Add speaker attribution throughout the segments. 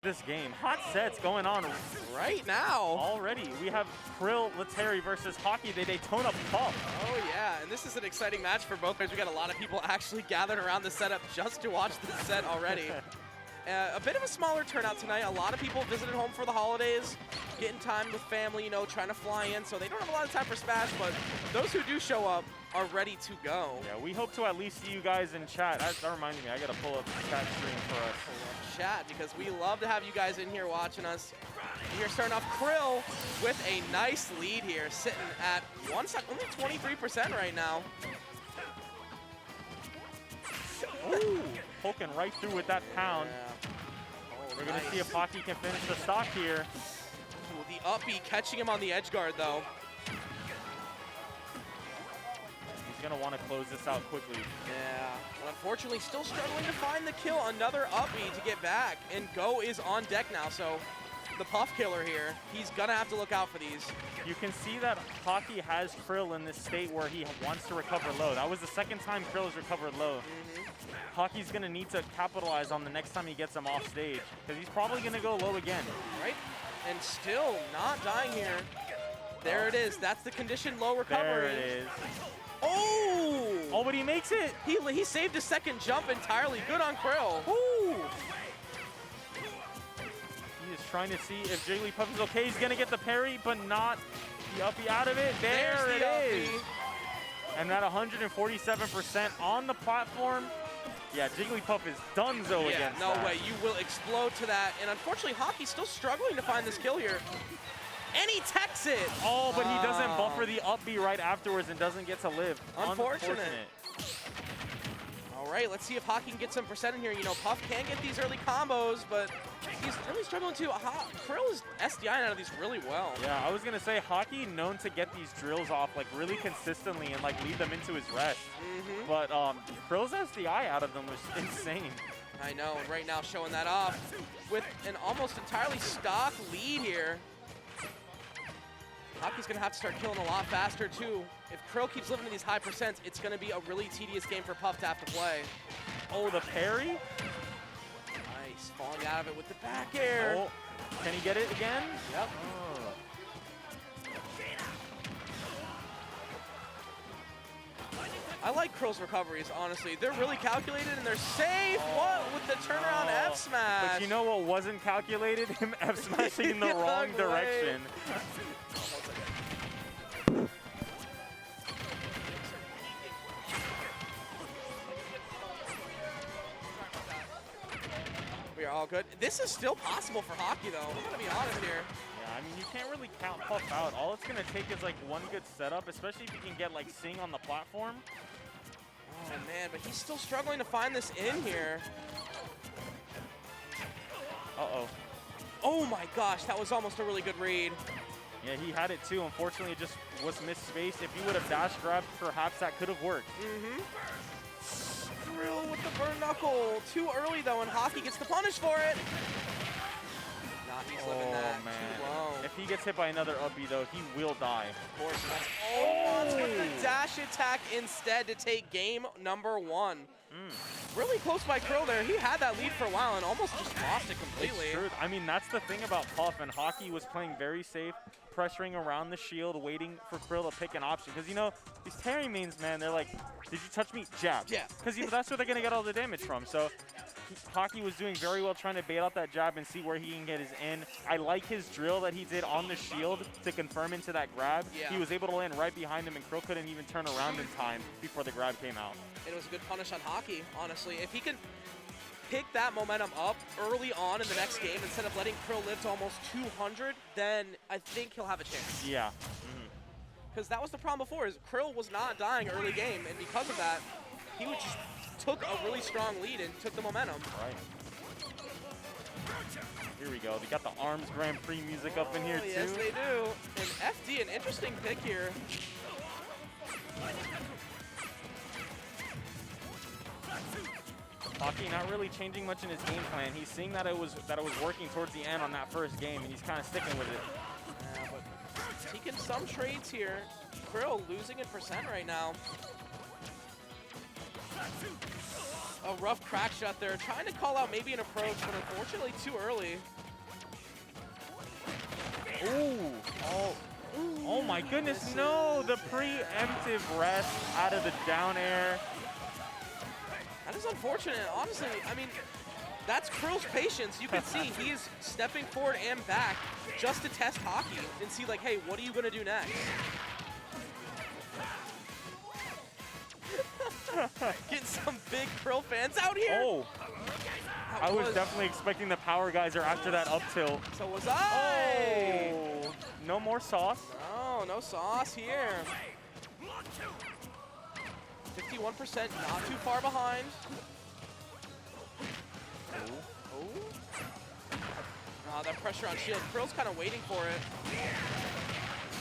Speaker 1: This game. Hot sets going on
Speaker 2: right now.
Speaker 1: Already. We have Krill Leteri versus Hockey, the Daytona Pup.
Speaker 2: Oh yeah, and this is an exciting match for both players. We got a lot of people actually gathered around the setup just to watch this set already. A bit of a smaller turnout tonight. A lot of people visited home for the holidays, getting time with family, you know, trying to fly in, so they don't have a lot of time for Smash, but those who do show up are ready to go.
Speaker 1: Yeah, we hope to at least see you guys in chat. That reminded me, I gotta pull up the chat stream for us.
Speaker 2: Chat, because we love to have you guys in here watching us. Here starting off Krill with a nice lead here, sitting at only 23% right now.
Speaker 1: Ooh, poking right through with that pound.
Speaker 2: Yeah. Oh,
Speaker 1: we're gonna see if Hockey can finish the stock here.
Speaker 2: Ooh, the up B catching him on the edge guard though.
Speaker 1: He's gonna want to close this out quickly.
Speaker 2: Yeah, but unfortunately still struggling to find the kill. Another up B to get back, and Go is on deck now, so the Puff killer here, he's gonna have to look out for these.
Speaker 1: You can see that Hockey has Krill in this state where he wants to recover low. That was the second time Krill has recovered low. Hockey's gonna need to capitalize on the next time he gets him off stage, because he's probably gonna go low again.
Speaker 2: Right, and still not dying here. There it is, that's the conditioned low recovery.
Speaker 1: There it is.
Speaker 2: Oh!
Speaker 1: Oh, but he makes it.
Speaker 2: He saved a second jump entirely. Good on Krill.
Speaker 1: Ooh! He is trying to see if Jigglypuff is okay. He's going to get the parry, but not the uppie out of it. There it is. And that 147% on the platform. Yeah, Jigglypuff is donezo against
Speaker 2: no
Speaker 1: that.
Speaker 2: way. You will explode to that. And unfortunately, Hockey's still struggling to find this kill here. And he techs it!
Speaker 1: Oh, but he doesn't buffer the up B right afterwards and doesn't get to live.
Speaker 2: Unfortunate. All right, let's see if Hockey can get some percent in here. You know, Puff can get these early combos, but he's really struggling too. Krill is SDIing out of these really well.
Speaker 1: Yeah, I was going to say, Hockey known to get these drills off like really consistently and like lead them into his rest. But Krill's SDI out of them was insane.
Speaker 2: I know, and right now showing that off with an almost entirely stock lead here. Hockey's going to have to start killing a lot faster, too. If Krill keeps living in these high percents, it's going to be a really tedious game for Puff to have to play.
Speaker 1: Oh, the parry?
Speaker 2: Nice. Falling out of it with the back air.
Speaker 1: Oh, can he get it again?
Speaker 2: Yep.
Speaker 1: Oh.
Speaker 2: I like Krill's recoveries, honestly. They're really calculated, and they're safe. What with the turnaround F smash?
Speaker 1: But you know what wasn't calculated? Him F smashing in the wrong direction.
Speaker 2: We are all good. This is still possible for Hockey, though. I'm going to be honest here.
Speaker 1: Yeah, I mean, you can't really count Puff out. All it's going to take is like one good setup, especially if you can get like Sing on the platform.
Speaker 2: Oh, man, but he's still struggling to find this in here.
Speaker 1: Uh-oh.
Speaker 2: Oh, my gosh, that was almost a really good read.
Speaker 1: Yeah, he had it too. Unfortunately, it just was missed-spaced. If he would have dash grabbed, perhaps that could have worked.
Speaker 2: Krill with the burn knuckle. Too early, though, and Hockey gets the punish for it. Nah, he's living that too low.
Speaker 1: If he gets hit by another up B, though, he will die.
Speaker 2: Of course. Oh, with the dash attack instead to take game number 1. Really close by Krill there. He had that lead for a while and almost just lost it completely.
Speaker 1: It's true. I mean, that's the thing about Puff, and Hockey was playing very safe, pressuring around the shield, waiting for Krill to pick an option. Because, you know, these Terry mains, man, they're like, did you touch me? Jab.
Speaker 2: Yeah.
Speaker 1: Because, you know, that's where they're going to get all the damage from. So Hockey was doing very well trying to bait out that jab and see where he can get his in. I like his drill that he did on the shield to confirm into that grab.
Speaker 2: Yeah.
Speaker 1: He was able to land right behind him, and Krill couldn't even turn around in time before the grab came out.
Speaker 2: It was a good punish on Hockey, honestly. If he can pick that momentum up early on in the next game instead of letting Krill live to almost 200, then I think he'll have a chance.
Speaker 1: Yeah.
Speaker 2: Because that was the problem before, is Krill was not dying early game, and because of that, he would just took a really strong lead and took the momentum.
Speaker 1: Right. Here we go. They got the ARMS Grand Prix music up in here, too.
Speaker 2: Yes, they do. And FD, an interesting pick here.
Speaker 1: Hockey not really changing much in his game plan. He's seeing that it was working towards the end on that first game, and he's kind of sticking with it.
Speaker 2: Yeah, but taking some trades here. Krill losing in percent right now. A rough crack shot there. Trying to call out maybe an approach, but unfortunately too early.
Speaker 1: Ooh. Oh my goodness, no! The preemptive rest out of the down air.
Speaker 2: That is unfortunate. Honestly, I mean, that's Krill's patience. You can see he is stepping forward and back just to test Hockey and see, like, hey, what are you going to do next? Getting some big Krill fans out here.
Speaker 1: Oh, I was definitely expecting the power geyser after that up tilt.
Speaker 2: So was I.
Speaker 1: Oh, no more sauce.
Speaker 2: No sauce here. 51%, not too far behind. Oh, that pressure on shield. Krill's kind of waiting for it.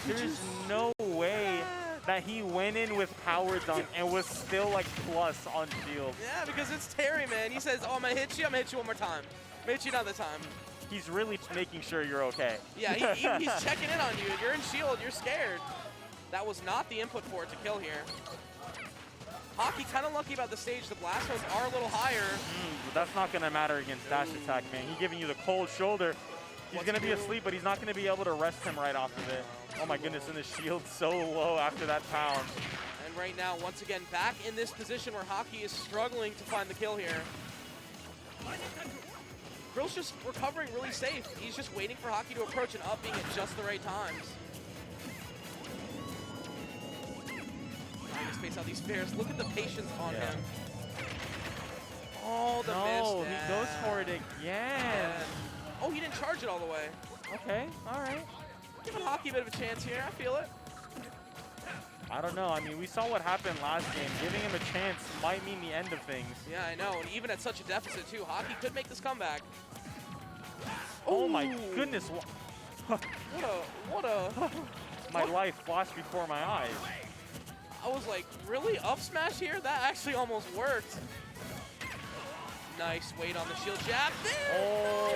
Speaker 1: There's no way that he went in with power dunk and was still like plus on shield.
Speaker 2: Yeah, because it's Terry, man. He says, oh, I'm going to hit you one more time. I'm gonna hit you another time.
Speaker 1: He's really making sure you're okay.
Speaker 2: Yeah, he's checking in on you. You're in shield, you're scared. That was not the input for it to kill here. Hockey kind of lucky about the stage. The blast zones are a little higher.
Speaker 1: But that's not going to matter against dash attack, man. He's giving you the cold shoulder. He's going to be asleep, but he's not going to be able to rest him right off of it. Oh my goodness, and the shield so low after that pound.
Speaker 2: And right now, once again, back in this position where Hockey is struggling to find the kill here. Krill's just recovering really safe. He's just waiting for Hockey to approach and up being at just the right times. Trying to space out these spares. Look at the patience on him. Oh, the miss.
Speaker 1: No, he goes for it again.
Speaker 2: Oh, he didn't charge it all the way.
Speaker 1: Okay, all right.
Speaker 2: Giving Hockey a bit of a chance here. I feel it.
Speaker 1: I don't know. I mean, we saw what happened last game. Giving him a chance might mean the end of things.
Speaker 2: Yeah, I know. And even at such a deficit, too, Hockey could make this comeback.
Speaker 1: Oh, my goodness.
Speaker 2: What a...
Speaker 1: My life flashed before my eyes.
Speaker 2: I was like, really? Up smash here? That actually almost worked. Nice weight on the shield jab. There!
Speaker 1: Oh.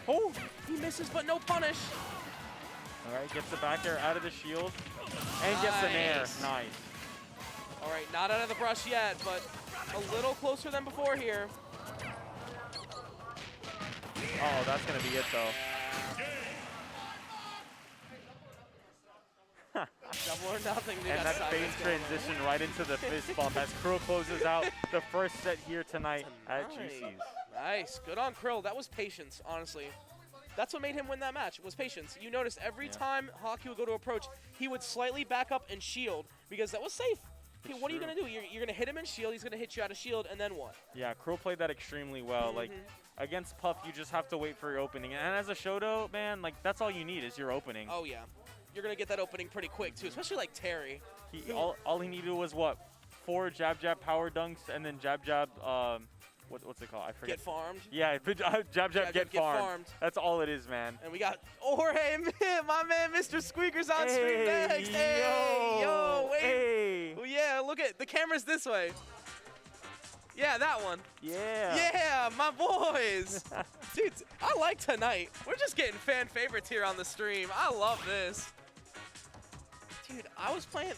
Speaker 2: Oh, he misses, but no punish.
Speaker 1: All right, gets the back air out of the shield and gets an air. Nice.
Speaker 2: All right, not out of the brush yet, but a little closer than before here.
Speaker 1: Oh, that's going to be it, though.
Speaker 2: Double or nothing.
Speaker 1: And that phase transition right into the fist bump as Krill closes out the first set here tonight at Juicy's.
Speaker 2: Nice. Good on Krill. That was patience, honestly. That's what made him win that match, was patience. You notice every time Hockey would go to approach, he would slightly back up and shield because that was safe. Okay, what are you going to do? You're going to hit him in shield, he's going to hit you out of shield, and then what? Yeah,
Speaker 1: Krill played that extremely well. Like, against Puff, you just have to wait for your opening. And as a Shoto, man, like, that's all you need is your opening.
Speaker 2: Oh, yeah. You're going to get that opening pretty quick, too, especially like Terry.
Speaker 1: All he needed was, what, 4 jab-jab power dunks and then jab-jab, what's it called? I forget.
Speaker 2: Get farmed?
Speaker 1: Yeah, jab-jab, get farmed. That's all it is, man.
Speaker 2: And we got Jorge, my man, Mr. Squeaker's on stream next. Hey, yo, wait.
Speaker 1: Hey.
Speaker 2: Oh, yeah, look at the camera's this way. Yeah, that one.
Speaker 1: Yeah.
Speaker 2: Yeah, my boys. Dude, I like tonight. We're just getting fan favorites here on the stream. I love this. Dude, I was playing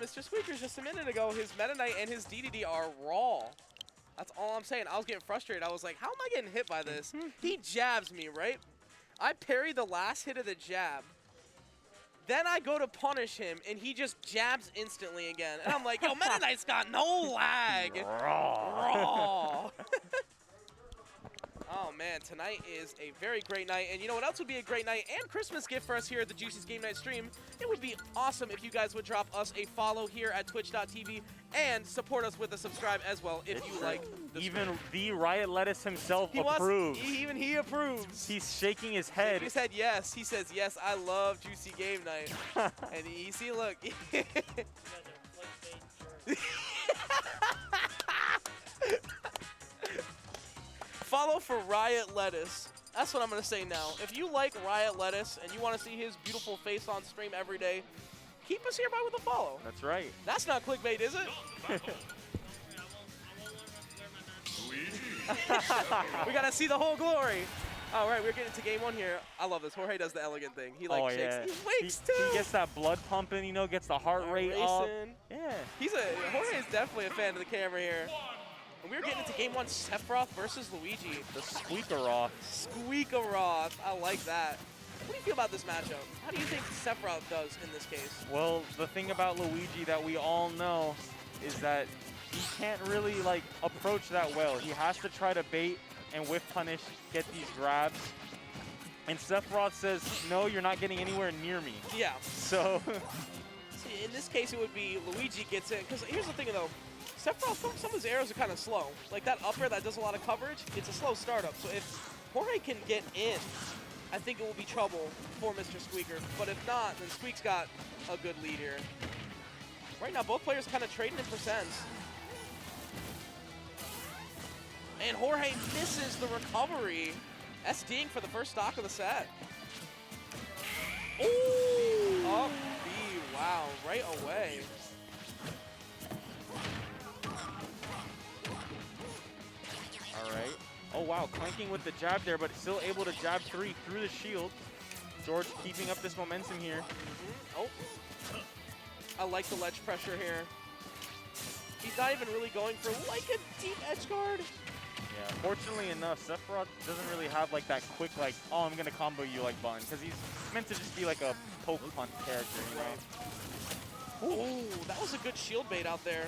Speaker 2: Mr. Squeakers just a minute ago. His Meta Knight and his DDD are raw. That's all I'm saying. I was getting frustrated. I was like, how am I getting hit by this? He jabs me, right? I parry the last hit of the jab. Then I go to punish him, and he just jabs instantly again. And I'm like, yo, Meta Knight's got no lag. Raw. Oh, man, tonight is a very great night. And you know what else would be a great night and Christmas gift for us here at the Juicy's Game Night stream? It would be awesome if you guys would drop us a follow here at twitch.tv and support us with a subscribe as well if you like the stream.
Speaker 1: Even the Riot Lettuce himself approves.
Speaker 2: Even he approves.
Speaker 1: He's shaking his head.
Speaker 2: He said yes. He says, yes, I love Juicy Game Night. And you see, look. Follow for Riot Lettuce. That's what I'm going to say now. If you like Riot Lettuce and you want to see his beautiful face on stream every day, keep us hereby with a follow.
Speaker 1: That's right.
Speaker 2: That's not clickbait, is it? We got to see the whole glory. All right, we're getting to game one here. I love this. Jorge does the elegant thing. He like shakes.
Speaker 1: Yeah.
Speaker 2: He wakes too.
Speaker 1: He gets that blood pumping, you know, gets the heart rate up. Yeah.
Speaker 2: Jorge is definitely a fan of the camera here. And we're getting into game one, Sephiroth versus Luigi.
Speaker 1: The Squeakaroth.
Speaker 2: Squeakaroth. I like that. What do you feel about this matchup? How do you think Sephiroth does in this case?
Speaker 1: Well, the thing about Luigi that we all know is that he can't really like approach that well. He has to try to bait and whiff punish, get these grabs. And Sephiroth says, no, you're not getting anywhere near me.
Speaker 2: Yeah.
Speaker 1: So
Speaker 2: see, in this case, it would be Luigi gets in. Because here's the thing, though. Sephiroth, some of his arrows are kind of slow. Like that upper that does a lot of coverage, it's a slow startup. So if Jorge can get in, I think it will be trouble for Mr. Squeaker. But if not, then Squeak's got a good lead here. Right now, both players kind of trading in percents. And Jorge misses the recovery. SDing for the first stock of the set. Ooh! Up B, wow, right away.
Speaker 1: all right. Oh, wow, clanking with the jab there, but still able to jab 3 through the shield. George keeping up this momentum here.
Speaker 2: Oh, I like the ledge pressure here. He's not even really going for like a deep edge guard.
Speaker 1: Yeah, fortunately enough, Sephiroth doesn't really have like that quick like, oh, I'm gonna combo you like button, because he's meant to just be like a poke punt character, you know?
Speaker 2: Ooh, that was a good shield bait out there.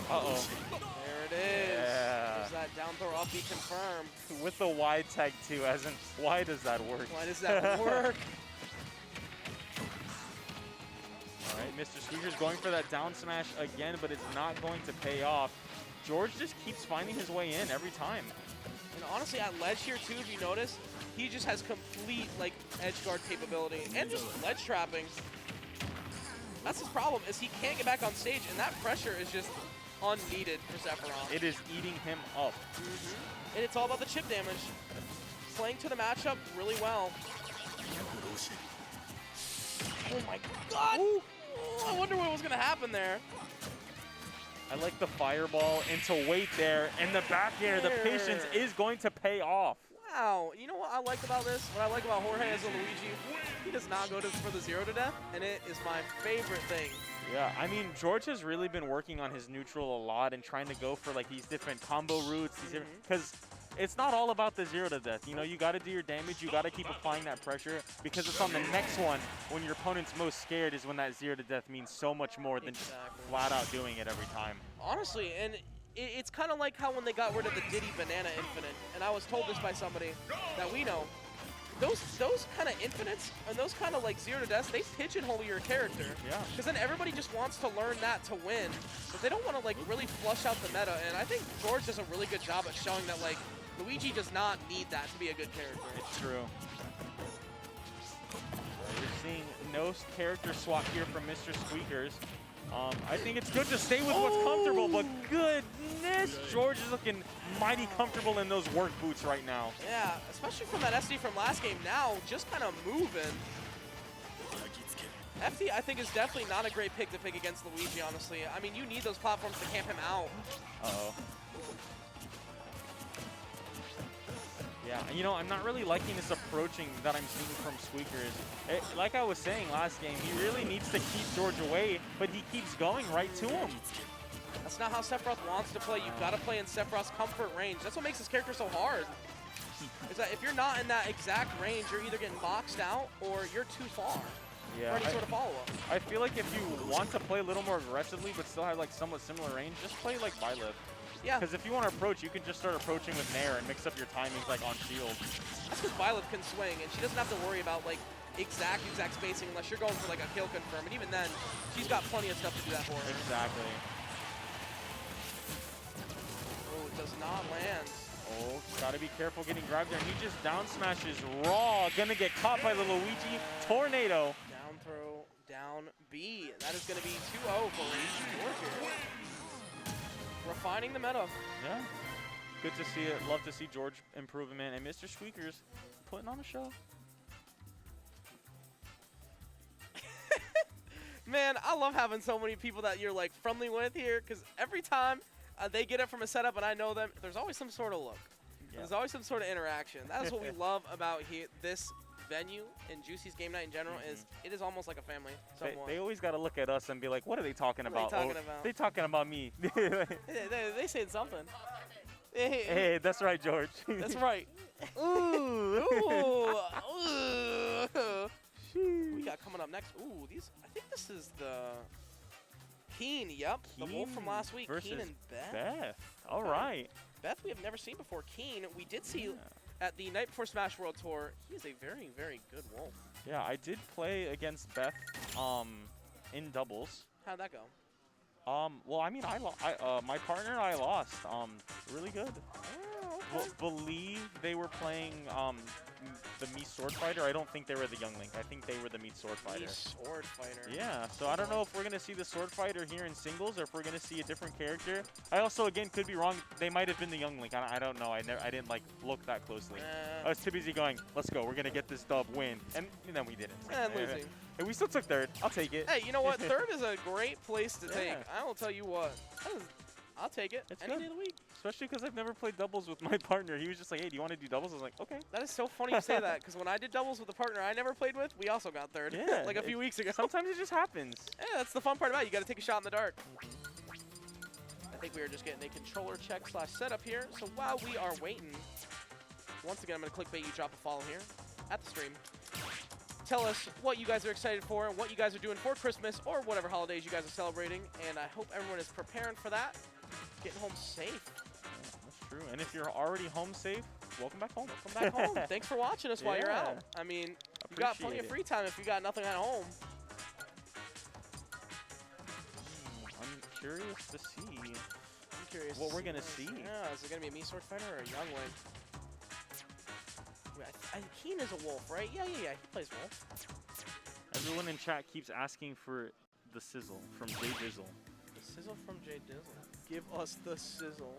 Speaker 1: Uh-oh.
Speaker 2: There it is.
Speaker 1: Yeah.
Speaker 2: There's that down throw up B confirmed.
Speaker 1: With the wide tag too, as in, why does that work?
Speaker 2: Why does that work?
Speaker 1: All right, Mr. Squeaker's going for that down smash again, but it's not going to pay off. George just keeps finding his way in every time.
Speaker 2: And honestly, at ledge here too, if you notice, he just has complete like edge guard capability and just ledge trapping. That's his problem, is he can't get back on stage, and that pressure is just unneeded for Sephiroth.
Speaker 1: It is eating him up.
Speaker 2: And it's all about the chip damage. Playing to the matchup really well. Oh my god! Ooh. Oh, I wonder what was gonna happen there.
Speaker 1: I like the fireball into weight there, and the back air, the patience is going to pay off.
Speaker 2: Wow, you know what I like about this? What I like about Jorge as a Luigi, he does not go for the 0 to death, and it is my favorite thing.
Speaker 1: Yeah, I mean, George has really been working on his neutral a lot and trying to go for like these different combo routes, because it's not all about the 0 to death. You know, you got to do your damage, you got to keep applying that pressure, because it's on the next one when your opponent's most scared is when that 0 to death means so much more than just flat out doing it every time.
Speaker 2: Honestly, and it's kind of like how when they got rid of the Diddy Banana Infinite, and I was told this by somebody that we know, those kind of infinites and those kind of like 0 to deaths, they pigeonhole your character.
Speaker 1: Yeah.
Speaker 2: Because then everybody just wants to learn that to win, but they don't want to like really flush out the meta. And I think George does a really good job at showing that like Luigi does not need that to be a good character.
Speaker 1: It's true. We're seeing no character swap here from Mr. Squeakers. I think it's good to stay with what's comfortable, but goodness, George is looking mighty comfortable in those work boots right now.
Speaker 2: Yeah, especially from that SD from last game. Now, just kind of moving. FD, I think, is definitely not a great pick to pick against Luigi, honestly. I mean, you need those platforms to camp him out.
Speaker 1: Uh-oh. Yeah, and you know, I'm not really liking this approaching that I'm seeing from Squeakers. Like I was saying last game, he really needs to keep George away, but he keeps going right to him.
Speaker 2: That's not how Sephiroth wants to play. You've got to play in Sephiroth's comfort range. That's what makes his character so hard. Is that if you're not in that exact range, you're either getting boxed out or you're too far for any sort of follow-up.
Speaker 1: I feel like if you want to play a little more aggressively but still have like somewhat similar range, just play like Byleth.
Speaker 2: Yeah.
Speaker 1: Because if you want to approach, you can just start approaching with Nair and mix up your timings like on shield.
Speaker 2: That's because Byleth can swing, and she doesn't have to worry about like exact spacing unless you're going for like a kill confirm, and even then, she's got plenty of stuff to do that for her.
Speaker 1: Exactly.
Speaker 2: Oh, it does not land.
Speaker 1: Oh, gotta be careful getting grabbed there. He just down smashes raw. Gonna get caught by the Luigi Tornado.
Speaker 2: Down throw, down B. That is gonna be 2-0 for George here. Refining the meta.
Speaker 1: Yeah. Good to see it. Love to see George improvement. And Mr. Squeakers putting on a show.
Speaker 2: Man, I love having so many people that you're like friendly with here, because every time they get it from a setup and I know them, there's always some sort of look.
Speaker 1: Yeah.
Speaker 2: There's always some sort of interaction. That is what we love about this venue and Juicy's game night in general. Is it is almost like a family.
Speaker 1: They always got to look at us and be like, what are they talking about? They talking about me.
Speaker 2: they saying something.
Speaker 1: Hey, that's right, George.
Speaker 2: That's right.
Speaker 1: Ooh.
Speaker 2: Ooh. We got coming up next. Ooh, I think this is the Keen. Yep, the wolf from last week. Keen and Beth.
Speaker 1: All right.
Speaker 2: Beth, we have never seen before. Keen, we did see at the Night Before Smash World Tour. He is a very, very good wolf.
Speaker 1: Yeah, I did play against Beth in doubles.
Speaker 2: How'd that go?
Speaker 1: Well, I mean, my partner I lost. Really good.
Speaker 2: Oh, okay.
Speaker 1: Believe they were playing the Mii Sword Fighter. I don't think they were the Youngling. I think they were the Mii Sword Fighter.
Speaker 2: Mii Sword Fighter.
Speaker 1: Yeah, so I don't know if we're going to see the Sword Fighter here in singles or if we're going to see a different character. I also, again, could be wrong. They might have been the Youngling. I don't know. I didn't, like, look that closely. I was too busy going, let's go. We're going to get this dub, win. And then we didn't.
Speaker 2: And losing.
Speaker 1: And we still took third. I'll take it.
Speaker 2: Hey, you know what? Third is a great place to take. I will tell you what. I'll take it any day of the week.
Speaker 1: Especially because I've never played doubles with my partner. He was just like, hey, do you want to do doubles? I was like, okay.
Speaker 2: That is so funny you say that, because when I did doubles with a partner I never played with, we also got third.
Speaker 1: Yeah,
Speaker 2: like a few weeks ago.
Speaker 1: Sometimes it just happens.
Speaker 2: Yeah, that's the fun part about it. You got to take a shot in the dark. I think we are just getting a controller check / setup here. So while we are waiting, once again, I'm going to clickbait you, drop a follow here at the stream. Tell us what you guys are excited for and what you guys are doing for Christmas or whatever holidays you guys are celebrating. And I hope everyone is preparing for that. Getting home safe.
Speaker 1: That's true. And if you're already home safe, welcome back home.
Speaker 2: Welcome back home. Thanks for watching us while you're out. I mean, you got plenty of free time if you got nothing at home.
Speaker 1: I'm curious to see.
Speaker 2: I'm curious
Speaker 1: what we're going to see.
Speaker 2: Yeah, is it going to be a Mii Sword Fighter or a Youngling? Keen is a wolf, right? Yeah. He plays wolf.
Speaker 1: Everyone in chat keeps asking for the sizzle from Jdizzle.
Speaker 2: The sizzle from Jdizzle. Give us the sizzle.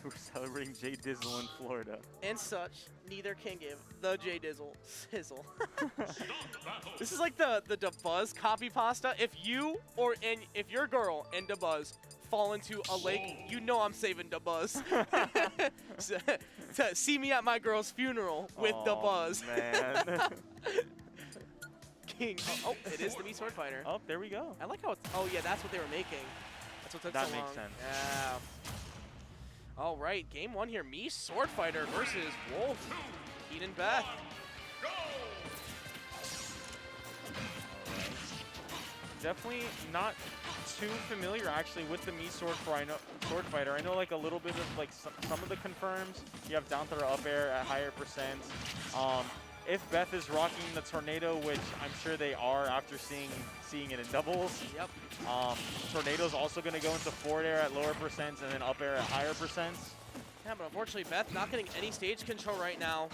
Speaker 1: We're celebrating Jdizzle in Florida.
Speaker 2: And such, neither can give the Jdizzle sizzle. This is like the DaBuzz copy pasta. If your girl and DaBuzz fall into a lake, you know I'm saving DaBuzz. See me at my girl's funeral with DaBuzz.
Speaker 1: Man.
Speaker 2: King. Oh, it is the Mii Sword Fighter.
Speaker 1: Oh, there we go.
Speaker 2: I like how it's. Oh yeah, that's what they were making. That's what took so long.
Speaker 1: That makes sense.
Speaker 2: Yeah. All right, game one here. Mii Sword Fighter versus Wolf. Keen and Beth.
Speaker 1: Definitely not too familiar actually with the Mii Sword Fighter. I know like a little bit of like some of the confirms. You have down throw up air at higher percents. If Beth is rocking the Tornado, which I'm sure they are after seeing it in doubles.
Speaker 2: Yep.
Speaker 1: Tornado's also going to go into forward air at lower percents and then up air at higher percents.
Speaker 2: Yeah, but unfortunately Beth not getting any stage control right now.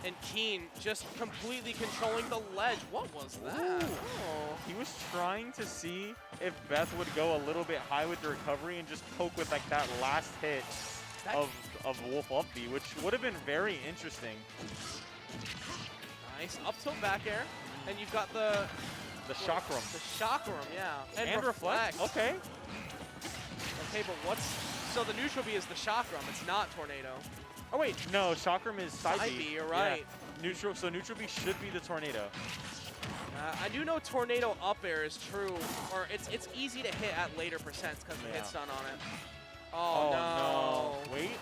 Speaker 2: And Keen just completely controlling the ledge. What was that?
Speaker 1: Oh. He was trying to see if Beth would go a little bit high with the recovery and just poke with like that last hit of Wolf up B, which would have been very interesting.
Speaker 2: Nice up tilt back air, and you've got the
Speaker 1: chakram.
Speaker 2: The chakram, yeah.
Speaker 1: And reflect. Okay.
Speaker 2: Okay, but so the neutral B is the chakram. It's not Tornado. Oh wait.
Speaker 1: No, chakram is side B.
Speaker 2: You're right.
Speaker 1: Yeah. Neutral B should be the Tornado.
Speaker 2: I do know Tornado up air is true, or it's easy to hit at later percents because the hit stun on it. Oh
Speaker 1: no. Wait.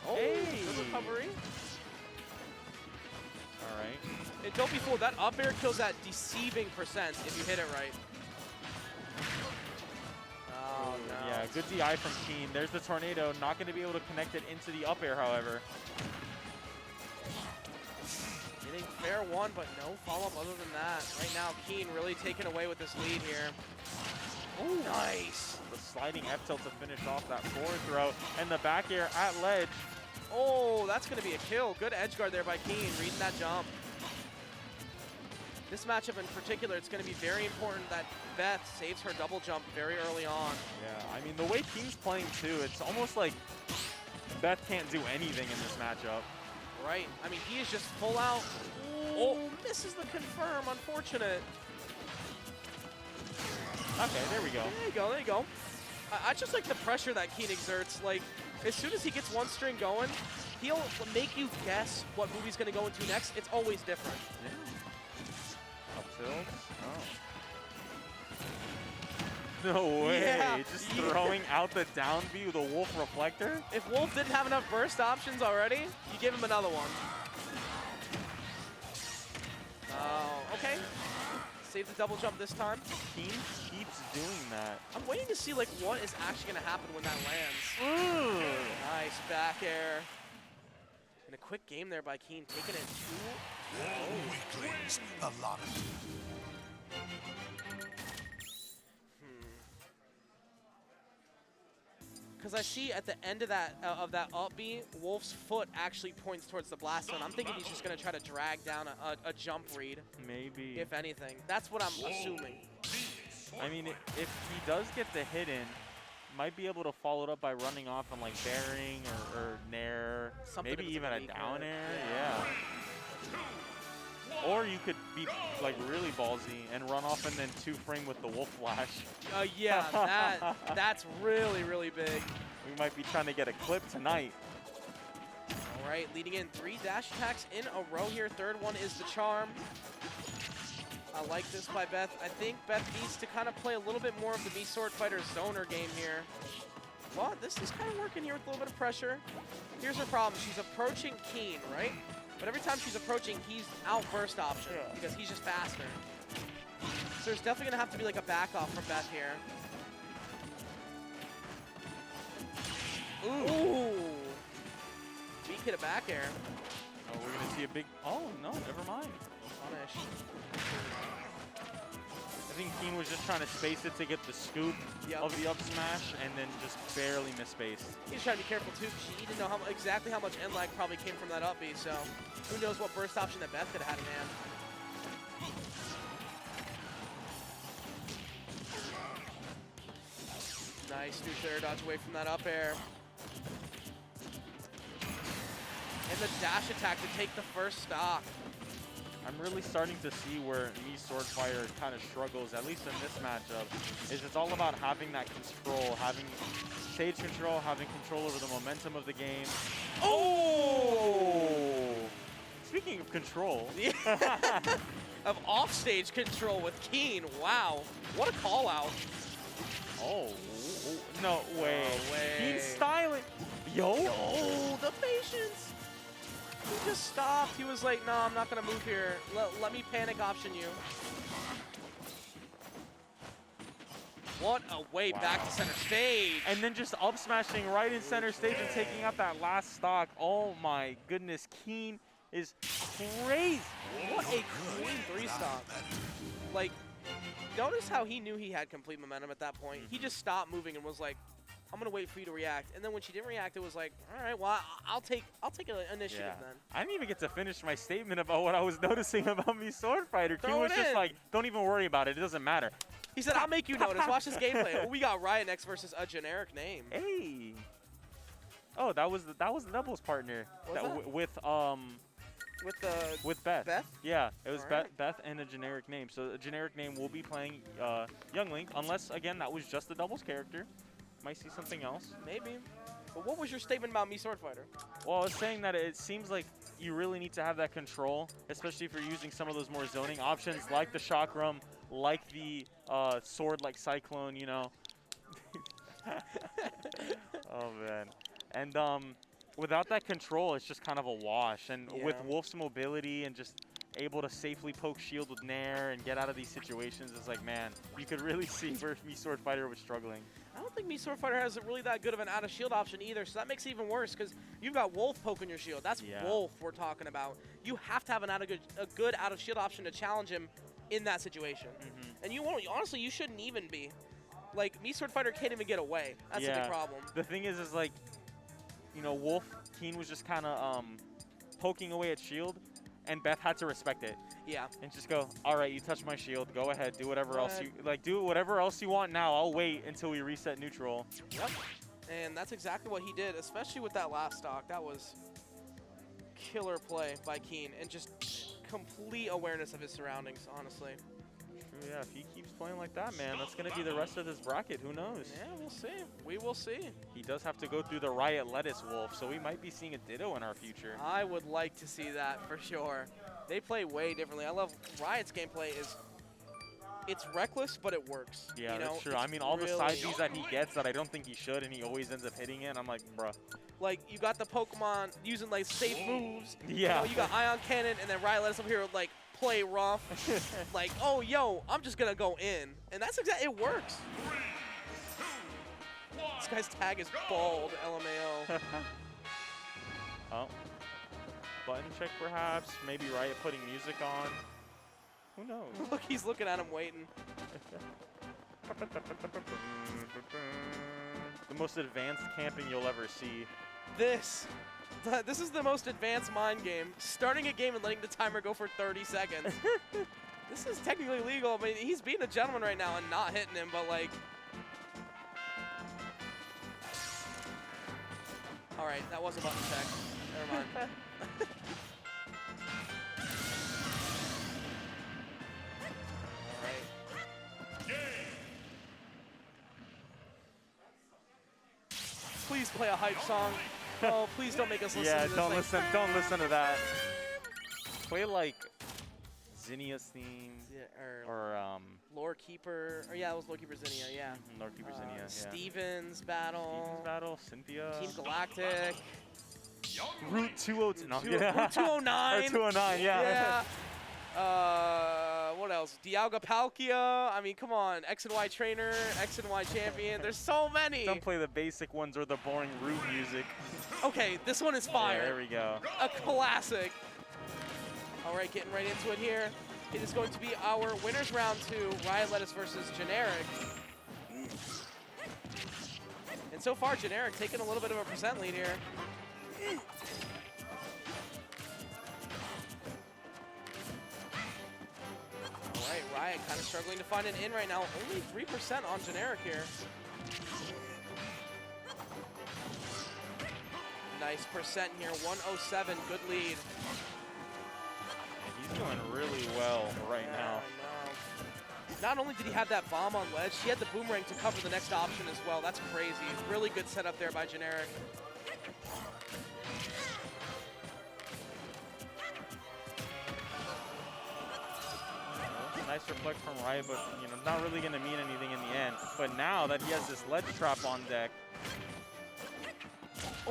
Speaker 2: Oh, good recovery.
Speaker 1: All right.
Speaker 2: And don't be fooled, that up air kills at deceiving percents if you hit it right. Oh, no.
Speaker 1: Yeah, good DI from Keen. There's the Tornado. Not going to be able to connect it into the up air, however.
Speaker 2: Getting fair one, but no follow-up other than that. Right now, Keen really taking away with this lead here. Oh, nice.
Speaker 1: The sliding F tilt to finish off that forward throw. And the back air at ledge.
Speaker 2: Oh, that's going to be a kill. Good edge guard there by Keen, reading that jump. This matchup in particular, it's going to be very important that Beth saves her double jump very early on.
Speaker 1: Yeah, I mean, the way Keen's playing too, it's almost like Beth can't do anything in this matchup.
Speaker 2: Right. I mean, he is just full out. Oh, misses the confirm. Unfortunate.
Speaker 1: Okay, there we go.
Speaker 2: There you go. I just like the pressure that Keen exerts. Like, as soon as he gets one string going, he'll make you guess what move he's going to go into next. It's always different.
Speaker 1: Yeah. Up tilt. Oh. No way.
Speaker 2: Yeah.
Speaker 1: Just throwing out the down B with a Wolf Reflector?
Speaker 2: If Wolf didn't have enough burst options already, you give him another one. Oh, okay. Save the double jump this time.
Speaker 1: Keen keeps doing that.
Speaker 2: I'm waiting to see like what is actually going to happen when that lands.
Speaker 1: Ooh.
Speaker 2: Nice back air. And a quick game there by Keen, taking it 2-0.
Speaker 3: Weaklings, a lot of
Speaker 2: Because I see at the end of that up B, Wolf's foot actually points towards the blast zone. I'm thinking he's just going to try to drag down a jump read.
Speaker 1: Maybe.
Speaker 2: If anything. That's what I'm assuming.
Speaker 1: I mean, if he does get the hit in, might be able to follow it up by running off on like bearing or nair,
Speaker 2: Something
Speaker 1: maybe
Speaker 2: that's
Speaker 1: even
Speaker 2: like
Speaker 1: a
Speaker 2: a
Speaker 1: down
Speaker 2: weak
Speaker 1: air,
Speaker 2: yeah.
Speaker 1: Or you could be like really ballsy and run off and then 2-frame with the Wolf Flash.
Speaker 2: Yeah, that's really, really big.
Speaker 1: We might be trying to get a clip tonight.
Speaker 2: All right, leading in 3 dash attacks in a row here. Third one is the charm. I like this by Beth. I think Beth needs to kind of play a little bit more of the Mii Sword Fighter zoner game here. Well, this is kind of working here with a little bit of pressure. Here's her problem. She's approaching Keen, right? But every time she's approaching, he's out burst option because he's just faster. So there's definitely going to have to be like a back off from Beth here. Ooh. Weak hit a back air.
Speaker 1: Oh, we're going to see a big... Oh, no, never mind.
Speaker 2: Punish.
Speaker 1: I think Keen was just trying to space it to get the scoop of the up smash and then just barely misspaced.
Speaker 2: He's trying to be careful too because she didn't know exactly how much end lag probably came from that up B, so who knows what burst option that Beth could have had in hand. Nice, neutral air dodge away from that up air. And the dash attack to take the first stock.
Speaker 1: I'm really starting to see where Mii Sword Fighter kind of struggles, at least in this matchup, is it's all about having that control, having stage control, having control over the momentum of the game. Oh! Speaking of control.
Speaker 2: Of offstage control with Keen, wow. What a call out.
Speaker 1: Oh, no way.
Speaker 2: No way.
Speaker 1: Keen's styling. Yo.
Speaker 2: The patience. He just stopped. He was like, no, I'm not going to move here. Let me panic option you. What a way back to center stage.
Speaker 1: And then just up smashing right in center stage and taking out that last stock. Oh my goodness, Keen is crazy.
Speaker 2: What a clean 3-stock. Like, notice how he knew he had complete momentum at that point. He just stopped moving and was like, I'm gonna wait for you to react. And then when she didn't react, it was like, all right, well, I'll take an initiative then.
Speaker 1: I didn't even get to finish my statement about what I was noticing about Mii Sword Fighter. Keen was just like, don't even worry about it. It doesn't matter.
Speaker 2: He said, I'll make you notice. Watch this gameplay. Oh, we got Riot next versus a generic name.
Speaker 1: Hey. Oh, that was the doubles partner. With Beth.
Speaker 2: Beth?
Speaker 1: Yeah, it was
Speaker 2: Right.
Speaker 1: Beth and a generic name. So a generic name will be playing Young Link, unless again that was just a doubles character. Might see something else.
Speaker 2: Maybe. But what was your statement about Mii Sword Fighter?
Speaker 1: Well, I was saying that it seems like you really need to have that control, especially if you're using some of those more zoning options like the Chakram, like the sword like Cyclone, you know. Oh, man. And without that control, it's just kind of a wash. And with Wolf's mobility and just able to safely poke shield with Nair and get out of these situations, it's like, man, you could really see where Mii Sword Fighter was struggling.
Speaker 2: I don't think Mii Sword Fighter has really that good of an out-of-shield option either, so that makes it even worse because you've got Wolf poking your shield. That's Wolf we're talking about. You have to have a good out-of-shield option to challenge him in that situation. And you won't. Honestly, you shouldn't even be. Like, Mii Sword Fighter can't even get away. That's the big problem.
Speaker 1: The thing is like, you know, Wolf, Keen was just kind of poking away at shield, and Beth had to respect it.
Speaker 2: Yeah.
Speaker 1: And just go, all right, you touched my shield. Go ahead, do whatever else you like. Do whatever else you want now. I'll wait until we reset neutral.
Speaker 2: Yep. And that's exactly what he did, especially with that last stock. That was killer play by Keen, and just complete awareness of his surroundings, honestly.
Speaker 1: Yeah, if he keeps playing like that, man, that's going to be the rest of this bracket. Who knows?
Speaker 2: Yeah, we'll see. We will see.
Speaker 1: He does have to go through the Riot Lettuce Wolf, so we might be seeing a Ditto in our future.
Speaker 2: I would like to see that for sure. They play way differently. I love Riot's gameplay it's reckless, but it works.
Speaker 1: Yeah,
Speaker 2: you know?
Speaker 1: that's true. I mean, all the side Bs that he gets that I don't think he should, and he always ends up hitting it, I'm like, bruh.
Speaker 2: Like, you got the Pokemon using, like, safe moves.
Speaker 1: Yeah.
Speaker 2: You got Ion Cannon, and then Riot lets him here, like, play rough. Like, oh, yo, I'm just going to go in. And that's exactly, it works. 3, 2, 1, this guy's tag is bald, LMAO.
Speaker 1: Oh. Button check, perhaps. Maybe Riot putting music on. Who knows?
Speaker 2: Look, he's looking at him waiting.
Speaker 1: The most advanced camping you'll ever see.
Speaker 2: This is the most advanced mind game. Starting a game and letting the timer go for 30 seconds. This is technically legal. I mean, he's being a gentleman right now and not hitting him, but like... All right, that was a button check. Never mind. Please play a hype song. Oh, please don't make us listen to this.
Speaker 1: Yeah, don't listen to that. Play like Zinnia's theme.
Speaker 2: Yeah,
Speaker 1: or
Speaker 2: Lore Keeper. Or yeah, it was Lore Keeper Zinnia, yeah.
Speaker 1: Lore Keeper Zinnia, yeah.
Speaker 2: Stevens Battle.
Speaker 1: Cynthia.
Speaker 2: Team Galactic.
Speaker 1: Route 202. No,
Speaker 2: Route 209.
Speaker 1: Or 209, yeah.
Speaker 2: What else? Dialga Palkia. I mean, come on. X and Y Trainer, X and Y Champion. There's so many.
Speaker 1: Don't play the basic ones or the boring root music.
Speaker 2: Okay, this one is fire.
Speaker 1: Yeah, there we go.
Speaker 2: A classic. All right, getting right into it here. It is going to be our winners round 2, Riot Lettuce versus Generic. And so far, Generic taking a little bit of a percent lead here. All right, Riot kind of struggling to find an in right now. Only 3% on Generic here. Nice percent here, 107, good lead.
Speaker 1: He's doing really well right now.
Speaker 2: Not only did he have that bomb on ledge, he had the boomerang to cover the next option as well. That's crazy. Really good setup there by Generic.
Speaker 1: Nice reflect from Riot, but not really going to mean anything in the end. But now that he has this ledge trap on deck,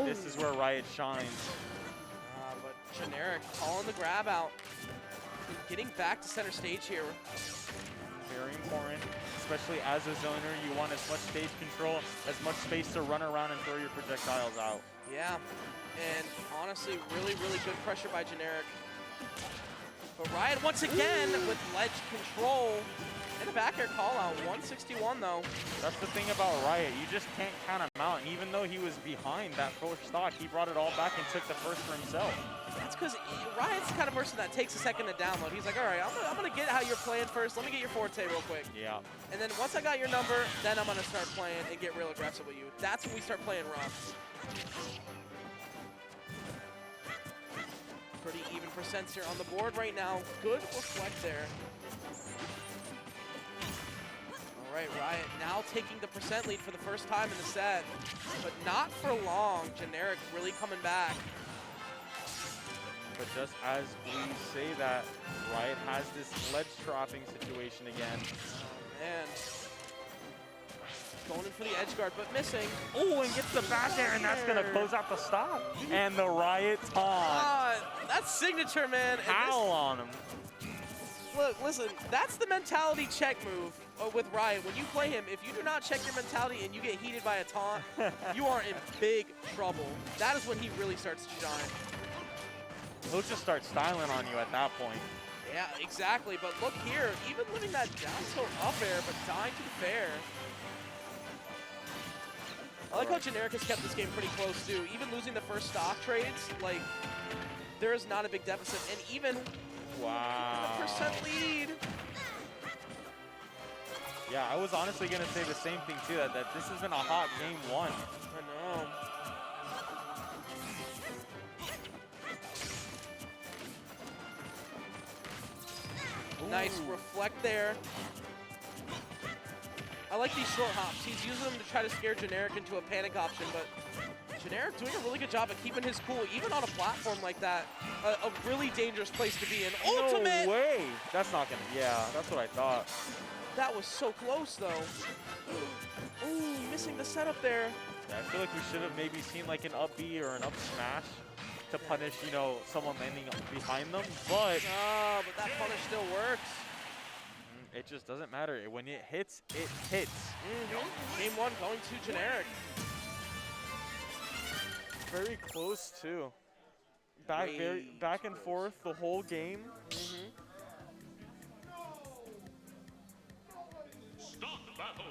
Speaker 1: this is where Riot shines.
Speaker 2: But Generic calling the grab out. Getting back to center stage here.
Speaker 1: Very important, especially as a zoner. You want as much stage control, as much space to run around and throw your projectiles out.
Speaker 2: Yeah, and honestly, really, really good pressure by Generic. But Riot once again with ledge control. And a back air call out, 161 though.
Speaker 1: That's the thing about Riot, you just can't count him out. And even though he was behind that first stock, he brought it all back and took the first for himself.
Speaker 2: That's because Riot's the kind of person that takes a second to download. He's like, all right, I'm gonna get how you're playing first. Let me get your forte real quick.
Speaker 1: Yeah.
Speaker 2: And then once I got your number, then I'm gonna start playing and get real aggressive with you. That's when we start playing rough. Pretty even percents here on the board right now. Good reflect there. All right, Riot now taking the percent lead for the first time in the set, but not for long. Generic really coming back.
Speaker 1: But just as we say that, Riot has this ledge dropping situation again.
Speaker 2: Oh, man. Going in for the edge guard, but missing.
Speaker 1: Oh, and gets the back air, and that's going to close out the stop. And the Riot taunt.
Speaker 2: That's signature, man.
Speaker 1: Howl on him.
Speaker 2: Look, listen, that's the mentality check move with Riot. When you play him, if you do not check your mentality and you get heated by a taunt, you are in big trouble. That is when he really starts to shine.
Speaker 1: He'll just start styling on you at that point.
Speaker 2: Yeah, exactly. But look here, even living that down tilt up air, but dying to the fair. I like how Generic has kept this game pretty close, too. Even losing the first stock trades, like, there is not a big deficit. And even
Speaker 1: wow.
Speaker 2: the percent lead.
Speaker 1: Yeah, I was honestly going to say the same thing, too, that this has been a hot game 1.
Speaker 2: I know. Ooh. Nice reflect there. I like these short hops. He's using them to try to scare Generic into a panic option, but Generic doing a really good job of keeping his cool, even on a platform like that. A really dangerous place to be in. Ultimate!
Speaker 1: No way! That's not gonna, yeah, that's what I thought.
Speaker 2: That was so close, though. Ooh, missing the setup there.
Speaker 1: Yeah, I feel like we should have maybe seen like an up B or an up smash to punish, you know, someone landing behind them, but...
Speaker 2: But that punish still works.
Speaker 1: It just doesn't matter. When it hits, it hits.
Speaker 2: Game 1 going to Generic.
Speaker 1: Very close, too. Back and forth the whole game.
Speaker 3: Stop the battle.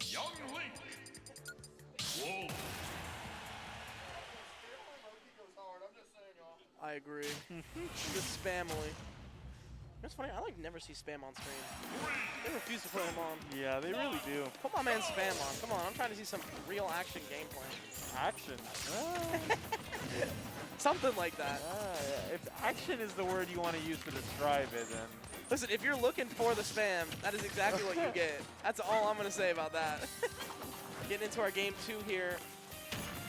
Speaker 3: Young Link. Whoa.
Speaker 2: I agree. The Spamily. It's funny, I like never see Spam on screen. They refuse to put him on.
Speaker 1: Yeah, they really do.
Speaker 2: Put my man Spam on. Come on, I'm trying to see some real action gameplay.
Speaker 1: Action.
Speaker 2: Something like that.
Speaker 1: Yeah. If action is the word you want to use to describe it, then...
Speaker 2: Listen, if you're looking for the spam, that is exactly what you get. That's all I'm going to say about that. Getting into our game 2 here.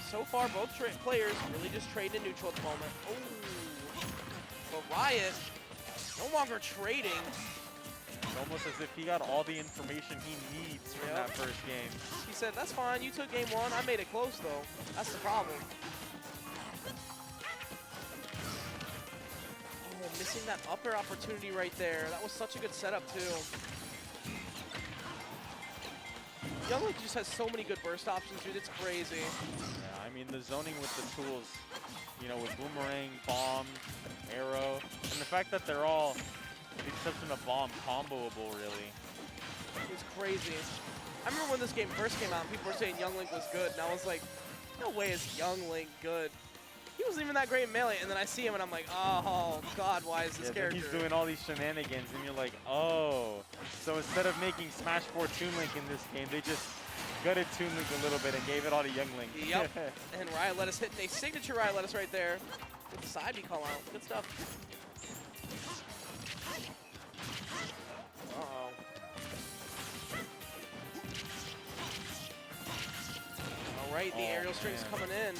Speaker 2: So far, both players really just trading in neutral at the moment. Oh, but Riot no longer trading.
Speaker 1: It's almost as if he got all the information he needs from that first game.
Speaker 2: He said, that's fine, you took game 1, I made it close though. That's the problem. Oh, missing that upper opportunity right there. That was such a good setup too. Younglink just has so many good burst options, dude, it's crazy.
Speaker 1: Yeah, I mean, the zoning with the tools, you know, with Boomerang, Bomb, Arrow, and the fact that they're all, with the exception of Bomb, comboable, really.
Speaker 2: It's crazy. I remember when this game first came out, and people were saying Younglink was good, and I was like, no way is Younglink good. He wasn't even that great in Melee, and then I see him, and I'm like, oh, God, why is this character?
Speaker 1: He's doing all these shenanigans, and you're like, oh. So instead of making Smash 4 Toon Link in this game, they just gutted Toon Link a little bit and gave it all to Younglink.
Speaker 2: Yep, and Riot Lettuce hitting a signature Riot Lettuce right there. Good side B call out. Good stuff. Uh-oh. All right, the aerial string's coming in.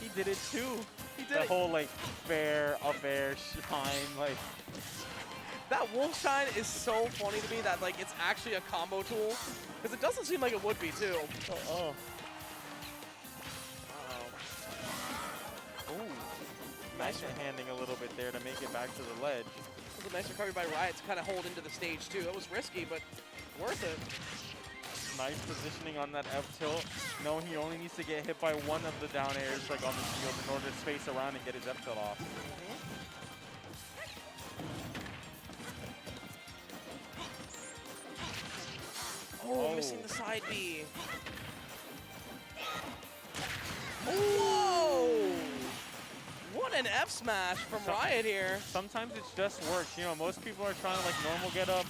Speaker 1: He did it too.
Speaker 2: He did it.
Speaker 1: The whole like fair, up air, shine, like.
Speaker 2: That wolf shine is so funny to me that like it's actually a combo tool. Because it doesn't seem like it would be too.
Speaker 1: Uh-oh. Ooh. Nice handing a little bit there to make it back to the ledge.
Speaker 2: It was a nice recovery by Riot to kind of hold into the stage too. It was risky, but worth it.
Speaker 1: Nice positioning on that F tilt. No, he only needs to get hit by one of the down airs like on the shield in order to space around and get his F tilt off.
Speaker 2: Oh, missing the side B. Whoa! What an F smash from Riot here.
Speaker 1: Sometimes it just works. You know, most people are trying to like normal get up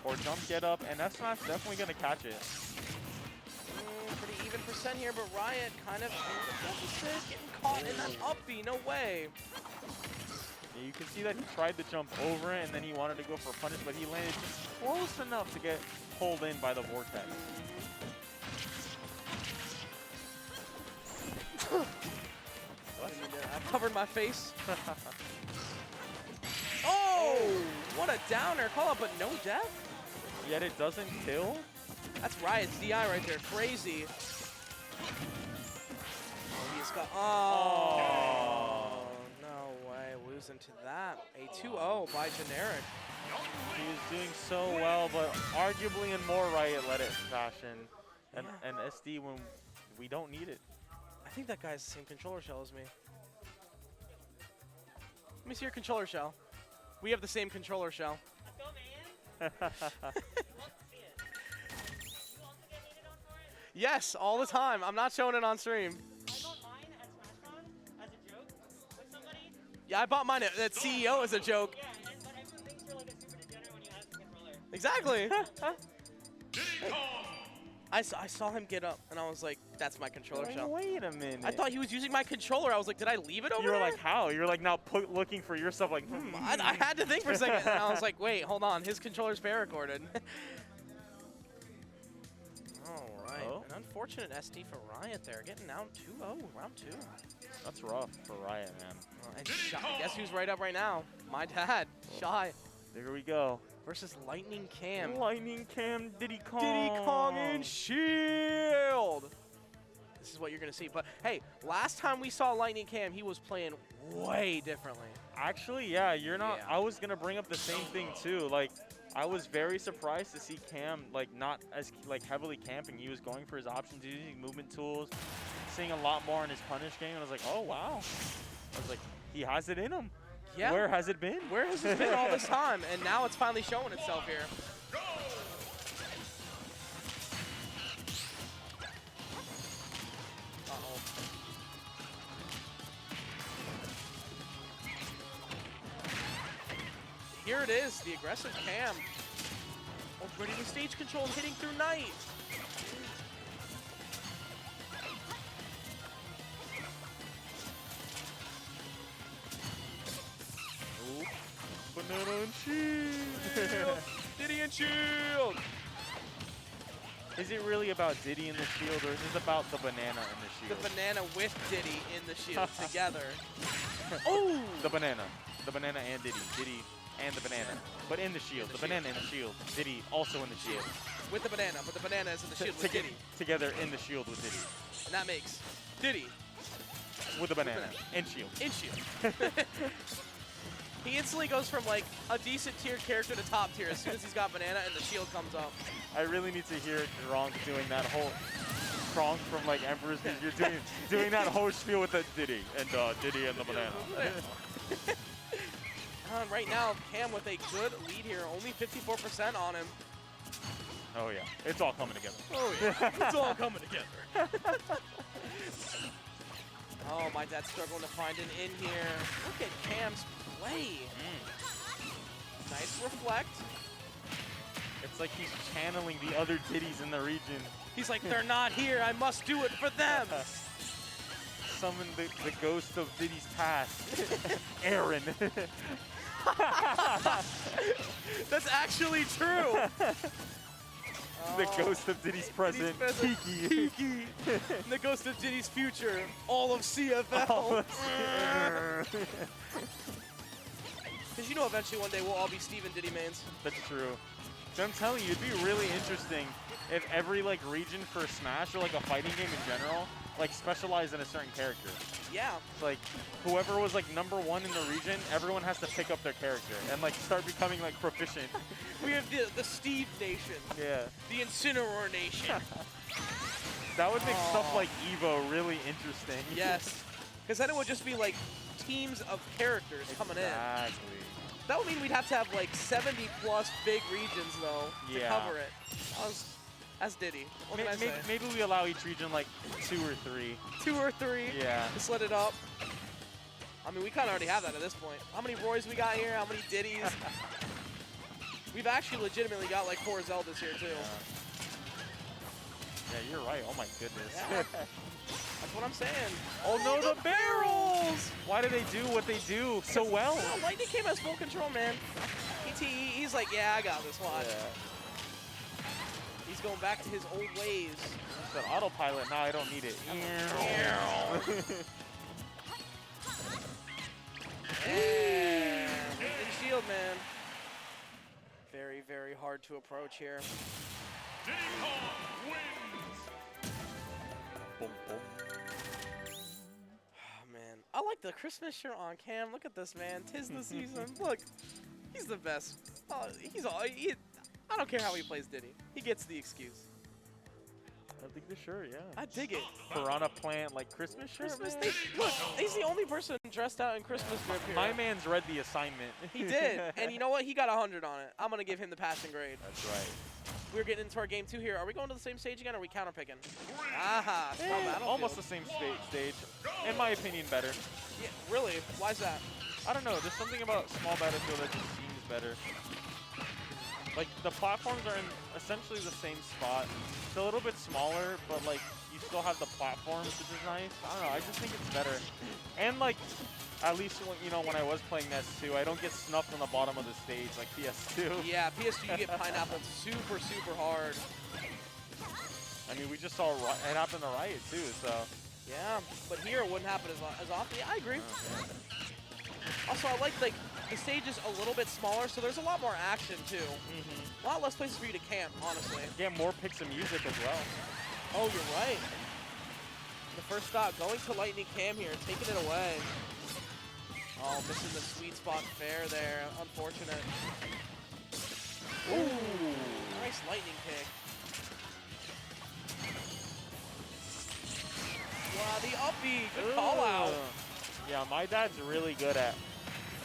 Speaker 1: or jump get up, and F smash definitely gonna catch it.
Speaker 2: Pretty even percent here, but Riot kind of in the deficit, getting caught in that up B. No way.
Speaker 1: Yeah, you can see that he tried to jump over it, and then he wanted to go for a punish, but he landed just close enough to get pulled in by the vortex.
Speaker 2: I covered my face. Oh, what a downer. Call up, but no death?
Speaker 1: Yet it doesn't kill?
Speaker 2: That's Riot's DI right there. Crazy. Oh, he's got. Oh, no way. Losing to that. A 2-0 by Generic.
Speaker 1: He is doing so well, but arguably in more Riot Let-It fashion. And SD when we don't need it.
Speaker 2: I think that guy's the same controller shell as me. Let me see your controller shell. We have the same controller shell.
Speaker 4: Let's go, man. Let's see it. You also get hated on for it?
Speaker 2: Yes, all the time. I'm not showing it on stream.
Speaker 4: I bought mine at SmashCon as a joke with somebody.
Speaker 2: Yeah, I bought mine at CEO as a joke.
Speaker 4: Yeah, but everyone thinks you're like a super degenerate when you have the controller.
Speaker 2: Exactly.
Speaker 3: Diddy Kong.
Speaker 2: I saw him get up, and I was like, that's my controller shell.
Speaker 1: Wait a minute.
Speaker 2: I thought he was using my controller. I was like, did I leave it over
Speaker 1: You were
Speaker 2: there?
Speaker 1: like, how? You're like now looking for your stuff like,
Speaker 2: I had to think for a second, and I was like, wait, hold on. His controller's paracord. Unfortunate SD for Riot there, getting out 2-0, round 2.
Speaker 1: That's rough for Riot, man.
Speaker 2: And guess who's right up right now? My dad, Shy,
Speaker 1: There we go.
Speaker 2: versus LightningCam.
Speaker 1: LightningCam, Diddy Kong.
Speaker 2: Diddy Kong and Shield. This is what you're gonna see. But hey, last time we saw LightningCam, he was playing way differently.
Speaker 1: Actually, yeah, you're not.
Speaker 2: Yeah.
Speaker 1: I was gonna bring up the same thing too. Like, I was very surprised to see Cam like not as like heavily camping. He was going for his options, using movement tools, seeing a lot more in his punish game. And I was like, oh wow. I was like, he has it in him.
Speaker 2: Yeah.
Speaker 1: Where has it been?
Speaker 2: Where has it been all this time? And now it's finally showing itself here. Uh-oh. Here it is, the aggressive Cam. Already with stage control and hitting through Knight.
Speaker 1: Banana and shield.
Speaker 2: Diddy and Shield.
Speaker 1: Is it really about Diddy in the shield, or is this about the banana in the shield?
Speaker 2: The banana with Diddy in the shield together. Oh!
Speaker 1: The banana and Diddy. Diddy and the banana, but in the shield. The banana in the shield. Diddy also in the shield.
Speaker 2: With the banana, but the banana is in the shield with Diddy.
Speaker 1: Together in the shield with Diddy.
Speaker 2: And that makes Diddy
Speaker 1: With the banana in shield.
Speaker 2: in shield. He instantly goes from like a decent tier character to top tier as soon as he's got banana and the shield comes up.
Speaker 1: I really need to hear Gronk doing that whole Gronk from like Emperor's New. You're doing that whole spiel with the Diddy and the banana.
Speaker 2: Right now, Cam with a good lead here, only 54% on him.
Speaker 1: Oh yeah, it's all coming together.
Speaker 2: Oh yeah, it's all coming together. Oh, my dad's struggling to find an in here. Look at Cam's play. Nice reflect.
Speaker 1: It's like he's channeling the other Diddies in the region.
Speaker 2: He's like, they're not here. I must do it for them.
Speaker 1: Summon the ghost of Diddy's past, Aaron.
Speaker 2: That's actually true.
Speaker 1: The ghost of Diddy's present, Kiki.
Speaker 2: And the ghost of Diddy's future, all of CFL. Because you know eventually one day we'll all be Steve and Diddy mains.
Speaker 1: That's true. So I'm telling you, it'd be really interesting if every like region for Smash or like a fighting game in general, like specialized in a certain character.
Speaker 2: Yeah.
Speaker 1: Like whoever was like #1 in the region, everyone has to pick up their character and like start becoming like proficient.
Speaker 2: We have the Steve Nation.
Speaker 1: Yeah.
Speaker 2: The Incineroar Nation.
Speaker 1: That would make stuff like Evo really interesting.
Speaker 2: Yes. Because then it would just be like teams of characters coming in.
Speaker 1: Exactly.
Speaker 2: That would mean we'd have to have like 70+ big regions though to cover it. That's Diddy. What can I say?
Speaker 1: Maybe we allow each region like 2 or 3.
Speaker 2: 2 or 3.
Speaker 1: Yeah.
Speaker 2: Just let it up. I mean, we kind of already have that at this point. How many Roys we got here? How many Diddies? We've actually legitimately got like 4 Zeldas here too.
Speaker 1: Yeah, you're right. Oh my goodness.
Speaker 2: Yeah. That's what I'm saying.
Speaker 1: Oh no, the barrels! Why do they do what they do so well?
Speaker 2: No, LightningCam has full control, man. He's like, yeah, I got this. Watch.
Speaker 1: Yeah.
Speaker 2: He's going back to his old ways.
Speaker 1: That autopilot, now I don't need it.
Speaker 2: And shield, man. Very, very hard to approach here.
Speaker 3: Diddy Kong wins.
Speaker 1: Boom, boom.
Speaker 2: Oh, man. I like the Christmas shirt on Cam. Look at this, man. 'Tis the season. Look, he's the best. Oh, I don't care how he plays Diddy. He gets the excuse.
Speaker 1: I think the shirt, yeah.
Speaker 2: I dig it.
Speaker 1: Piranha Plant, like Christmas shirt,
Speaker 2: Christmas
Speaker 1: man.
Speaker 2: Look, he's the only person dressed out in Christmas drip here.
Speaker 1: My man's read the assignment.
Speaker 2: He did. And you know what? He got 100 on it. I'm going to give him the passing grade.
Speaker 1: That's right.
Speaker 2: We're getting into our game 2 here. Are we going to the same stage again, or are we counter picking? Aha, small battlefield.
Speaker 1: Almost the same stage. In my opinion, better.
Speaker 2: Yeah, really? Why is that?
Speaker 1: I don't know. There's something about small battlefield that just seems better. Like, the platforms are in essentially the same spot. It's a little bit smaller, but, like, you still have the platforms, which is nice. I don't know. I just think it's better. And, like, at least, when I was playing PS2, I don't get snuffed on the bottom of the stage like PS2.
Speaker 2: Yeah, PS2, you get pineappled super, super hard.
Speaker 1: I mean, we just saw it happen to Riot too, so.
Speaker 2: Yeah, but here it wouldn't happen as often. Yeah, I agree. Also, I like the stage is a little bit smaller, so there's a lot more action too. A lot less places for you to camp, honestly.
Speaker 1: Get more picks of music as well.
Speaker 2: Oh, you're right. The first stop going to LightningCam here, taking it away. Oh, missing the sweet spot fair there. Unfortunate. Ooh, nice lightning kick. Wow, the uppy, good call out.
Speaker 1: Yeah, my dad's really good at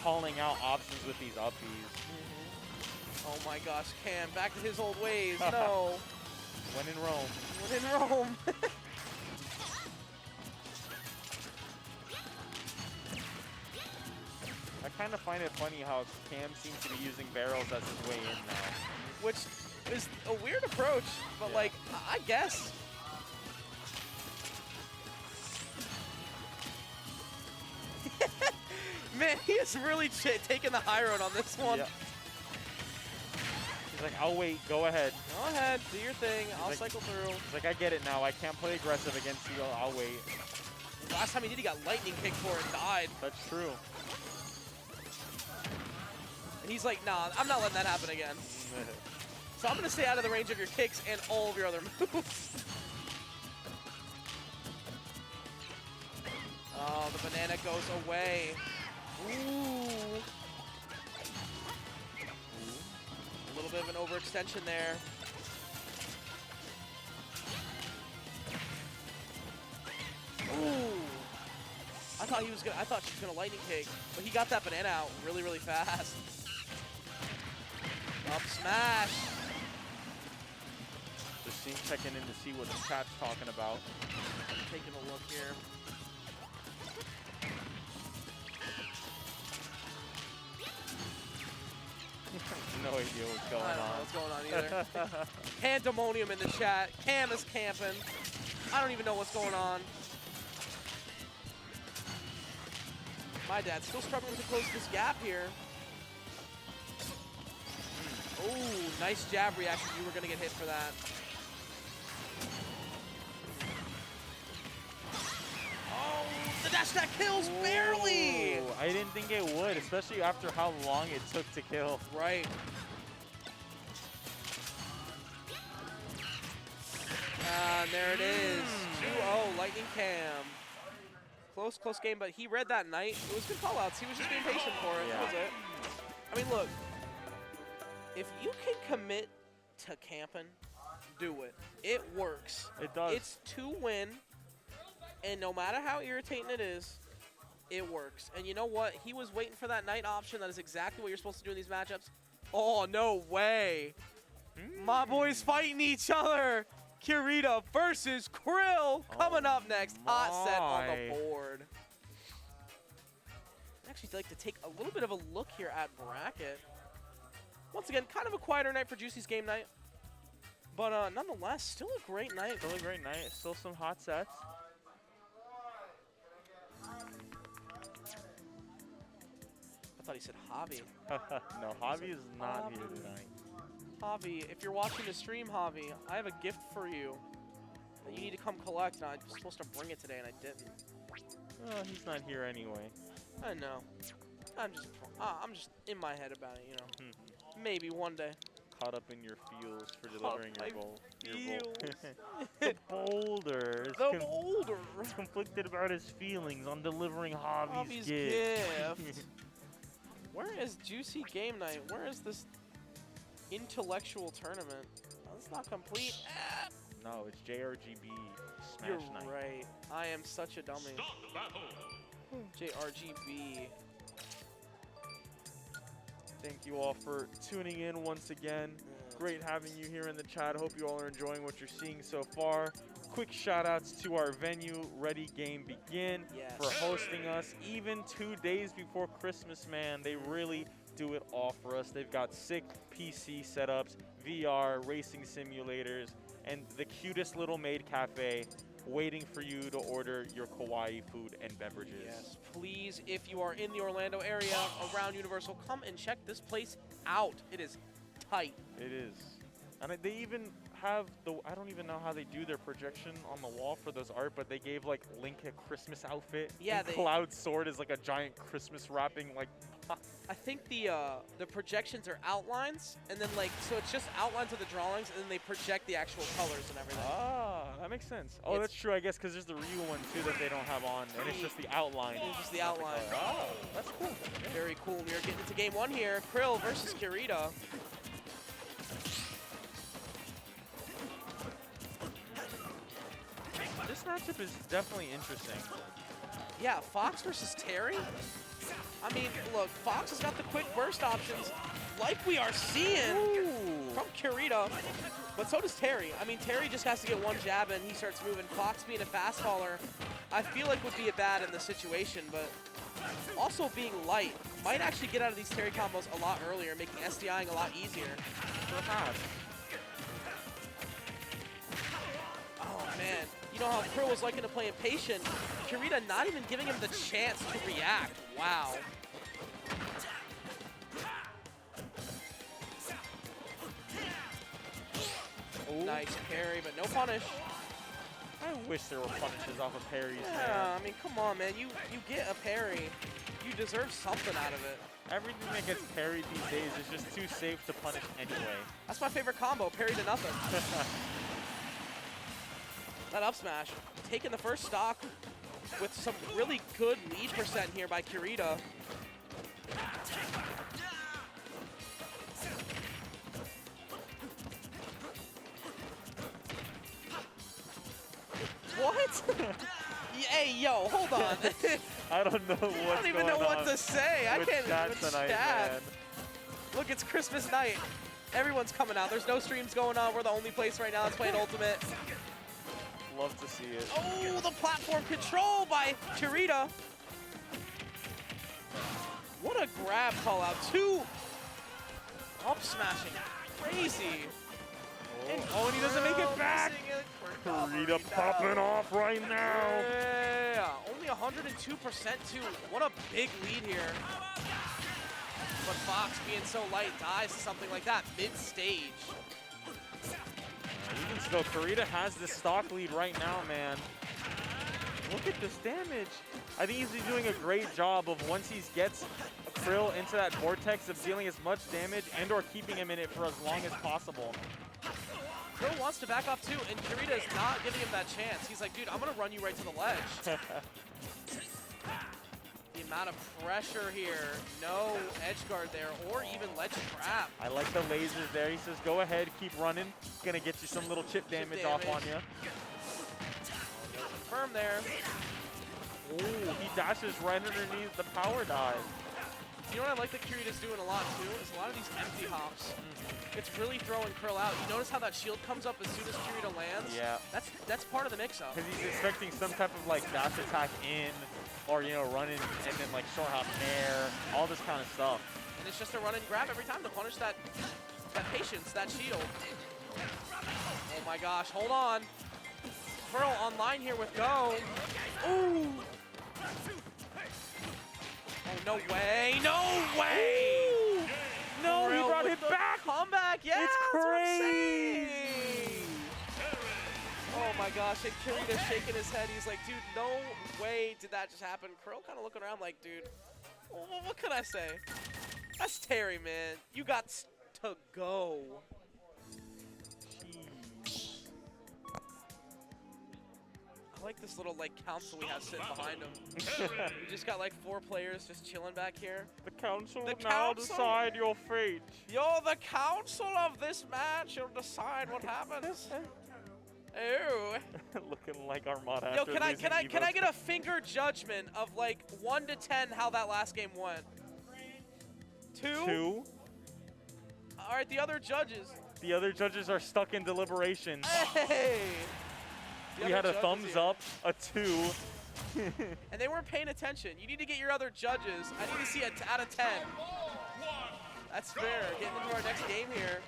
Speaker 1: calling out options with these uppies.
Speaker 2: Oh my gosh, Cam, back to his old ways. No.
Speaker 1: When in Rome.
Speaker 2: When in Rome.
Speaker 1: I kind of find it funny how Cam seems to be using barrels as his way in now.
Speaker 2: Which is a weird approach, but
Speaker 1: Yeah.
Speaker 2: like, I guess. Man, he is really taking the high road on this one.
Speaker 1: Yeah. He's like, I'll wait, go ahead.
Speaker 2: Go ahead, do your thing. I'll
Speaker 1: like-
Speaker 2: cycle through.
Speaker 1: He's like, I get it now. I can't play aggressive against you. I'll wait.
Speaker 2: Last time he did, he got lightning kicked for it and died.
Speaker 1: That's true.
Speaker 2: And he's like, nah, I'm not letting that happen again. So I'm going to stay out of the range of your kicks and all of your other moves. Oh, the banana goes away. Ooh. A little bit of an overextension there. Ooh. I thought she was gonna lightning kick, but he got that banana out really, really fast. Up smash.
Speaker 1: Just checking in to see what the chat's talking about.
Speaker 2: Taking a look here.
Speaker 1: No idea what's going
Speaker 2: I don't know
Speaker 1: on.
Speaker 2: what's going on either. Pandemonium in the chat. Cam is camping. I don't even know what's going on. My dad's still struggling to close this gap here. Oh, nice jab reaction. You were going to get hit for that. Oh, the dash that kills barely.
Speaker 1: Ooh, I didn't think it would, especially after how long it took to kill.
Speaker 2: Right. And there it is. 2-0, LightningCam. Close game, but he read that night. It was good call-outs. He was just being patient for it.
Speaker 1: Yeah.
Speaker 2: That was it. I mean, look. If you can commit to camping, do it. It works.
Speaker 1: It does.
Speaker 2: It's to win, and no matter how irritating it is, it works. And you know what? He was waiting for that night option. That is exactly what you're supposed to do in these matchups. Oh, no way. My boys fighting each other. Kirita versus Krill coming up next. Hot set on the board. I'd actually like to take a little bit of a look here at bracket. Once again, kind of a quieter night for Juicy's game night. But nonetheless, still a great night.
Speaker 1: Still a great night. Still some hot sets.
Speaker 2: I thought he said Javi.
Speaker 1: No, Javi is not here tonight.
Speaker 2: Javi, if you're watching the stream, Javi, I have a gift for you that you need to come collect. And I was supposed to bring it today, and I didn't.
Speaker 1: He's not here anyway.
Speaker 2: I know. I'm just in my head about it, you know. Maybe one day.
Speaker 1: Caught up in your feels for delivering
Speaker 2: my
Speaker 1: your goal.
Speaker 2: feels.
Speaker 1: The boulder. is
Speaker 2: The boulder.
Speaker 1: He's conflicted about his feelings on delivering
Speaker 2: Javi's
Speaker 1: Javi's gift.
Speaker 2: gift. Where is Juicy Game Night? Where is this intellectual tournament? Oh, it's not complete.
Speaker 1: No, it's JRGB Smash
Speaker 2: You're
Speaker 1: Night.
Speaker 2: right. I am such a dummy.
Speaker 3: Start battle.
Speaker 2: JRGB.
Speaker 1: Thank you all for tuning in once again. Great having you here in the chat. Hope you all are enjoying what you're seeing so far. Quick shout outs to our venue, Ready Game Begin,
Speaker 2: Yes.
Speaker 1: for hosting us even 2 days before Christmas, man. They really do it all for us. They've got sick PC setups, VR, racing simulators, and the cutest little maid cafe waiting for you to order your kawaii food and beverages.
Speaker 2: Yes, please, if you are in the Orlando area around Universal, come and check this place out. It is tight.
Speaker 1: It is. And they even have the, I don't even know how they do their projection on the wall for those art, but they gave like Link a Christmas outfit.
Speaker 2: Yeah,
Speaker 1: and
Speaker 2: they-
Speaker 1: Cloud's sword is like a giant Christmas wrapping like.
Speaker 2: I think the projections are outlines, and then like so it's just outlines of the drawings, and then they project the actual colors and everything.
Speaker 1: Ah, that makes sense. Oh,
Speaker 2: It's-
Speaker 1: that's true, I guess, because there's the Ryu one too that they don't have on, and it's just the outline.
Speaker 2: It's just the
Speaker 1: not the
Speaker 2: outline.
Speaker 1: color. Oh, that's cool.
Speaker 2: Very cool. We are getting into game 1 here. Krill versus Kirita.
Speaker 1: This matchup is definitely interesting.
Speaker 2: Yeah, Fox versus Terry. I mean, look, Fox has got the quick burst options, like we are seeing from Kirita, but so does Terry. I mean, Terry just has to get one jab and he starts moving. Fox being a fast faller, I feel like would be a bad in this situation, but also being light might actually get out of these Terry combos a lot earlier, making SDIing a lot easier.
Speaker 1: Perhaps.
Speaker 2: Oh, man. You know how Krill was liking to play impatient. Kirita not even giving him the chance to react. Wow.
Speaker 1: Ooh.
Speaker 2: Nice parry, but no punish.
Speaker 1: I wish there were punishes off of parries,
Speaker 2: Yeah,
Speaker 1: man.
Speaker 2: I mean, come on, man. You get a parry. You deserve something out of it.
Speaker 1: Everything that gets parried these days is just too safe to punish anyway.
Speaker 2: That's my favorite combo, parry to nothing. That up smash, taking the first stock with some really good lead percent here by Kirita. What? Hey, yo, hold on.
Speaker 1: I don't know what's
Speaker 2: I don't even know what to say. I
Speaker 1: with
Speaker 2: can't
Speaker 1: chat
Speaker 2: with
Speaker 1: tonight,
Speaker 2: chat.
Speaker 1: man.
Speaker 2: Look, it's Christmas night. Everyone's coming out. There's no streams going on. We're the only place right now that's playing Ultimate.
Speaker 1: Love to see it.
Speaker 2: Oh, the platform control by Kirita. What a grab call out. 2 up smashing. Crazy.
Speaker 1: Oh, and he doesn't make it back. Kirita popping off right now.
Speaker 2: Yeah, only 102% too. What a big lead here. But Fox being so light dies to something like that mid-stage.
Speaker 1: Even still, Kirita has the stock lead right now, man. Look at this damage. I think he's doing a great job of once he gets Krill into that vortex of dealing as much damage and or keeping him in it for as long as possible.
Speaker 2: Krill wants to back off too, and Kirita is not giving him that chance. He's like, dude, I'm gonna run you right to the ledge. The amount of pressure here, no edge guard there, or even ledge trap.
Speaker 1: I like the lasers there. He says, go ahead, keep running. Gonna get you some little chip damage off on you.
Speaker 2: Confirm there.
Speaker 1: Ooh, he dashes right underneath the power dive.
Speaker 2: You know what I like that Kirita's doing a lot too? Is a lot of these empty hops. It's really throwing Krill out. You notice how that shield comes up as soon as Kirita lands?
Speaker 1: Yeah.
Speaker 2: That's part of the mix-up.
Speaker 1: Because he's expecting some type of like dash attack in, or you know, running and then like short hop nair, all this kind of stuff.
Speaker 2: And it's just a run and grab every time to punish that patience, that shield. Oh my gosh, hold on. Krill online here with Go. Ooh! Oh, no way, no way!
Speaker 1: Ooh. No, he
Speaker 2: Krill
Speaker 1: brought
Speaker 2: with
Speaker 1: it
Speaker 2: the
Speaker 1: back.
Speaker 2: Comeback, yeah!
Speaker 1: It's
Speaker 2: that's what I'm
Speaker 1: crazy.
Speaker 2: saying. Oh my gosh, and Kirita's shaking his head. He's like, dude, no way did that just happen. Krill kind of looking around like, dude, what can I say? That's Terry, man. You got to go. I like this little like council we have sitting behind him. We just got like 4 players just chilling back here.
Speaker 1: The council
Speaker 2: The
Speaker 1: will now
Speaker 2: council?
Speaker 1: decide your fate.
Speaker 2: Yo, the council of this match will decide what happens. Ew.
Speaker 1: Looking like Armada.
Speaker 2: Yo,
Speaker 1: after
Speaker 2: can I
Speaker 1: losing
Speaker 2: get a finger judgment of like 1 to 10 how that last game went? 2?
Speaker 1: 2.
Speaker 2: All right, the other judges.
Speaker 1: The other judges are stuck in deliberation.
Speaker 2: Hey. The
Speaker 1: We
Speaker 2: other
Speaker 1: had a
Speaker 2: judges
Speaker 1: thumbs
Speaker 2: here.
Speaker 1: up, a 2.
Speaker 2: And they weren't paying attention. You need to get your other judges. I need to see a out of 10. That's fair. Getting into our next game here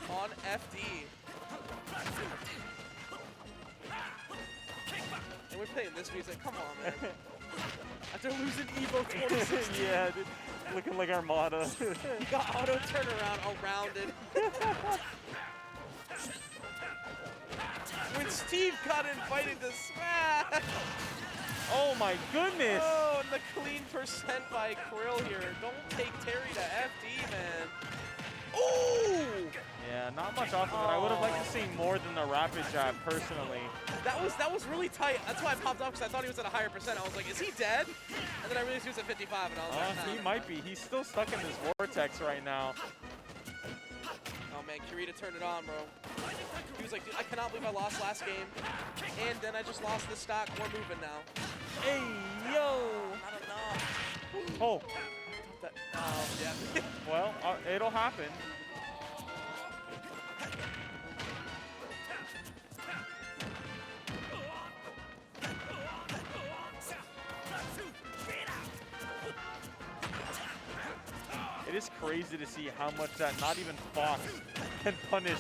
Speaker 2: on FD. And we're playing this music. Come on, man. After losing Evo 2016,
Speaker 1: Yeah, dude. Looking like Armada.
Speaker 2: he got auto turnaround around it. and Steve got invited to smash.
Speaker 1: Oh my goodness!
Speaker 2: Oh, and the clean percent by Krill here. Don't take Terry to FD, man. Ooh!
Speaker 1: Yeah, not much off of it. I would have liked to see more than the rapid jab, personally.
Speaker 2: That was really tight. That's why I popped up, because I thought he was at a higher percent. I was like, is he dead? And then I realized he was at 55, and I was like, nah.
Speaker 1: He might be. He's still stuck in this vortex right now.
Speaker 2: Oh man, Kirita turned it on, bro. He was like, dude, I cannot believe I lost last game. And then I just lost this stock. We're moving now.
Speaker 1: Hey, yo!
Speaker 2: Not enough.
Speaker 1: Oh,
Speaker 2: Oh, yeah.
Speaker 1: well, it'll happen. It is crazy to see how much that not even Fox can punish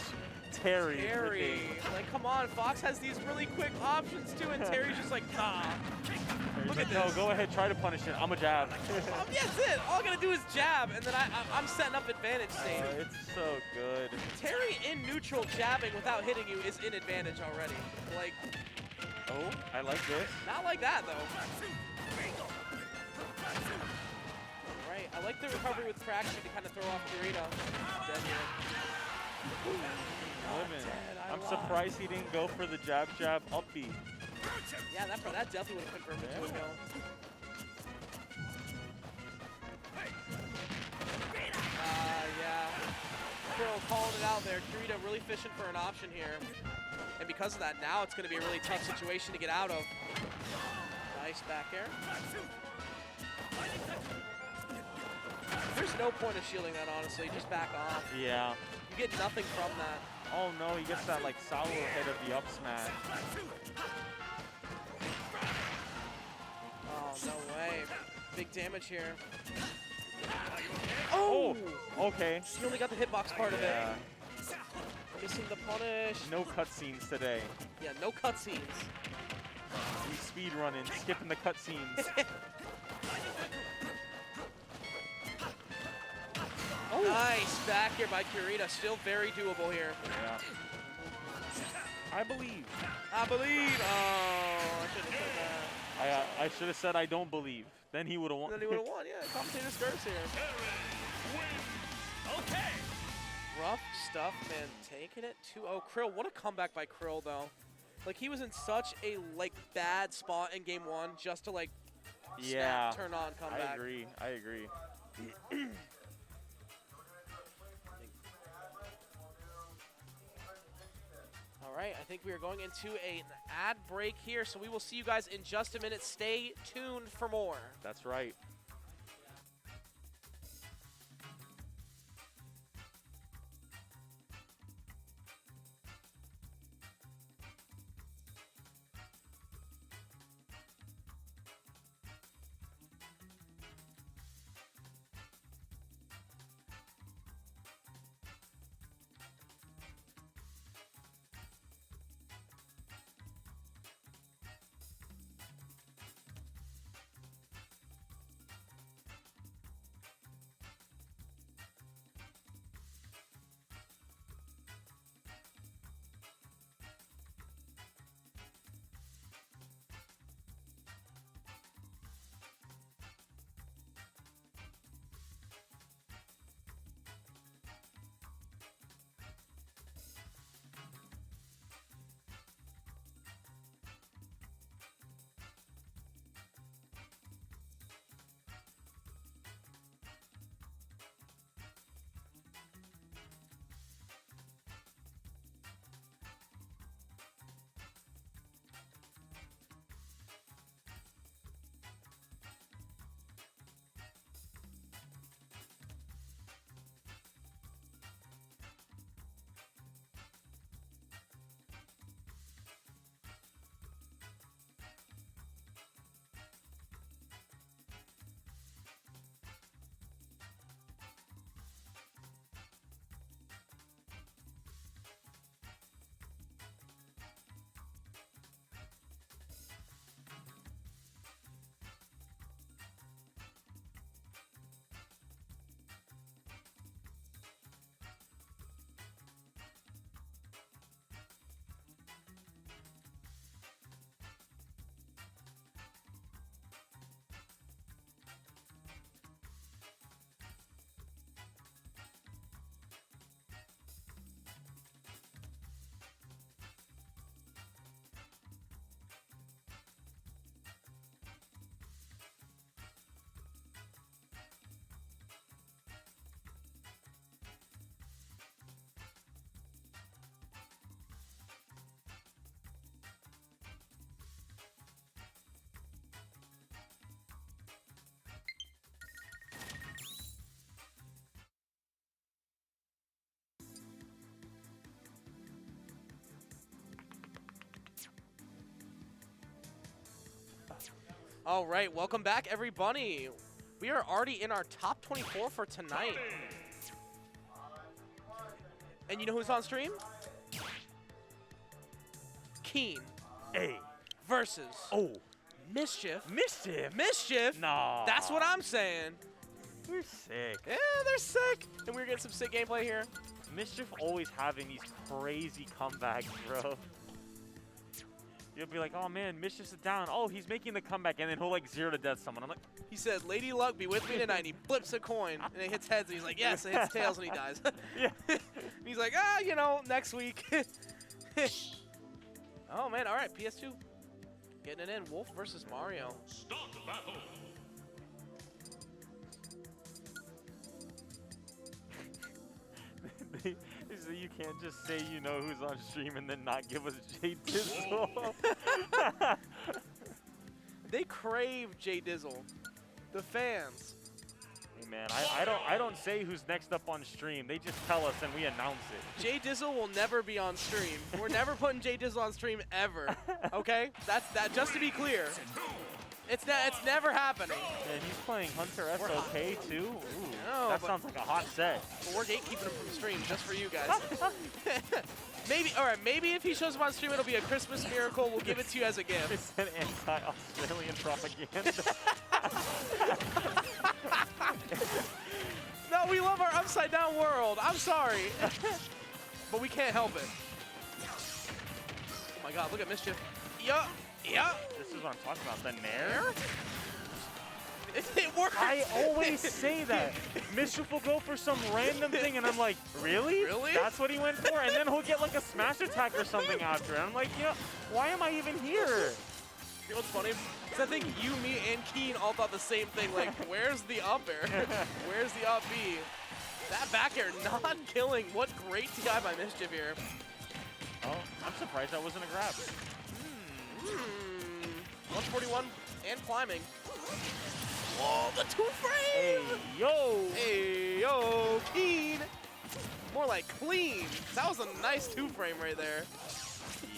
Speaker 1: Terry.
Speaker 2: Terry. Like, come on, Fox has these really quick options too, and Terry's just like, nah. Look at
Speaker 1: No,
Speaker 2: this.
Speaker 1: go ahead, try to punish it. I'm a jab.
Speaker 2: Yeah, that's it. All I gotta do is jab, and then I'm setting up advantage state.
Speaker 1: It's so good.
Speaker 2: Terry in neutral jabbing without hitting you is in advantage already. Like,
Speaker 1: Oh, I like this.
Speaker 2: not like that though. Right, I like the recovery with Fraction to kind of throw off Kirita. Dead here.
Speaker 1: Women.
Speaker 2: I
Speaker 1: I'm
Speaker 2: lied.
Speaker 1: surprised he didn't go for the jab up B.
Speaker 2: Yeah, that definitely would have confirmed it to a kill. Yeah. Krill calling it out there. Kirita really fishing for an option here. And because of that, now it's going to be a really tough situation to get out of. Nice back air. There's no point of shielding that, honestly. Just back off.
Speaker 1: Yeah.
Speaker 2: You get nothing from that.
Speaker 1: Oh no, he gets that like sour hit of the up smash.
Speaker 2: Oh, no way. Big damage here.
Speaker 1: Oh, okay.
Speaker 2: He only got the hitbox part of
Speaker 1: Yeah.
Speaker 2: it. Missing the punish.
Speaker 1: No cutscenes today.
Speaker 2: Yeah, no cutscenes.
Speaker 1: He's speed running, skipping the cutscenes.
Speaker 2: Oh. Nice back here by Kirita. Still very doable here.
Speaker 1: Yeah. I believe.
Speaker 2: I believe. Oh, I should have said that.
Speaker 1: I should have said I don't believe. Then he would have won.
Speaker 2: Then he would have won. Yeah, commentator's curse here.
Speaker 3: Okay.
Speaker 2: Rough stuff, man. Taking it 2-0. Krill, what a comeback by Krill, though. Like, he was in such a, like, bad spot in game one just to, like,
Speaker 1: Yeah.
Speaker 2: snap, turn on, come back.
Speaker 1: I agree. I agree.
Speaker 2: All right, I think we are going into an ad break here, so we will see you guys in just a minute. Stay tuned for more.
Speaker 1: That's right.
Speaker 2: All right, welcome back, everybody. We are already in our top 24 for tonight. And you know who's on stream? Keen
Speaker 1: Hey.
Speaker 2: versus Mischief.
Speaker 1: Mischief?
Speaker 2: Mischief?
Speaker 1: No.
Speaker 2: That's what I'm saying.
Speaker 1: You're sick.
Speaker 2: Yeah, they're sick. And we're getting some sick gameplay here.
Speaker 1: Mischief always having these crazy comebacks, bro. You'll be like, oh man, Mischief's down. Oh, he's making the comeback, and then he'll like 0 to death someone. I'm like,
Speaker 2: He said, Lady Luck, be with me tonight. And he flips a coin, and it hits heads, and he's like, yes, it hits tails, and he dies.
Speaker 1: yeah.
Speaker 2: And he's like, you know, next week. Oh, man, all right, PS2. Getting it in. Wolf versus Mario.
Speaker 3: Start battle.
Speaker 1: So you can't just say you know who's on stream and then not give us Jdizzle.
Speaker 2: They crave Jdizzle. The fans.
Speaker 1: Hey man, I don't say who's next up on stream. They just tell us and we announce it.
Speaker 2: Jdizzle will never be on stream. We're never putting Jdizzle on stream ever. Okay? That's that. Just to be clear, it's never happening.
Speaker 1: And he's playing Hunter SOK too. Ooh,
Speaker 2: No,
Speaker 1: that
Speaker 2: but-
Speaker 1: sounds like a hot set.
Speaker 2: But we're gatekeeping him from stream just for you guys. Maybe, all right. Maybe if he shows up on stream, it'll be a Christmas miracle. We'll give it to you as a gift.
Speaker 1: It's an anti-Australian propaganda.
Speaker 2: No, we love our upside down world. I'm sorry, but we can't help it. Oh my God! Look at Mischief. Yeah.
Speaker 1: This is what I'm talking about. The Nair?
Speaker 2: It works.
Speaker 1: I always say that. Mischief will go for some random thing, and I'm like, really?
Speaker 2: Really?
Speaker 1: That's what he went for? And then he'll get like a smash attack or something after. And I'm like, yeah, why am I even here?
Speaker 2: You know what's funny? Is I think you, me, and Keen all thought the same thing. Like, where's the up air? Where's the up B? That back air non-killing. What great TI by Mischief here.
Speaker 1: Oh, I'm surprised that wasn't a grab.
Speaker 2: 141 and climbing. Whoa, the two frame!
Speaker 1: Hey, yo!
Speaker 2: Hey, yo, Keen! More like clean. That was a nice two frame right there.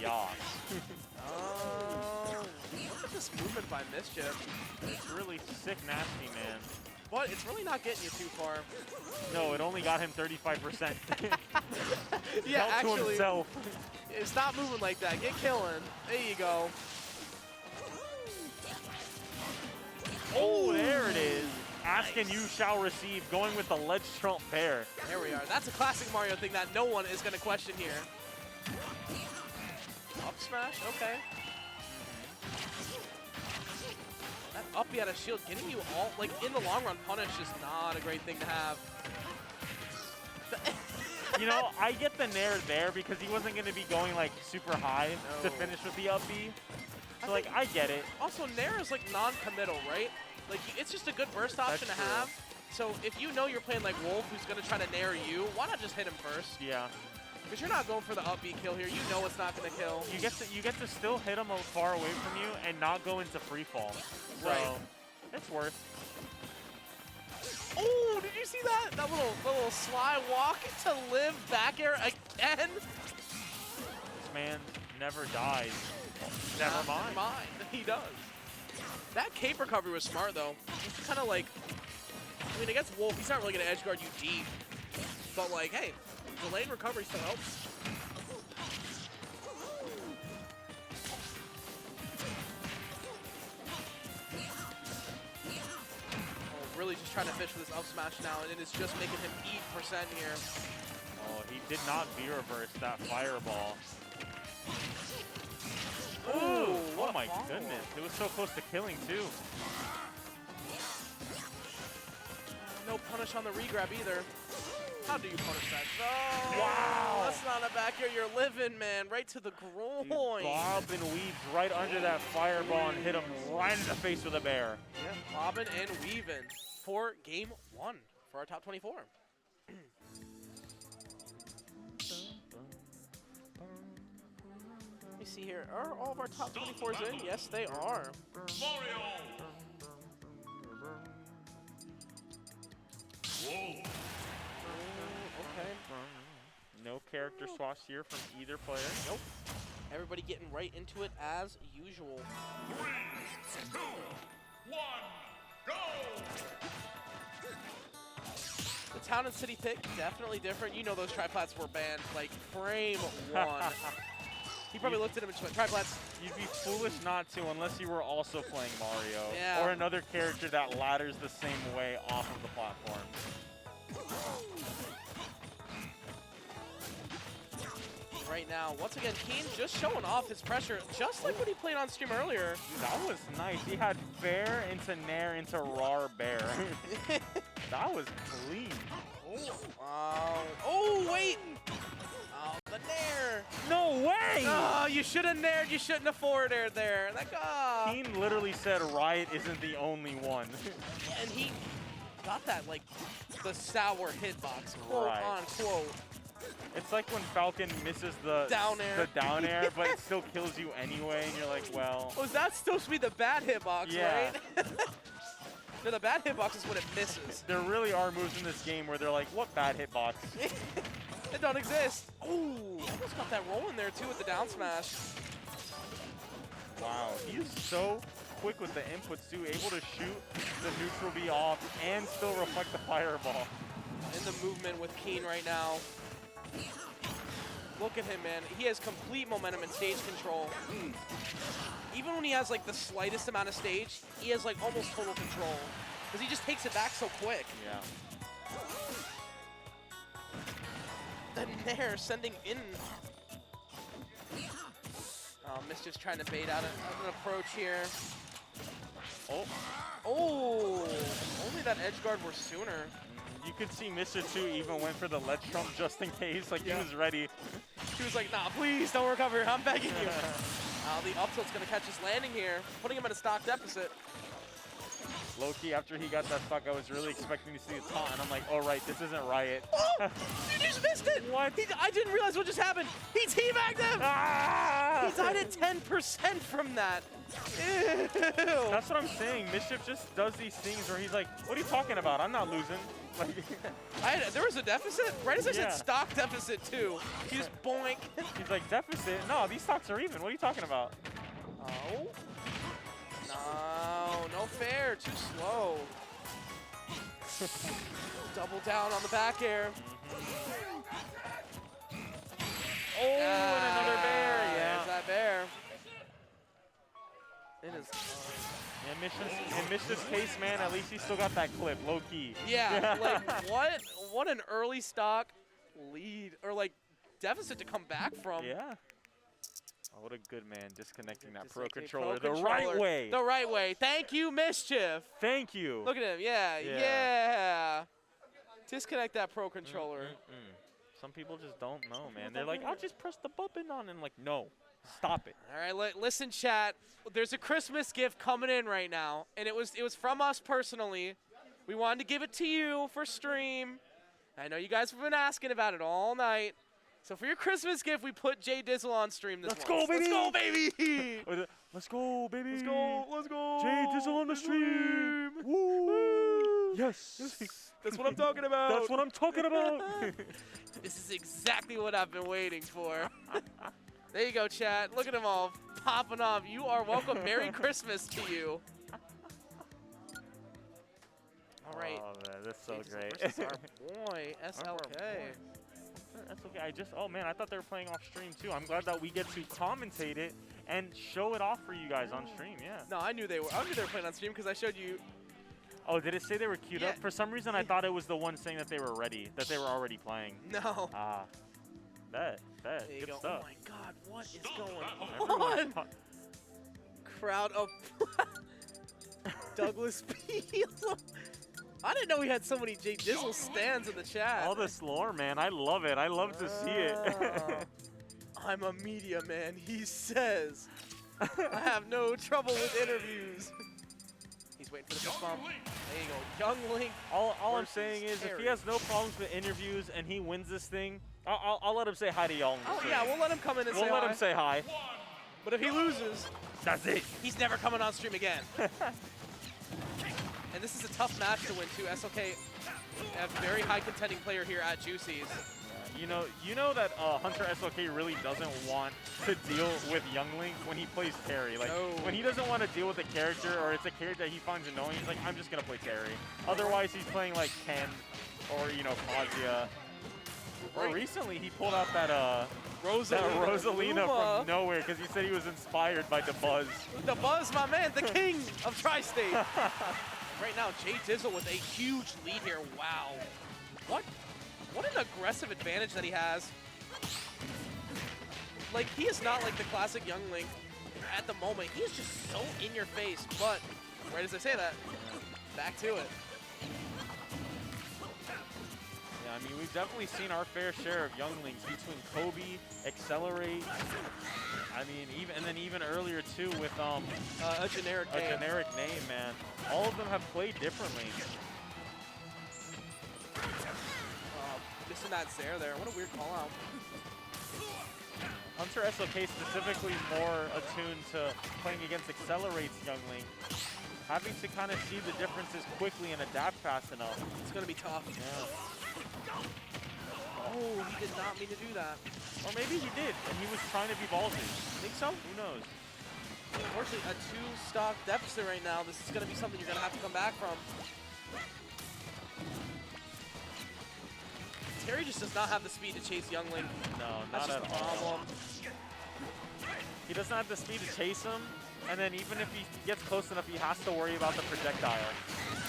Speaker 1: Yas.
Speaker 2: Oh, look at this movement by Mischief.
Speaker 1: It's really sick nasty, man.
Speaker 2: But it's really not getting you too far.
Speaker 1: No, it only got him 35%.
Speaker 2: Yeah,
Speaker 1: Held to
Speaker 2: actually,
Speaker 1: himself.
Speaker 2: stop moving like that. Get killing. There you go.
Speaker 1: Oh, there it is. Ask and you shall receive. Going with the ledge trump bear.
Speaker 2: There we are. That's a classic Mario thing that no one is going to question here. Up smash? Okay. That up B out of shield, getting you all, like, in the long run, punish is not a great thing to have.
Speaker 1: You know, I get the Nair there because he wasn't going to be going, like, super high to
Speaker 2: No.
Speaker 1: finish with the up B. So, like, I get it.
Speaker 2: Also, Nair is, like, non-committal, right? Like, it's just a good burst option
Speaker 1: That's
Speaker 2: to
Speaker 1: true.
Speaker 2: have. So if you know you're playing, like, Wolf, who's going to try to Nair you, why not just hit him first?
Speaker 1: Yeah.
Speaker 2: Because you're not going for the up B kill here. You know it's not going to kill.
Speaker 1: You get to still hit him far away from you and not go into free fall. So,
Speaker 2: Right.
Speaker 1: it's worth.
Speaker 2: Oh, did you see that? That little sly walk to live back air again?
Speaker 1: This man never dies. Never mind.
Speaker 2: He does. That cape recovery was smart, though. It's kind of like, I mean, against Wolf, he's not really going to edge guard you deep. But, like, hey, delayed recovery still helps. Oh, really just trying to fish for this up smash now, and it is just making him eat percent here.
Speaker 1: Oh, he did not V-reverse that fireball.
Speaker 2: Ooh,
Speaker 1: Oh
Speaker 2: what a
Speaker 1: my
Speaker 2: follow-up.
Speaker 1: goodness. It was so close to killing, too.
Speaker 2: No punish on the regrab either. How do you punish that? No!
Speaker 1: Wow.
Speaker 2: That's not a back air. You're living, man. Right to the
Speaker 1: Dude,
Speaker 2: groin.
Speaker 1: Bobbin weaves right under that fireball and hit him right in the face with a bear.
Speaker 2: Yeah, bobbing and weaving for game one for our top 24. Let me see here. Are all of our top 24s in? Yes, they are.
Speaker 3: Mario. Whoa.
Speaker 2: Okay.
Speaker 1: No character swaps here from either player.
Speaker 2: Nope. Everybody getting right into it as usual.
Speaker 3: 3, 2, 1, go!
Speaker 2: The town and city pick, definitely different. You know those triplats were banned, like, frame 1. He probably looked at him and went, triplats.
Speaker 1: You'd be foolish not to unless you were also playing Mario.
Speaker 2: Yeah.
Speaker 1: Or another character that ladders the same way off of the platform.
Speaker 2: Right now, once again, Keen just showing off his pressure, just like when he played on stream earlier.
Speaker 1: Dude, that was nice. He had fair into nair into rar bear. That was clean.
Speaker 2: Oh, wait. Oh, the nair.
Speaker 1: No way!
Speaker 2: Oh, you should have naired. You shouldn't have forward aired there. Like, ah.
Speaker 1: Keen literally said Riot isn't the only one.
Speaker 2: And he got that, like, the sour hitbox, quote
Speaker 1: Right.
Speaker 2: unquote.
Speaker 1: It's like when Falcon misses the
Speaker 2: Down air.
Speaker 1: the down air, but it still kills you anyway, and you're like, well.
Speaker 2: Was that supposed to be the bad hitbox,
Speaker 1: Yeah.
Speaker 2: right? No, the bad hitbox is when it misses.
Speaker 1: There really are moves in this game where they're like, what bad hitbox?
Speaker 2: It don't exist. Ooh, almost got that rolling there too with the down smash.
Speaker 1: Wow, he's so quick with the inputs too, able to shoot the neutral B off and still reflect the fireball.
Speaker 2: In the movement with Keen right now. Look at him, man. He has complete momentum and stage control. Even when he has like the slightest amount of stage, he has like almost total control. Because he just takes it back so quick.
Speaker 1: Yeah.
Speaker 2: The nair sending in. Oh, Mischief's trying to bait out an approach here. Oh, only that edge guard were sooner.
Speaker 1: You could see Mr. 2 even went for the ledge trump just in case, like
Speaker 2: Yeah.
Speaker 1: he was ready.
Speaker 2: He was like, nah, please don't recover. I'm begging you. The up tilt's going to catch his landing here, putting him in a stock deficit.
Speaker 1: Low-key, after he got that stock, I was really expecting to see a taunt, and I'm like, oh, right, this isn't Riot.
Speaker 2: Oh, you just missed it.
Speaker 1: What?
Speaker 2: I didn't realize what just happened. He teabagged him.
Speaker 1: Ah!
Speaker 2: He died at 10% from that. Ew.
Speaker 1: That's what I'm saying. Mischief just does these things where he's like, what are you talking about? I'm not losing. Like,
Speaker 2: There was a deficit? Right as I said
Speaker 1: Yeah.
Speaker 2: stock deficit, too. He just boink.
Speaker 1: he's like, deficit? No, these stocks are even. What are you talking about?
Speaker 2: Oh. No fair. Too slow. Double down on the back air.
Speaker 1: Oh, and another bear. Yeah.
Speaker 2: There's that bear. It is.
Speaker 1: In Mischief's case, man, at least he still got that clip, low key.
Speaker 2: Yeah, like what an early stock lead or like deficit to come back from.
Speaker 1: Yeah. Oh, what a good man disconnecting that
Speaker 2: Just
Speaker 1: pro
Speaker 2: like a
Speaker 1: controller
Speaker 2: pro
Speaker 1: the right
Speaker 2: controller.
Speaker 1: way.
Speaker 2: The right way. Thank you, Mischief.
Speaker 1: Thank you.
Speaker 2: Look at him. Yeah,
Speaker 1: Yeah.
Speaker 2: yeah. Disconnect that pro controller.
Speaker 1: Some people just don't know, man. They're like, I'll just press the button on, and like, no, stop it.
Speaker 2: All right, listen, chat. There's a Christmas gift coming in right now, and it was from us personally. We wanted to give it to you for stream. I know you guys have been asking about it all night. So for your Christmas gift, we put Jdizzle on stream this
Speaker 1: Let's
Speaker 2: once.
Speaker 1: go, baby!
Speaker 2: Let's go, baby!
Speaker 1: Let's go, baby.
Speaker 2: Let's go, let's go!
Speaker 1: Jdizzle on the stream. Woo! Yes.
Speaker 2: That's what I'm talking about.
Speaker 1: That's what I'm talking about.
Speaker 2: This is exactly what I've been waiting for. There you go, chat. Look at them all popping off. You are welcome. Merry Christmas to you. All right.
Speaker 1: Oh, man, that's so
Speaker 2: Jdizzle
Speaker 1: great.
Speaker 2: versus our boy, SLK.
Speaker 1: That's okay. Oh man, I thought they were playing off stream too. I'm glad that we get to commentate it and show it off for you guys on stream. Yeah.
Speaker 2: No, I knew they were playing on stream because I showed you.
Speaker 1: Oh, did it say they were queued
Speaker 2: Yeah.
Speaker 1: up? For some reason, I thought it was the one saying that they were ready, that they were already playing.
Speaker 2: No.
Speaker 1: Ah, bet,
Speaker 2: There you
Speaker 1: good
Speaker 2: go.
Speaker 1: stuff.
Speaker 2: Oh my God, what is
Speaker 3: Stop
Speaker 2: going
Speaker 3: battle.
Speaker 2: on?
Speaker 1: Everyone's
Speaker 2: Crowd of Douglas Peel. I didn't know we had so many Jdizzle stands in the chat.
Speaker 1: all this lore, man. I love it. I love to see it.
Speaker 2: I'm a media man, he says. I have no trouble with interviews. He's waiting for the fist bump. There you go, Young Link.
Speaker 1: all I'm
Speaker 2: versus
Speaker 1: saying is, if
Speaker 2: Terry.
Speaker 1: he has no problems with interviews and he wins this thing, I'll let him say hi to y'all. in the
Speaker 2: Oh
Speaker 1: stream.
Speaker 2: yeah, we'll let him come in and
Speaker 1: We'll
Speaker 2: say
Speaker 1: let
Speaker 2: hi.
Speaker 1: him say hi.
Speaker 2: But if he loses,
Speaker 1: That's it.
Speaker 2: he's never coming on stream again. And this is a tough match to win too. SLK, a very high contending player here at Juicy's.
Speaker 1: You know that Hunter SOK really doesn't want to deal with Youngling when he plays Terry. Like when he doesn't want to deal with a character or it's a character that he finds annoying, he's like, I'm just gonna play Terry. Otherwise, he's playing like Ken or Kazuya. Or recently, he pulled out that Rosalina from nowhere because he said he was inspired by Buzz.
Speaker 2: Buzz, my man, the king of Tri-State. Right now, Jdizzle with a huge lead here. Wow. What an aggressive advantage that he has. Like, he is not like the classic Youngling at the moment. He is just so in your face. But right as I say that, back to it.
Speaker 1: Yeah, I mean, we've definitely seen our fair share of Younglings between Kobe, Accelerate. I mean, even earlier too with
Speaker 2: a generic
Speaker 1: name, man. All of them have played differently.
Speaker 2: Missing that Zair there. What a weird call out.
Speaker 1: Hunter SOK specifically more attuned to playing against Accelerate's Youngling. Having to kind of see the differences quickly and adapt fast enough.
Speaker 2: It's going to be tough.
Speaker 1: Yeah.
Speaker 2: Oh, he did not mean to do that.
Speaker 1: Or maybe he did, and he was trying to be ballsy.
Speaker 2: Think so?
Speaker 1: Who knows?
Speaker 2: Unfortunately, a 2-stock deficit right now. This is going to be something you're going to have to come back from. Terry just does not have the speed to chase Youngling.
Speaker 1: No,
Speaker 2: That's
Speaker 1: not
Speaker 2: just
Speaker 1: at
Speaker 2: the problem.
Speaker 1: He doesn't have the speed to chase him, and then even if he gets close enough, he has to worry about the projectile.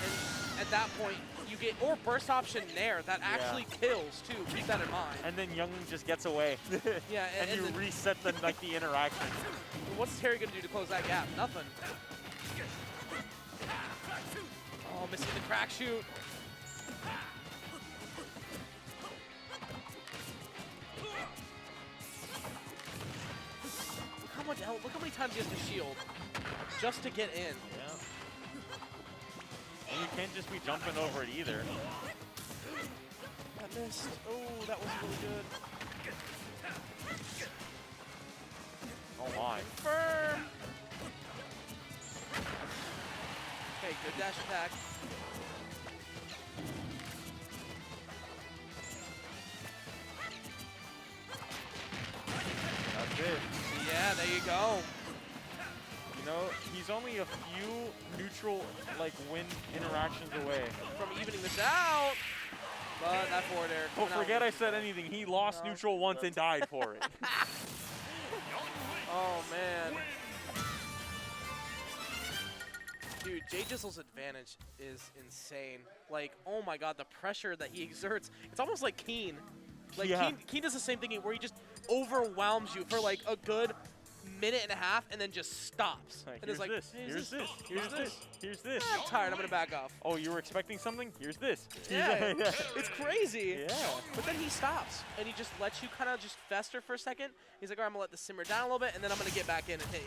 Speaker 2: And at that point, you get or burst option Nair that actually kills too. Keep that in mind.
Speaker 1: And then Youngling just gets away.
Speaker 2: Yeah,
Speaker 1: and you reset the interaction.
Speaker 2: What's Terry gonna do to close that gap? Nothing. Oh, missing the crack shoot. Look how many times he has to shield just to get in.
Speaker 1: Yeah. And you can't just be jumping over it either.
Speaker 2: That missed. Oh, that was really good.
Speaker 1: Oh my.
Speaker 2: Firm. Okay, good dash attack.
Speaker 1: That's it.
Speaker 2: Yeah, there you go.
Speaker 1: You know, he's only a few neutral, win interactions away
Speaker 2: from evening this out. But that forward air.
Speaker 1: Oh, forget I said anything. He lost neutral once and died for it.
Speaker 2: Oh, man. Dude, Jdizzle's advantage is insane. Like, oh my god, the pressure that he exerts. It's almost like Keen. Like, Keen does the same thing where he just overwhelms you for like a good minute and a half and then just stops.
Speaker 1: Like,
Speaker 2: and
Speaker 1: here's
Speaker 2: like,
Speaker 1: this, here's this, here's this, here's this.
Speaker 2: I'm tired, I'm gonna back off.
Speaker 1: Oh, you were expecting something? Here's this.
Speaker 2: Yeah, it's crazy.
Speaker 1: Yeah.
Speaker 2: But then he stops and he just lets you kind of just fester for a second. He's like, all right, I'm gonna let this simmer down a little bit and then I'm gonna get back in and hit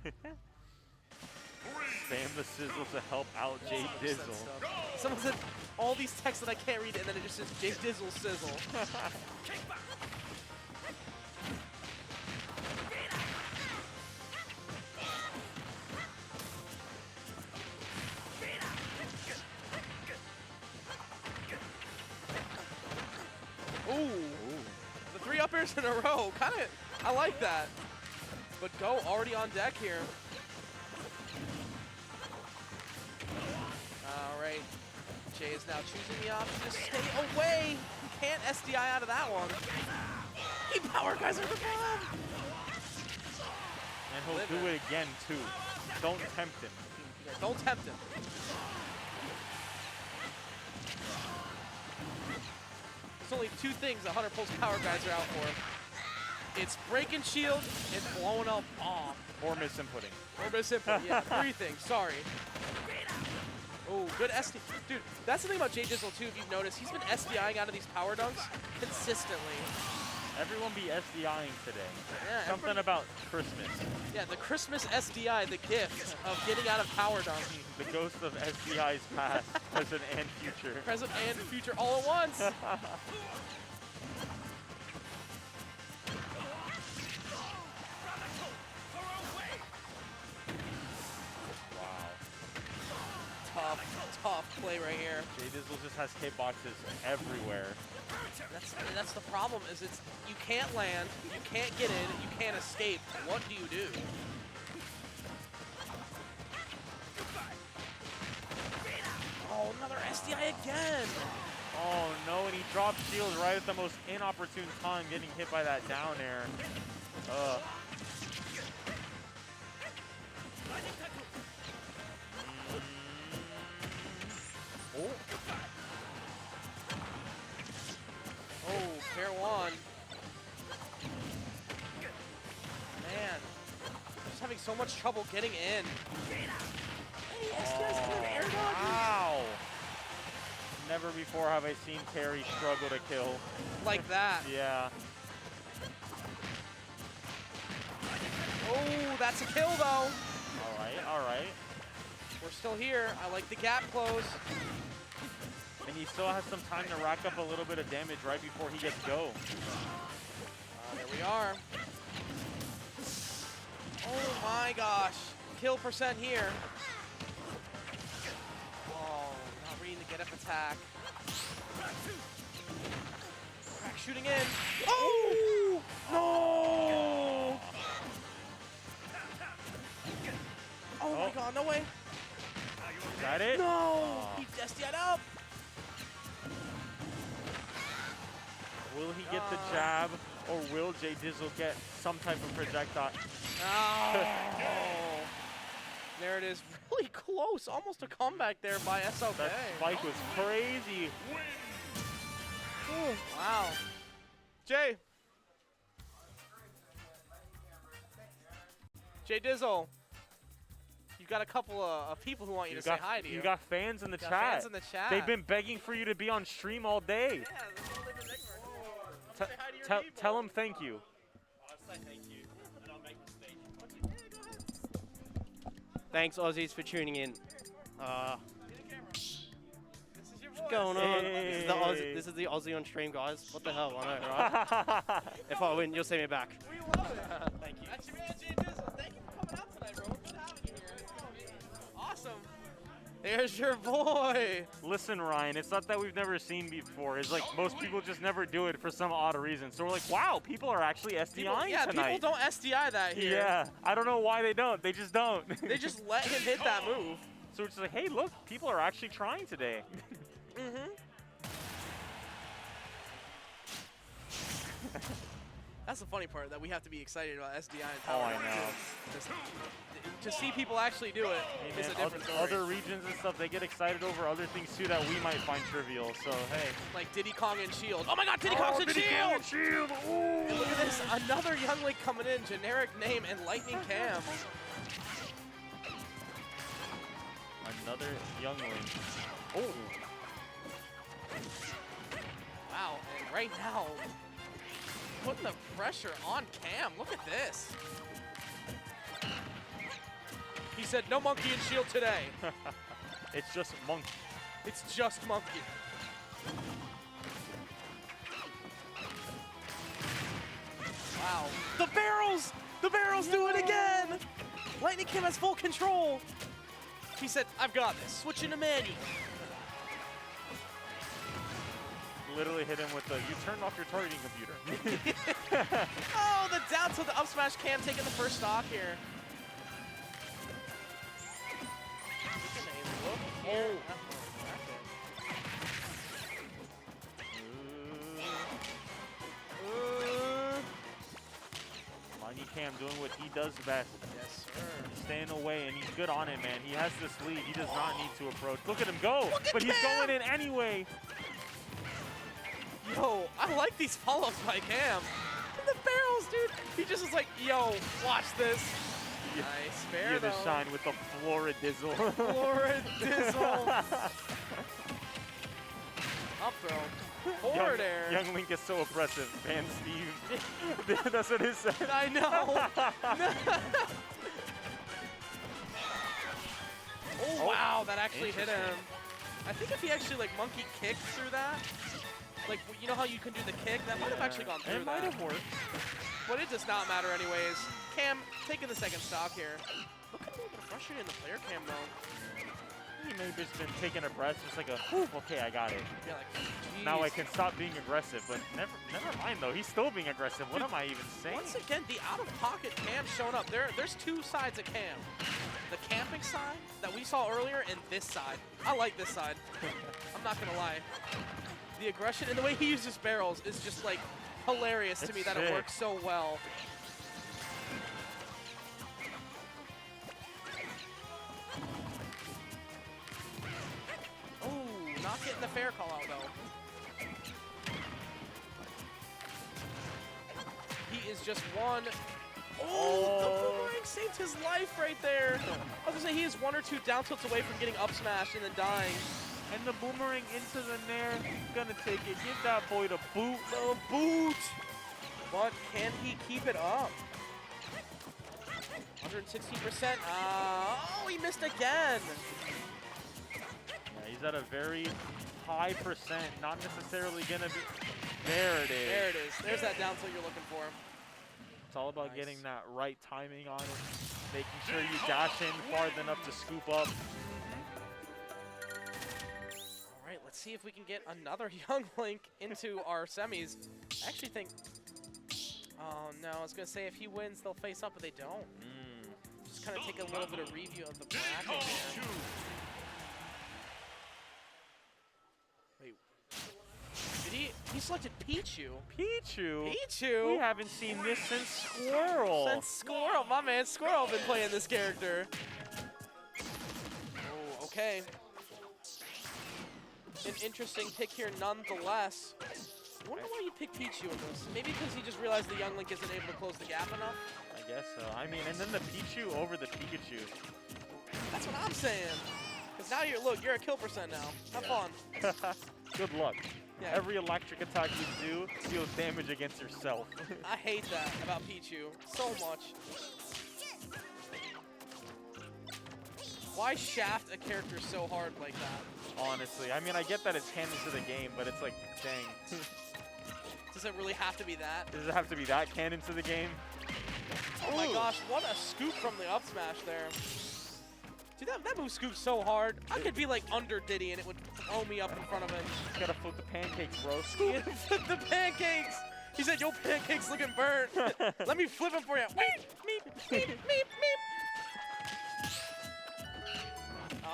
Speaker 2: you.
Speaker 1: Spam the sizzle to help out Jdizzle.
Speaker 2: Someone said all these texts that I can't read it, and then it just says Jdizzle sizzle. Ooh. The 3 up airs in a row. I like that. But Go already on deck here. All right. Jay is now choosing the option to stay away. He can't SDI out of that one. He power guys are the bomb.
Speaker 1: And he'll do it again, too. Don't tempt him.
Speaker 2: Don't tempt him. There's only 2 things that Hunter Pulse power guys are out for. It's breaking shield and blowing up bomb.
Speaker 1: Or misinputting.
Speaker 2: Or misinputting, yeah. 3 things, sorry. Oh, good SD. Dude, that's the thing about Jdizzle, too, if you've noticed. He's been SDIing out of these power dunks consistently.
Speaker 1: Everyone be SDIing today.
Speaker 2: Yeah,
Speaker 1: Something about Christmas.
Speaker 2: Yeah, the Christmas SDI, the gift of getting out of power dunk.
Speaker 1: The ghost of SDI's past, present, and future.
Speaker 2: Present and future all at once. Tough play right here.
Speaker 1: Jdizzle just has hitboxes everywhere.
Speaker 2: That's the problem. Is it's you can't land, you can't get in, you can't escape. What do you do? Oh, another SDI again.
Speaker 1: Oh no, and he dropped shield right at the most inopportune time, getting hit by that down air. Oh.
Speaker 2: Oh, pair one. Man, just having so much trouble getting in. Hey, SDI's kind of air dodges.
Speaker 1: Wow. Never before have I seen Terry struggle to kill.
Speaker 2: Like that.
Speaker 1: Yeah.
Speaker 2: Oh, that's a kill though.
Speaker 1: All right, all right.
Speaker 2: We're still here. I like the gap close.
Speaker 1: And he still has some time to rack up a little bit of damage right before he gets go.
Speaker 2: There we are. Oh my gosh. Kill percent here. Oh, not reading the get up attack. Crack shooting in. Oh! No! Oh my god, no way.
Speaker 1: Is that it?
Speaker 2: No! He SDI'd up.
Speaker 1: Will he get the jab, or will Jdizzle get some type of projectile?
Speaker 2: Oh. There it is. Really close. Almost a comeback there by SLK.
Speaker 1: That spike was crazy.
Speaker 2: Ooh, wow. Jdizzle. You've got a couple of people who want you to say hi to you.
Speaker 1: You got fans in the chat.
Speaker 2: Fans in the chat.
Speaker 1: They've been begging for you to be on stream all day.
Speaker 2: Yeah, that's all they've been begging for. Say hi to your people.
Speaker 1: Tell them thank you.
Speaker 5: I'll say thank you, and I'll make the stage.
Speaker 2: Yeah, go ahead.
Speaker 5: Thanks, Aussies, for tuning in.
Speaker 2: This is your voice.
Speaker 5: What's going on?
Speaker 1: Hey.
Speaker 5: This is the Aussie on stream, guys. What the hell? I know, right? If I win, you'll see me back.
Speaker 2: We love it.
Speaker 5: Thank you.
Speaker 2: That's your man, Jdizzle. Thank you for coming out tonight, bro. Good having you here. Awesome. There's your boy.
Speaker 1: Listen, Ryan, it's not that we've never seen before. It's like most people just never do it for some odd reason. So we're like, wow, people are actually SDIing tonight.
Speaker 2: People don't SDI that here.
Speaker 1: Yeah, I don't know why they don't. They just don't.
Speaker 2: They just let him hit that move.
Speaker 1: So it's like, hey, look, people are actually trying today.
Speaker 2: Mm-hmm. That's the funny part, that we have to be excited about SDI and
Speaker 1: Oh,
Speaker 2: Power.
Speaker 1: I know.
Speaker 2: To see people actually do it
Speaker 1: Hey,
Speaker 2: is a
Speaker 1: man,
Speaker 2: different story.
Speaker 1: other regions and stuff, they get excited over other things too that we might find trivial. So hey.
Speaker 2: Like Diddy Kong and Shield. Oh my god, Diddy Kong's in
Speaker 1: Diddy Kong and
Speaker 2: Shield!
Speaker 1: Shield! Ooh.
Speaker 2: And look at this, another young link coming in, JRGB and LightningCam.
Speaker 1: Another young link. Oh.
Speaker 2: Wow, and right now, putting the pressure on Cam. Look at this. He said, no monkey and shield today.
Speaker 1: It's just Monk.
Speaker 2: It's just monkey. Wow. The barrels! The barrels do it again! LightningCam has full control. He said, I've got this. Switch into manual.
Speaker 1: Literally hit him with the, you turned off your targeting computer.
Speaker 2: Oh, the down to the up smash. Cam taking the first stock here.
Speaker 1: LightningCam doing what he does best.
Speaker 2: Yes, sir.
Speaker 1: Staying away, and he's good on it, man. He has this lead. He does not need to approach. Look at him go, but he's
Speaker 2: Cam!
Speaker 1: going in anyway.
Speaker 2: Yo, I like these follows by Cam. The barrels, dude. He just was like, yo, watch this.
Speaker 1: Yeah.
Speaker 2: Nice, fair
Speaker 1: Give
Speaker 2: though.
Speaker 1: the shine with the Floridizzle.
Speaker 2: Floridizzle. Up throw. Forward air.
Speaker 1: Young Link is so oppressive, man, Steve. That's what it said.
Speaker 2: I know. Oh, wow, that actually hit him. I think if he actually, like, monkey kicked through that, like, you know how you can do the kick? That might have actually gone through
Speaker 1: It might
Speaker 2: that.
Speaker 1: have worked.
Speaker 2: But it does not matter anyways. Cam taking the second stock here. Look at a little bit of frustrated in the player cam, though.
Speaker 1: he may have just been taking a breath, just like a, whew, okay, I got it.
Speaker 2: Yeah, like,
Speaker 1: Now I
Speaker 2: jeez.
Speaker 1: can stop being aggressive, but never mind though. He's still being aggressive. What am I even saying?
Speaker 2: Once again, the out-of-pocket Cam showing up. There's two sides of Cam. The camping side that we saw earlier and this side. I like this side. I'm not going to lie. The aggression and the way he uses barrels is just like hilarious to me that it works so well. Ooh, not getting the fair call out though. He is just one. Oh, the boomerang saved his life right there. I was gonna say he is one or two down tilts away from getting up smashed and then dying.
Speaker 1: And the boomerang into the nair, gonna take it. Give that boy the boot, the boot.
Speaker 2: But can he keep it up? 116%. Oh, he missed again.
Speaker 1: Yeah, he's at a very high percent. Not necessarily gonna be. There it is.
Speaker 2: There it is. There's that down tilt you're looking for.
Speaker 1: It's all about
Speaker 2: Nice.
Speaker 1: getting that right timing on it, making sure you dash in far enough to scoop up.
Speaker 2: All right, let's see if we can get another Young Link into our semis. I actually think. Oh no, I was gonna say if he wins, they'll face up, but they don't. Just kind of take a little bit of review of the bracket here. Wait, did he selected Pichu?
Speaker 1: Pichu?
Speaker 2: Pichu?
Speaker 1: We haven't seen this since Squirrel.
Speaker 2: Since Squirrel, my man Squirrel been playing this character. Oh, okay. An interesting pick here nonetheless. I wonder why you picked Pichu in this. Maybe because he just realized the Young Link isn't able to close the gap enough?
Speaker 1: I guess so. I mean, and then the Pichu over the Pikachu.
Speaker 2: That's what I'm saying. Because now you're a kill percent now. Have fun.
Speaker 1: Good luck.
Speaker 2: Yeah.
Speaker 1: Every electric attack you do deals damage against yourself.
Speaker 2: I hate that about Pichu so much. Why shaft a character so hard like that?
Speaker 1: Honestly, I mean, I get that it's canon to the game, but it's like, dang.
Speaker 2: Does it really have to be that?
Speaker 1: Does it have to be that canon to the game?
Speaker 2: Oh my
Speaker 1: Ooh.
Speaker 2: gosh, what a scoop from the up smash there. Dude, that move scoops so hard. I could be like under Diddy and it would throw me up in front of him.
Speaker 1: Gotta flip the pancakes, bro. Scoop.
Speaker 2: Flip the pancakes! He said, your pancakes looking burnt. Let me flip them for you. Meep, meep, meep, meep, meep.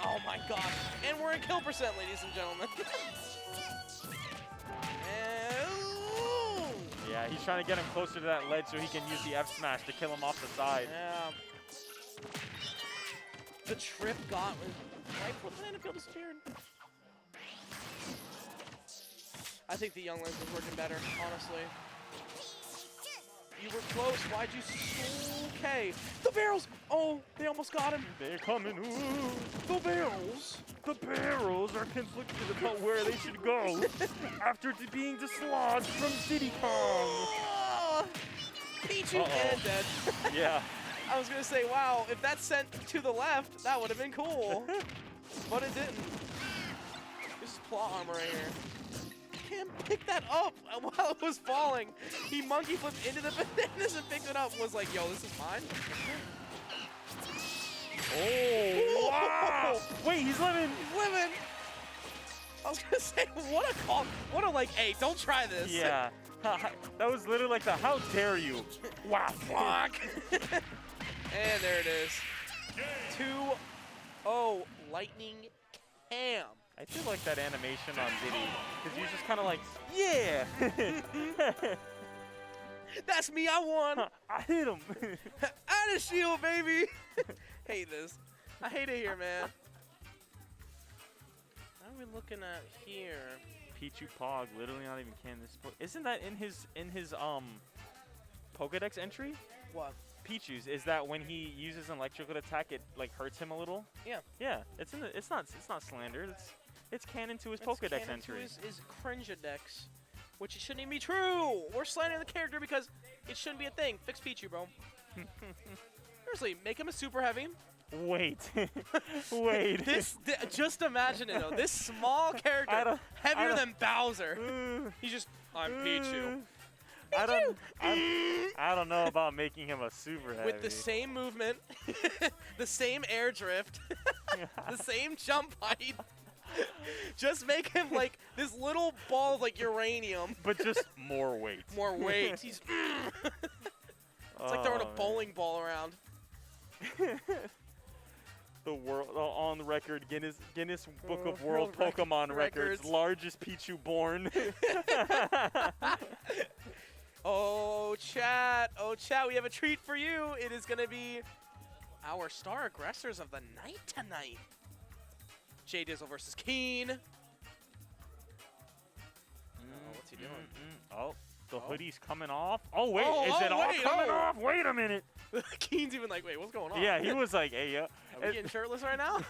Speaker 2: Oh my gosh. And we're in kill percent, ladies and gentlemen. And,
Speaker 1: Yeah, he's trying to get him closer to that ledge so he can use the F smash to kill him off the side.
Speaker 2: yeah. The trip got right before the banana field is cheering. I think the Young Link was working better, honestly. You were close. Why'd you? Okay. The barrels. Oh, they almost got him.
Speaker 1: They're coming. Ooh.
Speaker 2: The barrels.
Speaker 1: The barrels are conflicted about where they should go after being dislodged from Diddy Kong.
Speaker 2: Oh, Pichu and dead.
Speaker 1: Yeah.
Speaker 2: I was gonna say, wow, if that sent to the left, that would have been cool, but it didn't. This is plot armor right here. Cam picked that up while it was falling. He monkey flipped into the bananas and picked it up. Was like, yo, this is mine.
Speaker 1: Oh, wow. Wait, he's living.
Speaker 2: He's living. I was gonna say, what a call. What a like, hey, don't try this.
Speaker 1: Yeah. That was literally like the how dare you. Wow.
Speaker 2: Fuck. And there it is. 2-0 LightningCam.
Speaker 1: I feel like that animation on Diddy, because you're just kind of like, yeah.
Speaker 2: That's me, I won.
Speaker 1: I hit him.
Speaker 2: Out of shield, baby. Hate this. I hate it here, man. What are we looking at here?
Speaker 1: Pichu Pog, literally not even can this. Isn't that in his Pokedex entry?
Speaker 2: What?
Speaker 1: Pichu's is that when he uses an electrical attack, it like hurts him a little.
Speaker 2: Yeah.
Speaker 1: Yeah, it's in the. It's not slander. It's canon to his Pokedex entry.
Speaker 2: His Cringedex, which it shouldn't even be true. We're slandering the character because it shouldn't be a thing. Fix Pichu, bro. Seriously, make him a super heavy.
Speaker 1: Wait, wait.
Speaker 2: Just imagine it though. This small character, heavier than Bowser. He's just, I'm Pichu.
Speaker 1: I don't know about making him a super heavy.
Speaker 2: With the same movement, the same air drift, the same jump height. Just make him like this little ball of like uranium.
Speaker 1: But just more weight.
Speaker 2: More weight. He's it's like throwing a bowling ball around.
Speaker 1: The world on the record, Guinness Book of World Pokemon Records, largest Pichu born.
Speaker 2: Oh chat, we have a treat for you. It is gonna be our star aggressors of the night tonight. Jdizzle versus Keen. What's he doing?
Speaker 1: Oh, the hoodie's coming off. Oh wait,
Speaker 2: Oh,
Speaker 1: is it all
Speaker 2: wait,
Speaker 1: coming off? Wait a minute.
Speaker 2: Keen's even like, wait, what's going on?
Speaker 1: Yeah, he was like, hey, yo.
Speaker 2: Are we getting shirtless right now?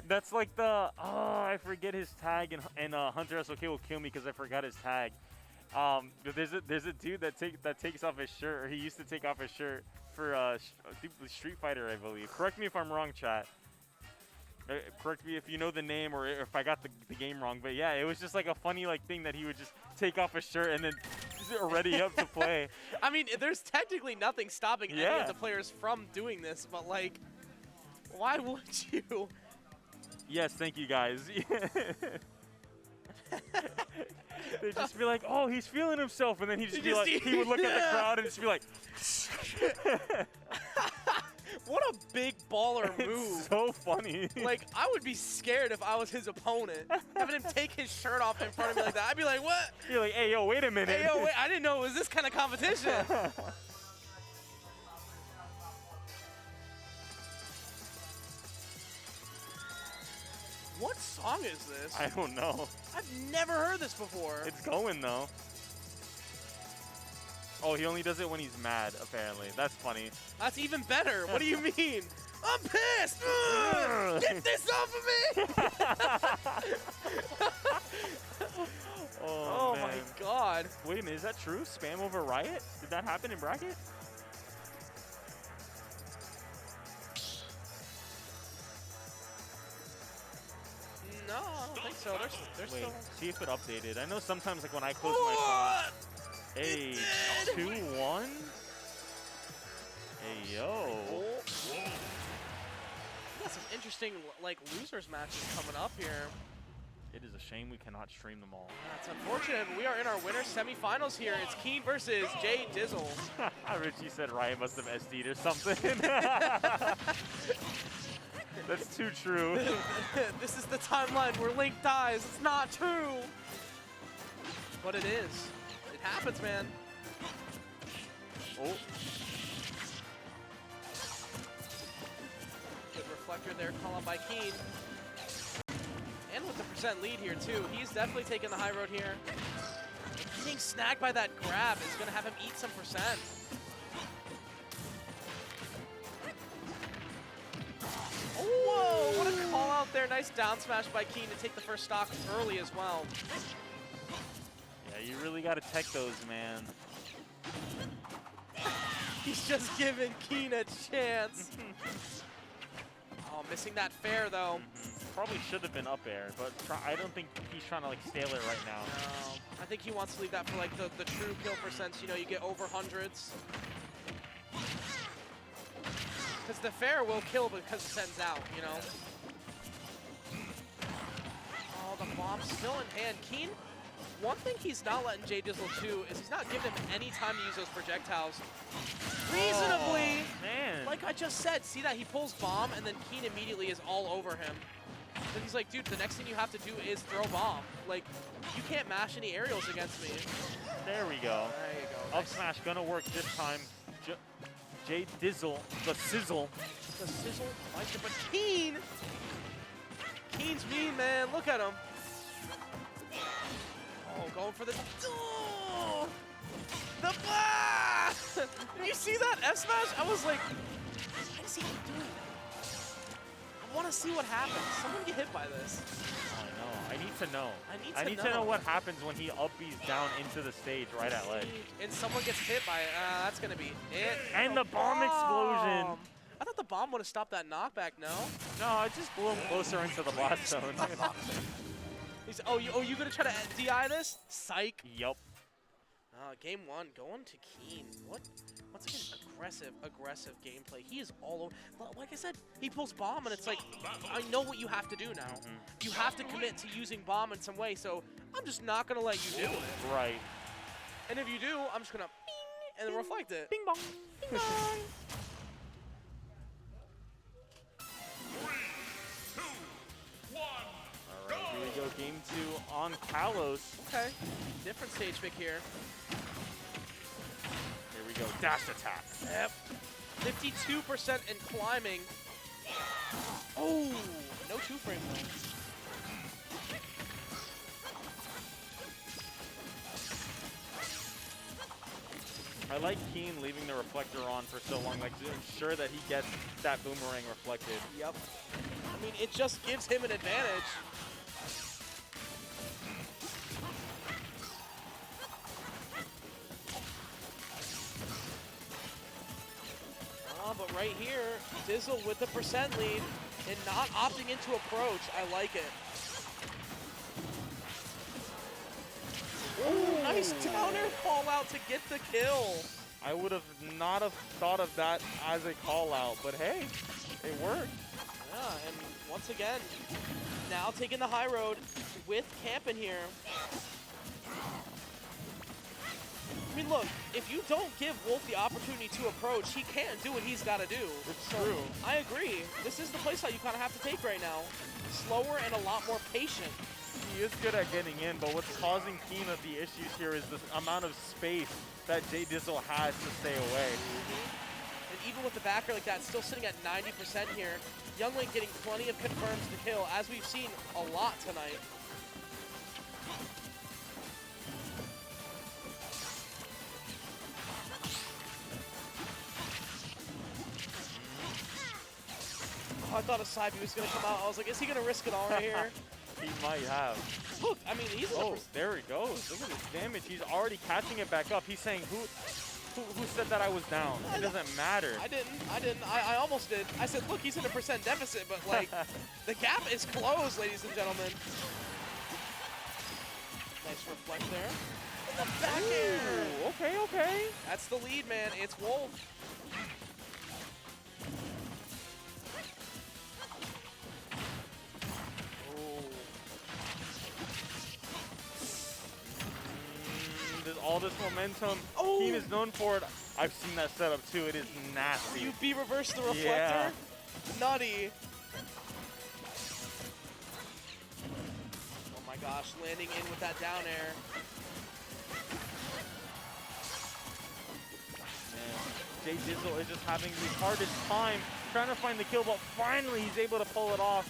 Speaker 1: That's like the, I forget his tag, and Hunter SOK will kill me because I forgot his tag. There's a dude that takes off his shirt, or he used to take off his shirt for Street Fighter, I believe. Correct me if I'm wrong, chat. Correct me if you know the name or if I got the game wrong. But yeah, it was just like a funny like thing that he would just take off his shirt and then already up to play.
Speaker 2: I mean, there's technically nothing stopping any of the players from doing this, but like, why would you?
Speaker 1: Yes, thank you guys. They'd just be like, oh, he's feeling himself, and then he'd just be like, he would look at the crowd and just be like.
Speaker 2: What a big baller move.
Speaker 1: It's so funny.
Speaker 2: Like, I would be scared if I was his opponent. Having him take his shirt off in front of me like that, I'd be like, what?
Speaker 1: You're like, hey, yo, wait a minute.
Speaker 2: Hey, yo, wait, I didn't know it was this kind of competition. What song is this?
Speaker 1: I don't know.
Speaker 2: I've never heard this before.
Speaker 1: It's going, though. Oh, he only does it when he's mad, apparently. That's funny.
Speaker 2: That's even better. What do you mean? I'm pissed! Get this off of me! Oh my god.
Speaker 1: Wait a minute, is that true? Spam over Riot? Did that happen in bracket?
Speaker 2: No, I don't think so. There's
Speaker 1: Wait,
Speaker 2: still...
Speaker 1: see if it updated. I know sometimes, like, when I close my phone... Hey, 2-1? Hey, yo.
Speaker 2: We got some interesting, like, losers matches coming up here.
Speaker 1: It is a shame we cannot stream them all.
Speaker 2: That's unfortunate. We are in our winner semifinals here. It's Keen versus Jdizzle.
Speaker 1: Richie said Riot must have SD'd or something. That's too true.
Speaker 2: This is the timeline where Link dies. It's not true. But it is. It happens, man.
Speaker 1: Oh.
Speaker 2: Good reflector there, call out by Keen. And with the percent lead here, too. He's definitely taking the high road here. Getting snagged by that grab is going to have him eat some percent. Whoa, what a call out there. Nice down smash by Keen to take the first stock early as well.
Speaker 1: Yeah, you really got to tech those, man.
Speaker 2: He's just giving Keen a chance. Oh, missing that fair, though.
Speaker 1: Probably should have been up air, but I don't think he's trying to like stale it right now.
Speaker 2: No, I think he wants to leave that for like the true kill percents. You know, you get over hundreds. Because the fair will kill because it sends out, you know. Oh, the bomb's still in hand. Keen, one thing he's not letting Jdizzle do is he's not giving him any time to use those projectiles. Reasonably,
Speaker 1: man.
Speaker 2: like I just said, see that he pulls bomb and then Keen immediately is all over him. Then he's like, dude, the next thing you have to do is throw bomb. Like, you can't mash any aerials against me.
Speaker 1: There we go.
Speaker 2: There you go.
Speaker 1: Up smash gonna work this time. Jdizzle, the sizzle.
Speaker 2: The sizzle, like it, but Keen! Keen's mean, man. Look at him. Oh, going for the... Oh, the blast! Did you see that F smash? I was like, what is he doing? I want to see what happens. Someone get hit by this.
Speaker 1: I know. I need to know.
Speaker 2: I need to know.
Speaker 1: what happens when he up B's down into the stage right at ledge.
Speaker 2: And someone gets hit by it. That's going to be it.
Speaker 1: And the bomb explosion.
Speaker 2: I thought the bomb would have stopped that knockback, no?
Speaker 1: No, it just blew him closer into the blast zone.
Speaker 2: He's, oh, you going to try to DI this? Psych.
Speaker 1: Yup.
Speaker 2: Game 1 going to Keen. Once again, aggressive gameplay. He is all over. Like I said, he pulls bomb, and it's like, I know what you have to do now. You have to commit to using bomb in some way, so I'm just not going to let you do it.
Speaker 1: Right.
Speaker 2: And if you do, I'm just going to bing, and then reflect it.
Speaker 1: Bing bong.
Speaker 2: Bing bong.
Speaker 3: 3, 2, 1,
Speaker 1: All right, here we go. Game 2 on Kalos.
Speaker 2: Okay. Different stage pick here.
Speaker 1: Here we go. Dash attack.
Speaker 2: Yep. 52% in climbing. Oh, no 2-frame though.
Speaker 1: I like Keen leaving the reflector on for so long, like to ensure that he gets that boomerang reflected.
Speaker 2: Yep. I mean, it just gives him an advantage. But right here, Jdizzle with the percent lead and not opting into approach. I like it. Ooh, nice downer fallout to get the kill.
Speaker 1: I would have not have thought of that as a call out, but hey, it worked.
Speaker 2: Yeah, and once again, now taking the high road with Camp in here. I mean, look, if you don't give Wolf the opportunity to approach, he can't do what he's got to do.
Speaker 1: It's true.
Speaker 2: I agree. This is the playstyle you kind of have to take right now. Slower and a lot more patient.
Speaker 1: He is good at getting in, but what's causing Keen of the issues here is the amount of space that Jdizzle has to stay away.
Speaker 2: And even with the backer like that, still sitting at 90% here. Younglink getting plenty of confirms to kill, as we've seen a lot tonight. Oh, I thought a side B was going to come out. I was like, is he going to risk it all right here?
Speaker 1: He might have.
Speaker 2: Look, I mean, he's...
Speaker 1: Oh, there he goes. Look at his damage. He's already catching it back up. He's saying, who said that I was down? It doesn't matter.
Speaker 2: I didn't. I almost did. I said, look, he's in a percent deficit, but, like, the gap is closed, ladies and gentlemen. Nice reflect there. And the back air.
Speaker 1: Okay.
Speaker 2: That's the lead, man. It's Wolf.
Speaker 1: All this momentum.
Speaker 2: Oh.
Speaker 1: Keen is known for it. I've seen that setup too. It is nasty.
Speaker 2: You B reverse the reflector?
Speaker 1: Yeah.
Speaker 2: Nutty. Oh my gosh, landing in with that down air.
Speaker 1: Jdizzle is just having the hardest time trying to find the kill, but finally he's able to pull it off.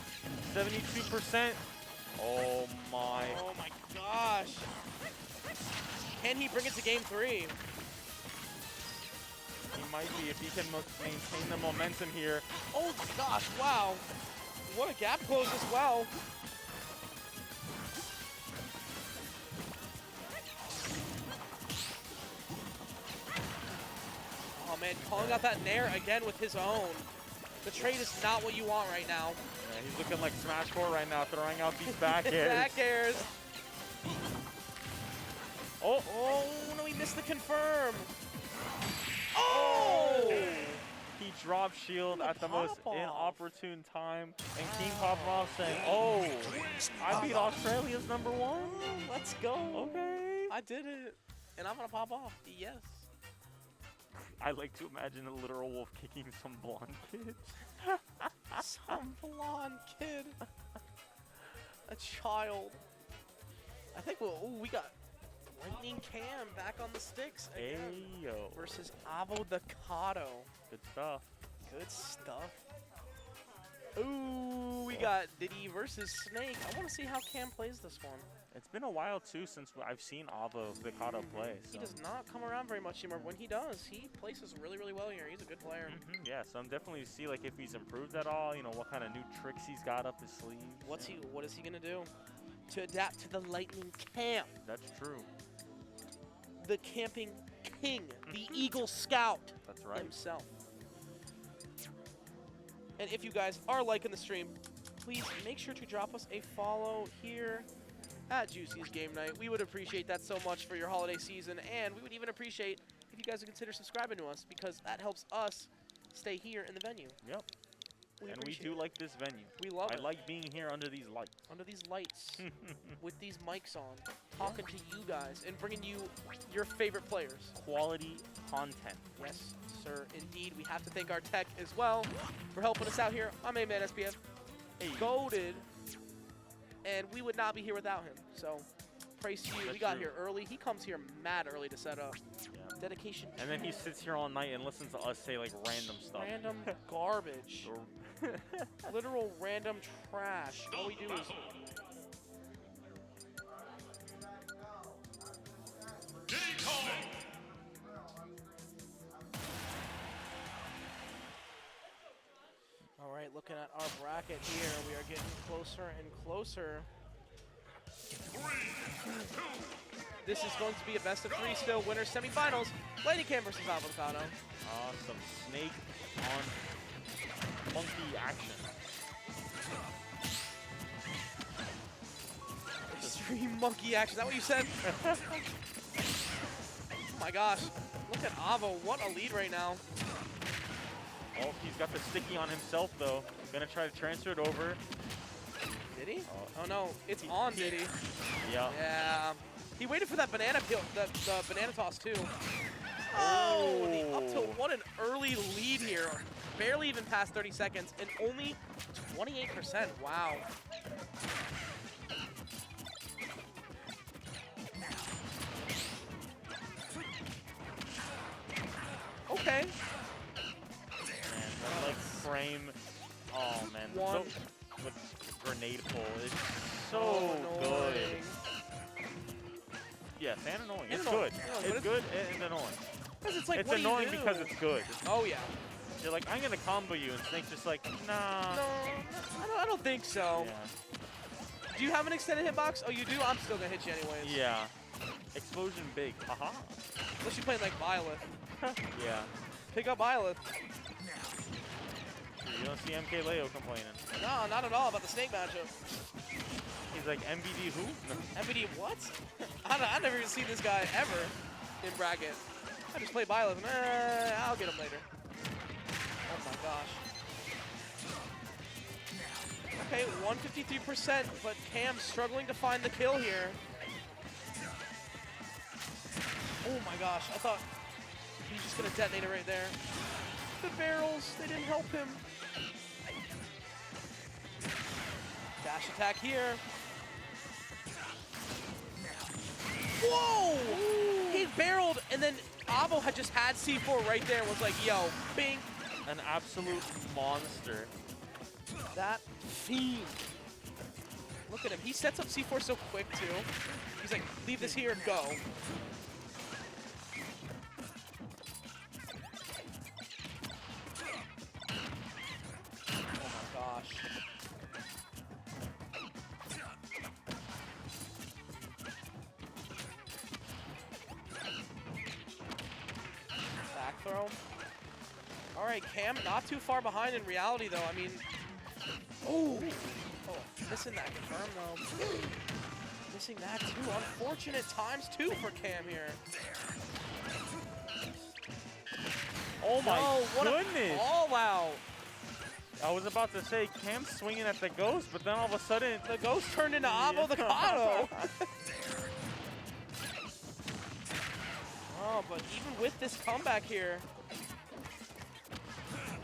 Speaker 1: 72%. Oh my.
Speaker 2: Oh my gosh. Can he bring it to game 3?
Speaker 1: He might be if he can maintain the momentum here.
Speaker 2: Oh gosh, wow. What a gap close as well. Oh man, calling out that nair again with his own. The trade is not what you want right now.
Speaker 1: Yeah, he's looking like Smash 4 right now, throwing out these back airs.
Speaker 2: Back airs. Oh, no, he missed the confirm. Oh!
Speaker 1: He dropped shield at the most
Speaker 2: pop-off.
Speaker 1: inopportune time, and King Popov saying, oh, I beat Australia's #1.
Speaker 2: Let's go.
Speaker 1: Okay.
Speaker 2: I did it. And I'm going to pop off. Yes.
Speaker 1: I like to imagine a literal Wolf kicking some blonde kid.
Speaker 2: Some blonde kid. A child. I think we got LightningCam back on the sticks again.
Speaker 1: Ayo.
Speaker 2: Versus AvoTheCado.
Speaker 1: Good stuff.
Speaker 2: Good stuff. Ooh, we got Diddy versus Snake. I want to see how Cam plays this one.
Speaker 1: It's been a while, too, since I've seen AvoTheCado play. So.
Speaker 2: He does not come around very much anymore. When he does, he places really, really well here. He's a good player.
Speaker 1: Yeah, so I'm definitely see like if he's improved at all, you know, what kind of new tricks he's got up his sleeve.
Speaker 2: What is he going to do? To adapt to the LightningCam.
Speaker 1: That's true.
Speaker 2: The camping king, the Eagle Scout.
Speaker 1: That's right.
Speaker 2: Himself. And if you guys are liking the stream, please make sure to drop us a follow here at Juicy's Game Night. We would appreciate that so much for your holiday season, and we would even appreciate if you guys would consider subscribing to us, because that helps us stay here in the venue.
Speaker 1: Yep. And we
Speaker 2: appreciate
Speaker 1: do
Speaker 2: it.
Speaker 1: like this venue.
Speaker 2: We love
Speaker 1: I
Speaker 2: it.
Speaker 1: like being here under these lights.
Speaker 2: Under these lights, with these mics on, talking to you guys, and bringing you your favorite players.
Speaker 1: Quality content.
Speaker 2: Yes, sir, indeed. We have to thank our tech as well for helping us out here. I'm A-Man SPF.
Speaker 1: Hey.
Speaker 2: Goated. And we would not be here without him. So, praise to you.
Speaker 1: That's
Speaker 2: We got
Speaker 1: true.
Speaker 2: here early. He comes here mad early to set up.
Speaker 1: Yeah.
Speaker 2: Dedication.
Speaker 1: And then he sits here all night and listens to us say like random stuff.
Speaker 2: Random garbage. Literal random trash. All we do is... All right, looking at our bracket here, we are getting closer and closer. This is going to be a best of 3 still. Winners semifinals. LightningCam versus AvoTheCado.
Speaker 1: Some snake on monkey action.
Speaker 2: Extreme monkey action. Is that what you said? Oh my gosh. Look at Avo. What a lead right now.
Speaker 1: Oh, he's got the sticky on himself though. Gonna try to transfer it over.
Speaker 2: Diddy? Oh no, it's on Diddy.
Speaker 1: Yeah.
Speaker 2: Yeah. He waited for that banana peel, the banana toss too. Oh, the up tilt. What an early lead here. Barely even past 30 seconds and only 28%. Wow. Okay.
Speaker 1: Man, that like frame. Oh man.
Speaker 2: One.
Speaker 1: With grenade pull is so
Speaker 2: Oh,
Speaker 1: good.
Speaker 2: annoying.
Speaker 1: Yes, and annoying.
Speaker 2: And
Speaker 1: It's
Speaker 2: annoying.
Speaker 1: good.
Speaker 2: Yeah, but
Speaker 1: It's
Speaker 2: it's-
Speaker 1: good and annoying.
Speaker 2: 'Cause it's like,
Speaker 1: It's
Speaker 2: what do you
Speaker 1: annoying
Speaker 2: do?
Speaker 1: because it's good.
Speaker 2: Oh yeah.
Speaker 1: You're like, I'm gonna combo you, and Snake's just like, nah.
Speaker 2: No, I don't think so.
Speaker 1: Yeah.
Speaker 2: Do you have an extended hitbox? Oh, you do? I'm still gonna hit you anyways.
Speaker 1: Yeah. Explosion big. Haha.
Speaker 2: Unless you're playing like Violet.
Speaker 1: Yeah.
Speaker 2: Pick up Violet.
Speaker 1: You don't see MK Leo complaining.
Speaker 2: No, not at all about the Snake matchup.
Speaker 1: He's like, MBD who? No.
Speaker 2: MVD what? I've never even seen this guy ever in bracket. I just play Violet. I'll get him later. Oh my gosh. Okay, 153%, but Cam struggling to find the kill here. Oh my gosh, I thought he was just gonna detonate it right there. The barrels, they didn't help him. Dash attack here. Whoa! He barreled, and then Avo had just had C4 right there and was like, yo, bing.
Speaker 1: An absolute monster.
Speaker 2: That fiend. Look at him. He sets up C4 so quick, too. He's like, leave this here, go. Oh my gosh. Back throw. All right, Cam, not too far behind in reality, though. I mean, oh, missing that confirm, though. Missing that, too. Unfortunate times, too, for Cam here.
Speaker 1: Oh my
Speaker 2: Oh, what
Speaker 1: goodness.
Speaker 2: a all-out.
Speaker 1: I was about to say, Cam's swinging at the ghost, but then all of a sudden,
Speaker 2: The ghost turned into AvoTheCado. Oh, but even with this comeback here,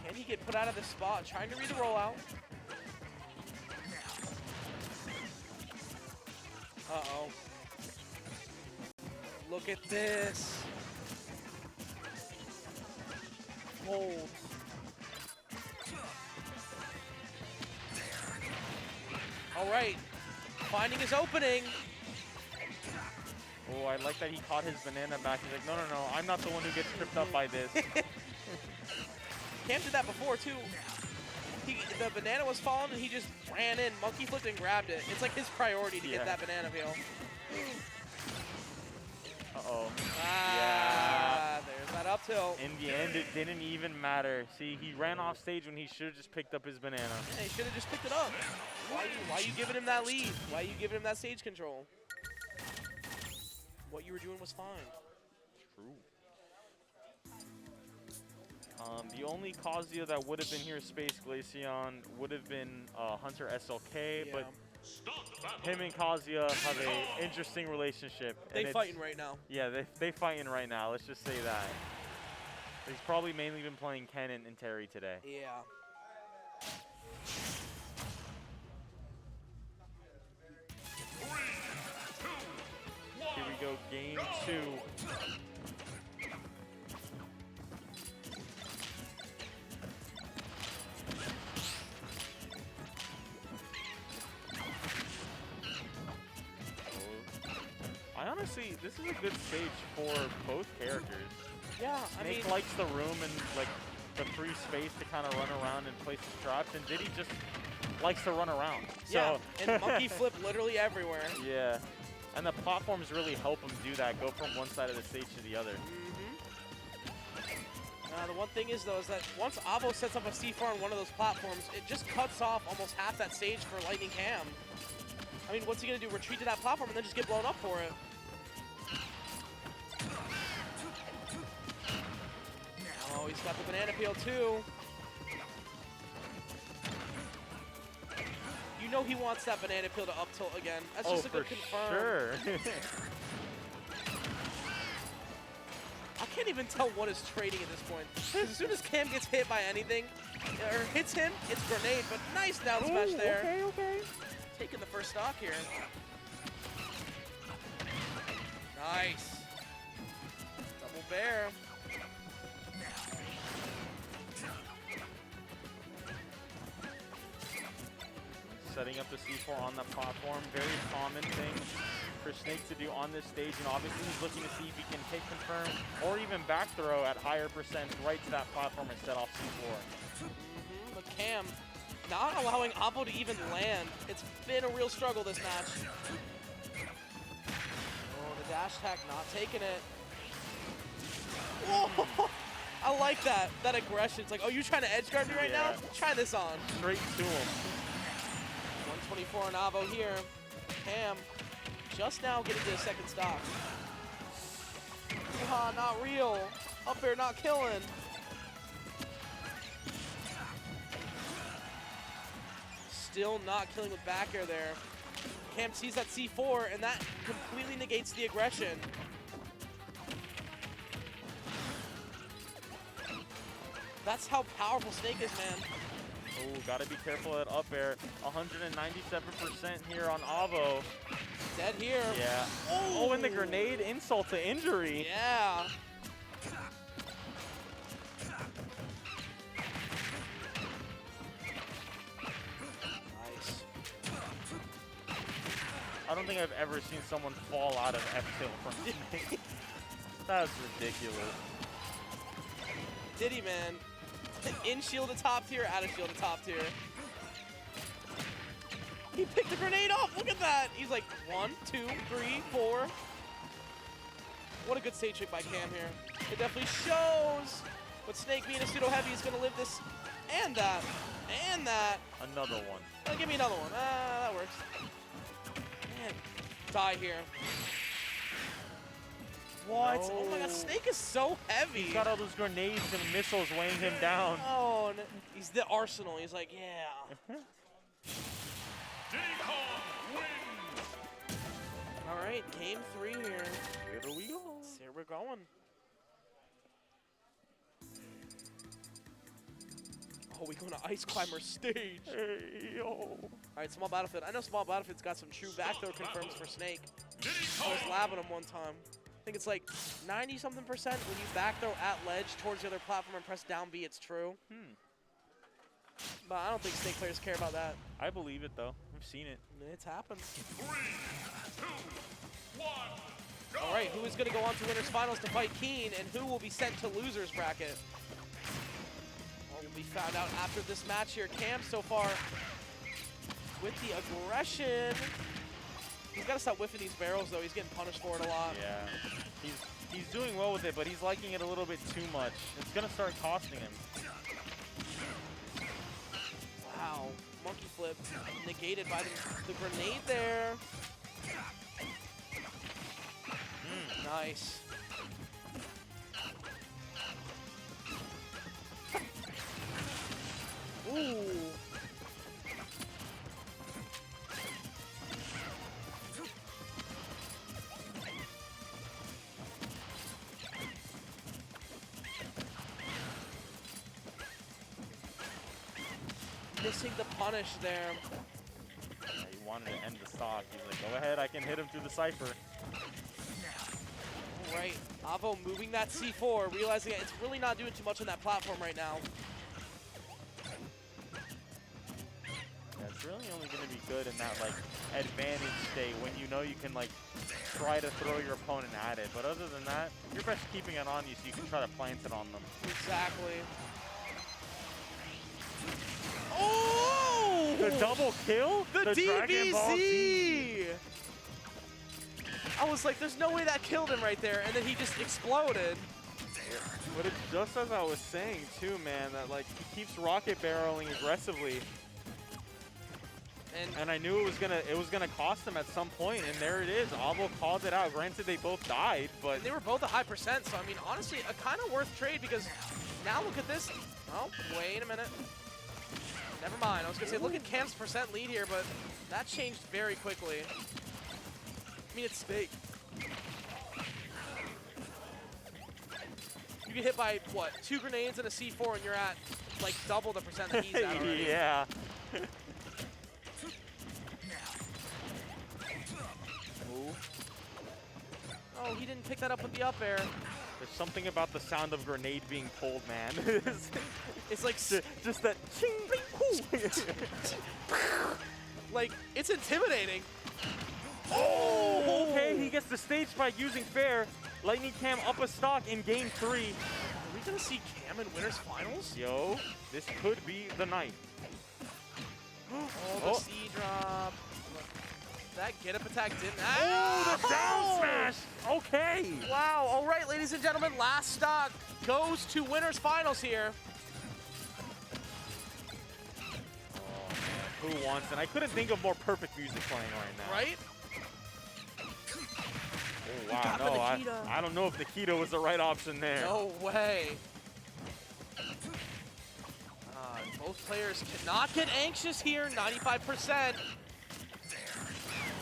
Speaker 2: can he get put out of this spot? Trying to read the rollout. Uh-oh. Look at this. Hold. All right. Finding his opening.
Speaker 1: oh, I like that he caught his banana back. He's like, no, no, no, I'm not the one who gets tripped up by this.
Speaker 2: Cam did that before, too. The banana was falling, and he just ran in, monkey flipped, and grabbed it. It's like his priority to
Speaker 1: Yeah.
Speaker 2: get that banana peel.
Speaker 1: Uh-oh.
Speaker 2: Ah, there's that that up tilt.
Speaker 1: In the end, it didn't even matter. See, he ran off stage when he should have just picked up his banana.
Speaker 2: Yeah, he should have just picked it up. Why you giving him that lead? Why you giving him that stage control? What you were doing was fine.
Speaker 1: True. The only Kazuya that would have been here, Space Glaceon, would have been Hunter SLK,
Speaker 2: Yeah.
Speaker 1: but him and Kazuya have an interesting relationship.
Speaker 2: They
Speaker 1: and
Speaker 2: fighting right now.
Speaker 1: Yeah, they fighting right now. Let's just say that. He's probably mainly been playing Ken and Terry today.
Speaker 2: Yeah.
Speaker 1: Here we go, game 2. I honestly, this is a good stage for both characters.
Speaker 2: Yeah, I mean,
Speaker 1: Snake likes the room and like the free space to kind of run around and place his traps, and Diddy just likes to run around.
Speaker 2: yeah,
Speaker 1: So
Speaker 2: and monkey flip literally everywhere.
Speaker 1: yeah, and the platforms really help him do that. Go from one side of the stage to the other.
Speaker 2: The one thing is though is that once Avo sets up a C4 on one of those platforms, it just cuts off almost half that stage for LightningCam. I mean, what's he gonna do? Retreat to that platform and then just get blown up for it? Oh, he's got the banana peel too. You know he wants that banana peel to up tilt again. That's just a good confirm.
Speaker 1: Sure.
Speaker 2: I can't even tell what is trading at this point. As soon as Cam gets hit by anything, or hits him, it's grenade, but nice down smash there.
Speaker 1: Okay, okay.
Speaker 2: Taking the first stock here. Nice. Double bear.
Speaker 1: Setting up the C4 on the platform, very common thing for Snake to do on this stage, and obviously he's looking to see if he can hit confirm or even back throw at higher percent right to that platform and set off C4.
Speaker 2: But Cam not allowing Avo to even land. It's been a real struggle this match. Oh, the dash attack not taking it. Whoa! I like that aggression. It's like, oh, you trying to edge guard me right now? Try this on.
Speaker 1: Straight to him.
Speaker 2: 124 on Avo here. Cam just now getting to the second stock. Ah, not real. Up air not killing. Still not killing with back air there. Cam sees that C4 and that completely negates the aggression. That's how powerful Snake is, man.
Speaker 1: Oh, gotta be careful at up air. 197% here on Avo.
Speaker 2: Dead here.
Speaker 1: Yeah. Oh, and the grenade insult to injury.
Speaker 2: Yeah. Nice.
Speaker 1: I don't think I've ever seen someone fall out of F-tilt from Snake. That's ridiculous.
Speaker 2: Diddy, man. In shield to top tier, out of shield to top tier. He picked the grenade off. Look at that. He's like 1, 2, 3, 4. What a good stage trick by Cam here. It definitely shows. But Snake being a pseudo heavy is gonna live this and that and that.
Speaker 1: Another one.
Speaker 2: Oh, give me another one. That works. Man, die here. What?
Speaker 1: No.
Speaker 2: Oh my God, Snake is so heavy.
Speaker 1: He's got all those grenades and missiles weighing him down.
Speaker 2: Oh, no. He's the arsenal. He's like, yeah. All right, game 3 here.
Speaker 1: Here we go.
Speaker 2: Here we're going. Oh, we going to Ice Climber stage.
Speaker 1: Hey, yo.
Speaker 2: All right, Small Battlefield. I know Small Battlefield's got some true backdoor confirms for Snake. I was labbing him one time. I think it's like 90-something% when you backthrow at ledge towards the other platform and press down B, it's true. But I don't think Snake players care about that.
Speaker 1: I believe it, though. I've seen it.
Speaker 2: It's happened. 3, 2, 1, go! All right, who is going to go on to winners finals to fight Keen, and who will be sent to losers bracket? Well, will be found out after this match here. Cam so far with the aggression. He's got to stop whiffing these barrels, though. He's getting punished for it a lot.
Speaker 1: Yeah. He's doing well with it, but he's liking it a little bit too much. It's going to start costing him.
Speaker 2: Wow. Monkey flip negated by the grenade there. Nice. Ooh. Missing the punish there.
Speaker 1: Yeah, he wanted to end the stock. He's like, go ahead, I can hit him through the Cypher.
Speaker 2: All right, Avo moving that C4, realizing that it's really not doing too much on that platform right now.
Speaker 1: Yeah, it's really only going to be good in that like advantage state when you know you can like try to throw your opponent at it. But other than that, you're best keeping it on you so you can try to plant it on them.
Speaker 2: Exactly. Oh!
Speaker 1: The double kill?
Speaker 2: The
Speaker 1: Dragon Ball Z.
Speaker 2: DBZ! I was like, there's no way that killed him right there, and then he just exploded.
Speaker 1: But it's just as I was saying too, man, that like he keeps rocket barreling aggressively. And I knew it was gonna cost him at some point, and there it is. Avo called it out. Granted, they both died, but
Speaker 2: and they were both a high percent, so I mean, honestly, a kind of worth trade because now look at this. Oh, wait a minute. Never mind. I was gonna say, look at Cam's percent lead here, but that changed very quickly. I mean, it's big. You get hit by what? 2 grenades and a C4, and you're at like double the percent that he's at already.
Speaker 1: yeah.
Speaker 2: Oh, he didn't pick that up with the up air.
Speaker 1: There's something about the sound of grenade being pulled, man.
Speaker 2: It's like
Speaker 1: just that ching, bing,
Speaker 2: like it's intimidating.
Speaker 1: Oh, okay, he gets the stage spike using fair. LightningCam up a stock in game 3.
Speaker 2: Are we gonna see Cam in winners finals?
Speaker 1: Yo, this could be the night.
Speaker 2: Oh, the C drop. That get up attack didn't.
Speaker 1: Oh, the down smash. Okay.
Speaker 2: Wow. All right, ladies and gentlemen, last stock goes to winners finals here.
Speaker 1: Oh, man, who wants it? I couldn't think of more perfect music playing right now.
Speaker 2: Right?
Speaker 1: Oh, wow. No, I don't know if Nikita was the right option there.
Speaker 2: No way. Both players cannot get anxious here. 95%.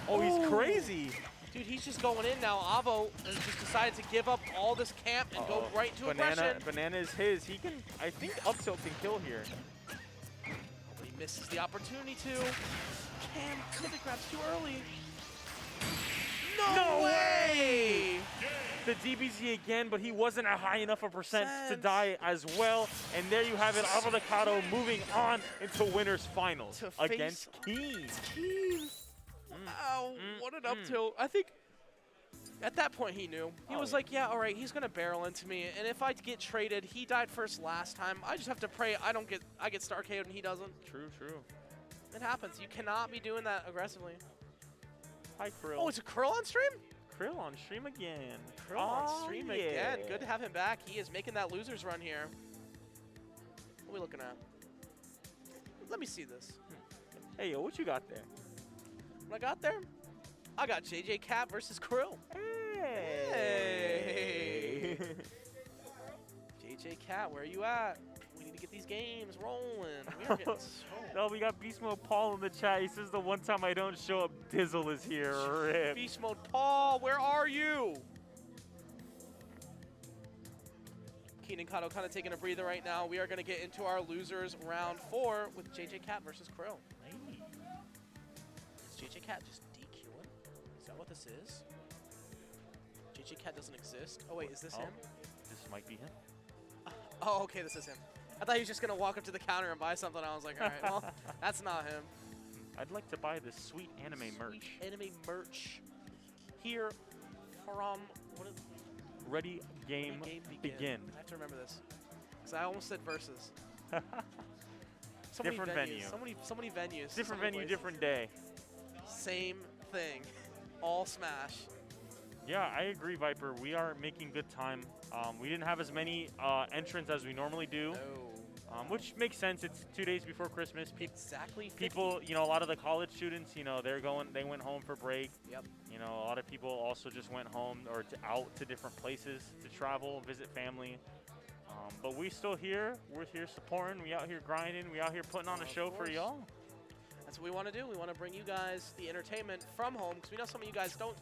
Speaker 1: Oh, he's crazy.
Speaker 2: Dude, he's just going in now. Avo has just decided to give up all this camp and go right into aggression.
Speaker 1: Banana is his. He can, I think up tilt can kill here.
Speaker 2: But he misses the opportunity to. Cam pivot grabs too early. No way!
Speaker 1: The DBZ again, but he wasn't a high enough a percent to die as well. And there you have it, AvoTheCado moving on into winners finals against Keen.
Speaker 2: Wow, what an up tilt. I think at that point he knew. He was like, yeah, all right, he's gonna barrel into me, and if I get traded, he died first last time. I just have to pray I get star KO'd and he doesn't.
Speaker 1: True, true.
Speaker 2: It happens. You cannot be doing that aggressively.
Speaker 1: Hi, Krill.
Speaker 2: Oh, it's a Krill on stream?
Speaker 1: Krill on stream again.
Speaker 2: Krill on stream again. Good to have him back. He is making that loser's run here. What are we looking at? Let me see this.
Speaker 1: Hey, yo, what you got there?
Speaker 2: What I got there? I got JJ Cat versus Krill.
Speaker 1: Hey.
Speaker 2: JJ Cat, where are you at? We need to get these games rolling. We are getting
Speaker 1: No, we got Beast Mode Paul in the chat. He says the one time I don't show up, Jdizzle is here. Rip.
Speaker 2: Beast Mode Paul, where are you? AGenericName kind of taking a breather right now. We are going to get into our losers round 4 with JJ Cat versus Krill. Is JJ Cat just DQing? Is that what this is? JJ Cat doesn't exist. Oh wait, is this him?
Speaker 1: This might be him.
Speaker 2: Oh, okay, this is him. I thought he was just going to walk up to the counter and buy something. I was like, all right, well, that's not him.
Speaker 1: I'd like to buy this sweet anime merch.
Speaker 2: Anime merch here from what is
Speaker 1: Ready, game, begin.
Speaker 2: I have to remember this because I almost said versus.
Speaker 1: Different venue.
Speaker 2: So many venues.
Speaker 1: Different
Speaker 2: so many
Speaker 1: venue,
Speaker 2: places.
Speaker 1: different day.
Speaker 2: Same thing. all Smash.
Speaker 1: Yeah, I agree, Viper. We are making good time. We didn't have as many entrants as we normally do,
Speaker 2: No.
Speaker 1: which makes sense. It's 2 days before Christmas.
Speaker 2: Exactly. 50.
Speaker 1: People, you know, a lot of the college students, you know, they went home for break.
Speaker 2: Yep.
Speaker 1: You know, a lot of people also just went home or out to different places to travel, visit family. But we still here. We're here supporting. We out here grinding. We out here putting on a show for y'all.
Speaker 2: That's what we want to do. We want to bring you guys the entertainment from home, because we know some of you guys don't.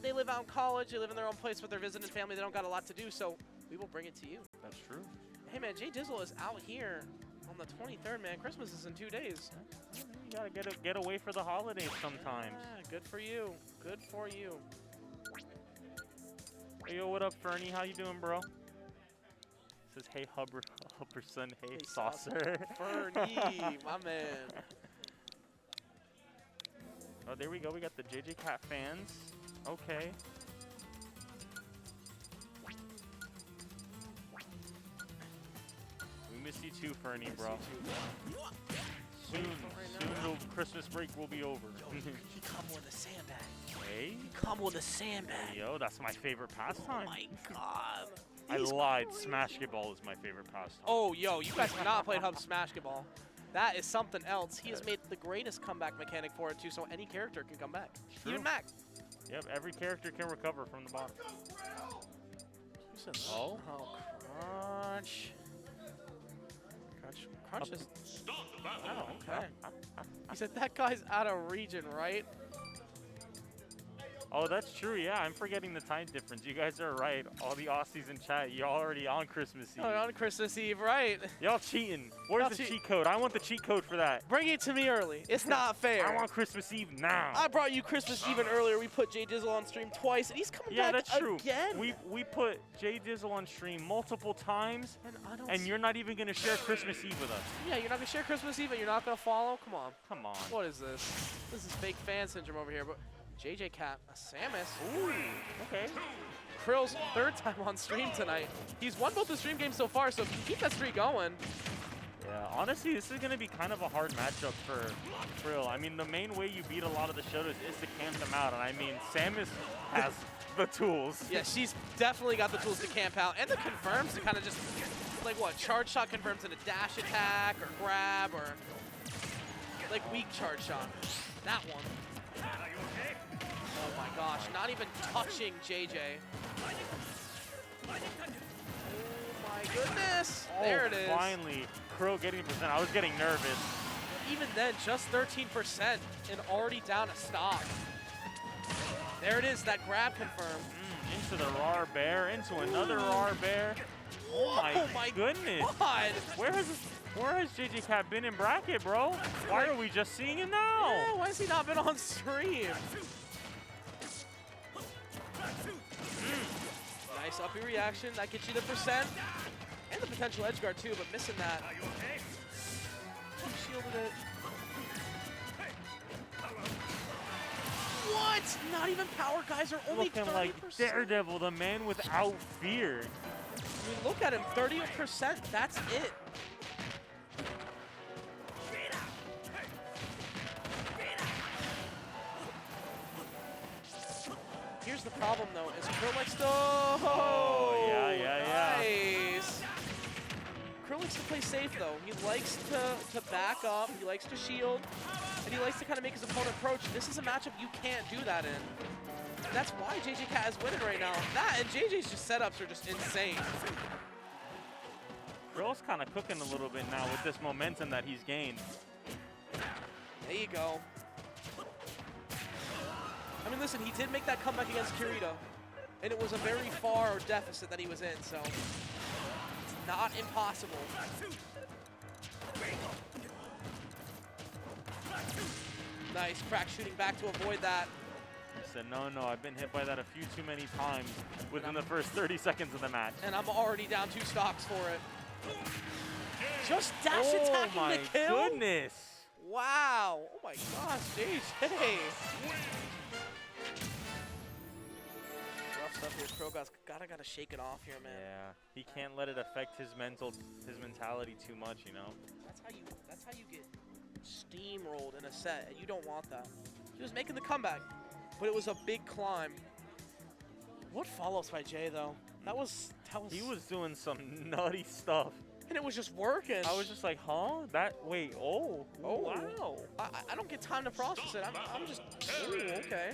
Speaker 2: They live out in college. They live in their own place with their visiting family. They don't got a lot to do, so we will bring it to you.
Speaker 1: That's true.
Speaker 2: Hey, man, Jdizzle is out here on the 23rd, man. Christmas is in 2 days.
Speaker 1: You gotta get away for the holidays sometimes.
Speaker 2: Yeah, good for you. Good for you.
Speaker 1: Hey, yo, what up, Fernie? How you doing, bro? Says, hey, Hubberson. Hey, Saucer.
Speaker 2: Fernie, my man.
Speaker 1: Oh, there we go. We got the JJ Cat fans. Okay. We miss you too, Fernie, bro. Soon the Christmas break will be over.
Speaker 2: He come with a sandbag.
Speaker 1: Hey?
Speaker 2: He come with a sandbag.
Speaker 1: Yo, that's my favorite pastime.
Speaker 2: Oh my God.
Speaker 1: I lied. Smashketball is my favorite pastime.
Speaker 2: Oh, yo, you guys have not played Hub Smashketball. That is something else. He has made the greatest comeback mechanic for it, too, so any character can come back.
Speaker 1: True.
Speaker 2: Even Mac.
Speaker 1: Yep, every character can recover from the bottom.
Speaker 2: Oh, Crunch. Crunch is... Oh, okay. He said that guy's out of region, right?
Speaker 1: Oh, that's true. Yeah, I'm forgetting the time difference. You guys are right. All the Aussies in chat, you're already on Christmas Eve.
Speaker 2: Oh, on Christmas Eve, right?
Speaker 1: Y'all cheating. Where's the cheat code? I want the cheat code for that.
Speaker 2: Bring it to me early. It's not fair.
Speaker 1: I want Christmas Eve now.
Speaker 2: I brought you Christmas Eve earlier. We put Jdizzle on stream twice, and he's coming back
Speaker 1: that's true.
Speaker 2: again.
Speaker 1: We put Jdizzle on stream multiple times, and you're not even going to share Christmas Eve with us.
Speaker 2: Yeah, you're not going to share Christmas Eve, and you're not going to follow? Come on.
Speaker 1: Come on.
Speaker 2: What is this? This is fake fan syndrome over here. But JJ Cat, a Samus.
Speaker 1: Ooh, okay.
Speaker 2: Krill's third time on stream tonight. He's won both the stream games so far, so if you keep that streak going.
Speaker 1: Yeah, honestly, this is going to be kind of a hard matchup for Krill. I mean, the main way you beat a lot of the shooters is to camp them out, and I mean, Samus has the tools.
Speaker 2: Yeah, she's definitely got the tools to camp out, and the confirms to kind of just, like what, charge shot confirms in a dash attack, or grab, or like weak charge shot. That one. Oh my gosh, not even touching JJ. Oh my goodness.
Speaker 1: Oh,
Speaker 2: there it is.
Speaker 1: Finally, Krill getting percent. I was getting nervous.
Speaker 2: Even then, just 13% and already down a stock. There it is, that grab confirmed.
Speaker 1: Into the RAR bear, into another RAR bear. Oh my goodness.
Speaker 2: God.
Speaker 1: Where has JJ Cat been in bracket, bro? Why are we just seeing him now?
Speaker 2: Yeah, why has he not been on stream? Nice uppy reaction. That gets you the percent. And the potential edge guard too, but missing that. Shielded it. What? Not even power guys are only
Speaker 1: Looking
Speaker 2: 30%.
Speaker 1: like Daredevil, the man without fear.
Speaker 2: I mean, look at him, 30%. That's it. Here's the problem, though, is Krill likes to...
Speaker 1: Oh, yeah.
Speaker 2: Nice. Krill likes to play safe, though. He likes to back up, he likes to shield, and he likes to kind of make his opponent approach. This is a matchup you can't do that in. And that's why JJ Cat is winning right now. That and JJ's just setups are just insane.
Speaker 1: Krill's kind of cooking a little bit now with this momentum that he's gained.
Speaker 2: There you go. I mean, listen, he did make that comeback against Kirita, and it was a very far deficit that he was in, so it's not impossible. Nice crack shooting back to avoid that.
Speaker 1: He said, no, I've been hit by that a few too many times within the first 30 seconds of the match.
Speaker 2: And I'm already down 2 stocks for it. Just dash attacking the kill?
Speaker 1: Oh my goodness.
Speaker 2: Wow. Oh my gosh, JJ. Rough stuff here. Krill gotta shake it off here, man.
Speaker 1: Yeah, he can't let it affect his mentality too much, you know.
Speaker 2: That's how you get steamrolled in a set, and you don't want that. He was making the comeback. but it was a big climb. What follows by Jay though? That was.
Speaker 1: He was doing some nutty stuff.
Speaker 2: And it was just working.
Speaker 1: I was just like, huh? Wait, oh wow.
Speaker 2: I don't get time to process it. I'm just. Ooh, okay.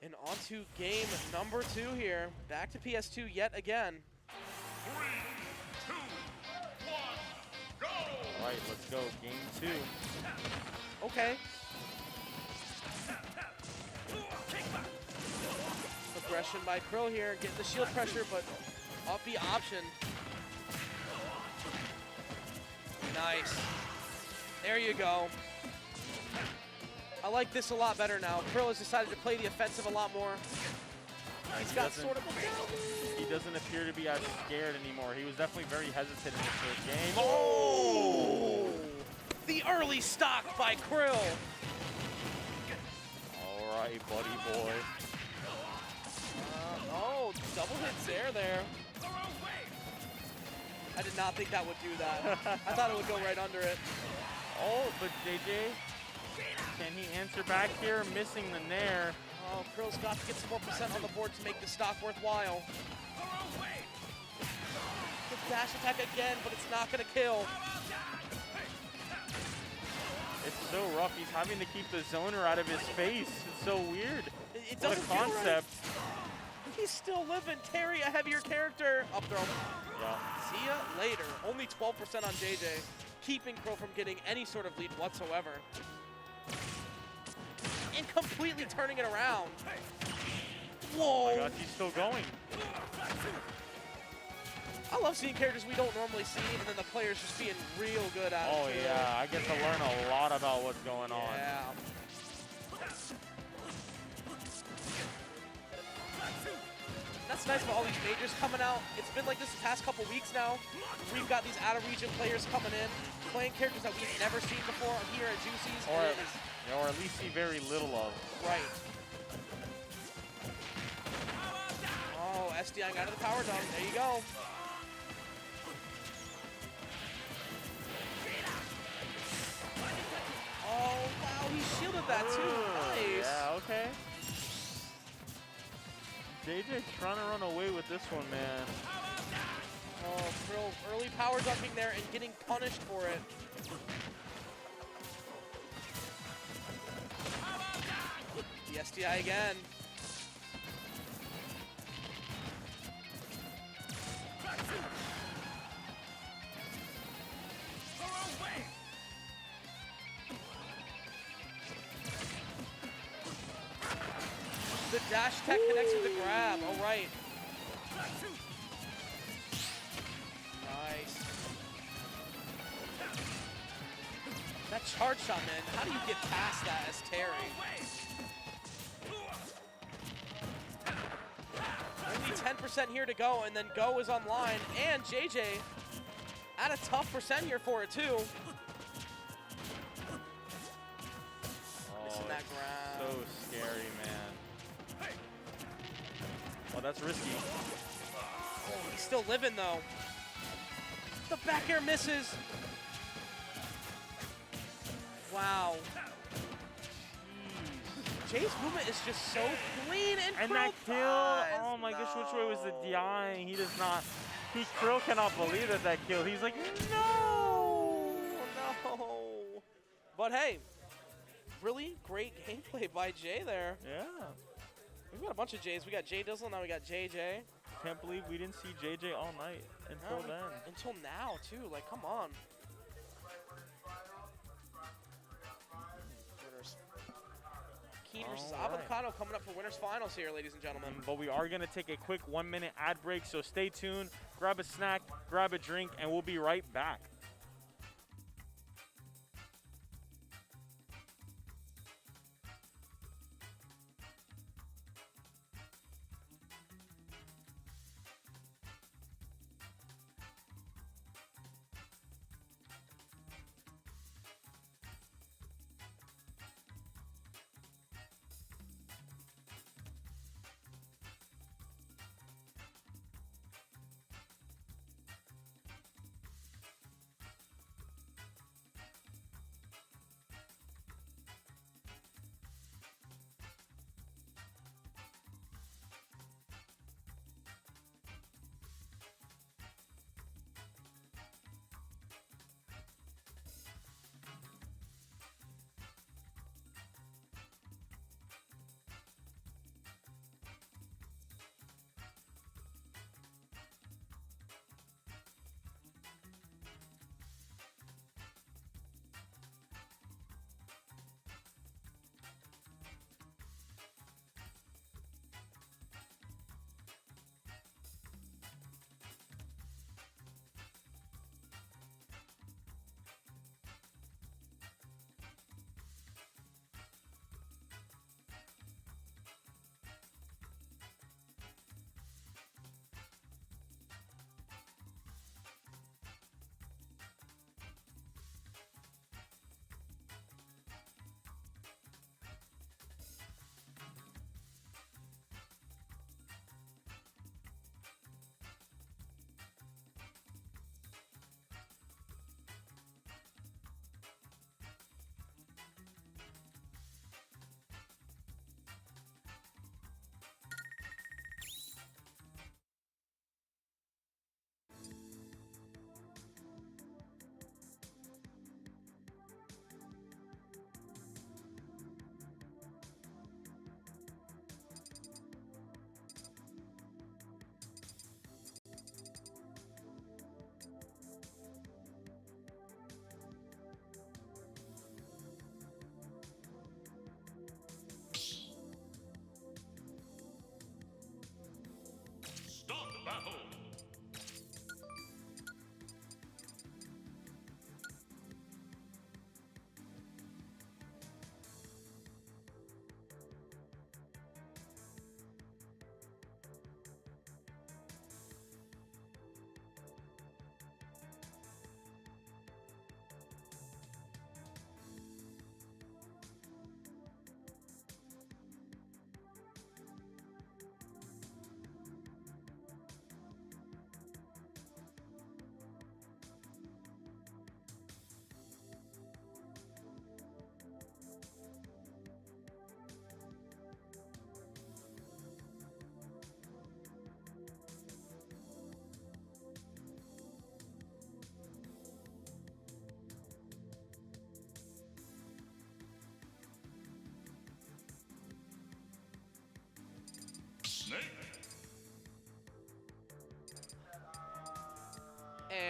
Speaker 2: And on to game number 2 here. Back to PS2 yet again.
Speaker 3: 3, 2, 1, go!
Speaker 1: All right, let's go. Game 2.
Speaker 2: Okay. Aggression by Krill here, getting the shield pressure, but up the option. Nice. There you go. I like this a lot better now. Krill has decided to play the offensive a lot more. He's got sort of a
Speaker 1: He doesn't appear to be as scared anymore. He was definitely very hesitant in the first game.
Speaker 2: Oh! The early stock by Krill.
Speaker 1: All right, buddy boy.
Speaker 2: Oh, double hits there. I did not think that would do that. I thought it would go right under it.
Speaker 1: Oh, but JJ, can he answer back here? Missing the nair.
Speaker 2: Oh, Krill's got to get some more percent on the board to make the stock worthwhile. The dash attack again, but it's not going to kill.
Speaker 1: It's so rough. He's having to keep the zoner out of his face. It's so weird.
Speaker 2: It
Speaker 1: What a
Speaker 2: doesn't feel right.
Speaker 1: concept.
Speaker 2: He's still living. Terry, a heavier character. Up throw.
Speaker 1: Yeah.
Speaker 2: See ya later. Only 12% on JJ, keeping Krill from getting any sort of lead whatsoever. And completely turning it around. Whoa.
Speaker 1: Oh my gosh, he's still going.
Speaker 2: I love seeing characters we don't normally see, and then the players just being real good at it.
Speaker 1: Oh
Speaker 2: too.
Speaker 1: yeah, I get to learn a lot about what's going on.
Speaker 2: Yeah. That's nice about all these majors coming out. It's been like this the past couple weeks now. We've got these out-of-region players coming in, playing characters that we've never seen before here at Juicy's.
Speaker 1: Or,
Speaker 2: and it is
Speaker 1: or at least see very little of.
Speaker 2: right. Oh, SDI got to the power dunk. There you go. Oh, wow, he shielded that too. Nice.
Speaker 1: Yeah, okay. JJ's trying to run away with this one, man.
Speaker 2: Oh, Krill early power dunking there and getting punished for it. The SDI again. The dash tech connects with the grab. All right. Nice. That charge shot, man. How do you get past that as Terry? Only 10% here to go, and then Go is online. And JJ at a tough percent here for it, too. Missing that grab.
Speaker 1: So scary, man. Well, that's risky.
Speaker 2: Oh, he's still living, though. The back air misses. Wow. Jay's movement is just so clean and
Speaker 1: that kill,
Speaker 2: dies.
Speaker 1: oh my gosh, which way was the DI? He does not, Krill cannot believe that kill. He's like, no!
Speaker 2: No. But hey, really great gameplay by Jay there.
Speaker 1: Yeah.
Speaker 2: We've got a bunch of Jays. We got Jdizzle, now we got JJ.
Speaker 1: Can't believe we didn't see JJ all night until then.
Speaker 2: Until now, too. Like, come on. Winners. Keen versus
Speaker 1: All right.
Speaker 2: AvoTheCado coming up for winners finals here, ladies and gentlemen.
Speaker 1: But we are going to take a quick 1-minute ad break, so stay tuned, grab a snack, grab a drink, and we'll be right back.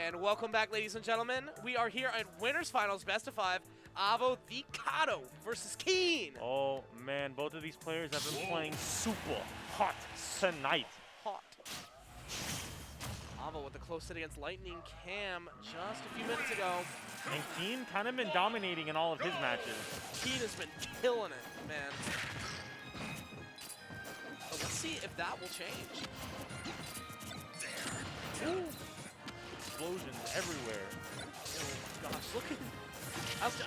Speaker 2: And welcome back, ladies and gentlemen. We are here at Winners Finals Best of 5, AvoTheCado versus Keen.
Speaker 1: Oh man, both of these players have been playing super hot tonight.
Speaker 2: Hot. Avo with a close hit against LightningCam just a few minutes ago.
Speaker 1: And Keen kind of been dominating in all of his matches.
Speaker 2: Keen has been killing it, man. So let's see if that will change.
Speaker 1: Ooh. Explosions everywhere.
Speaker 2: Oh gosh, look at...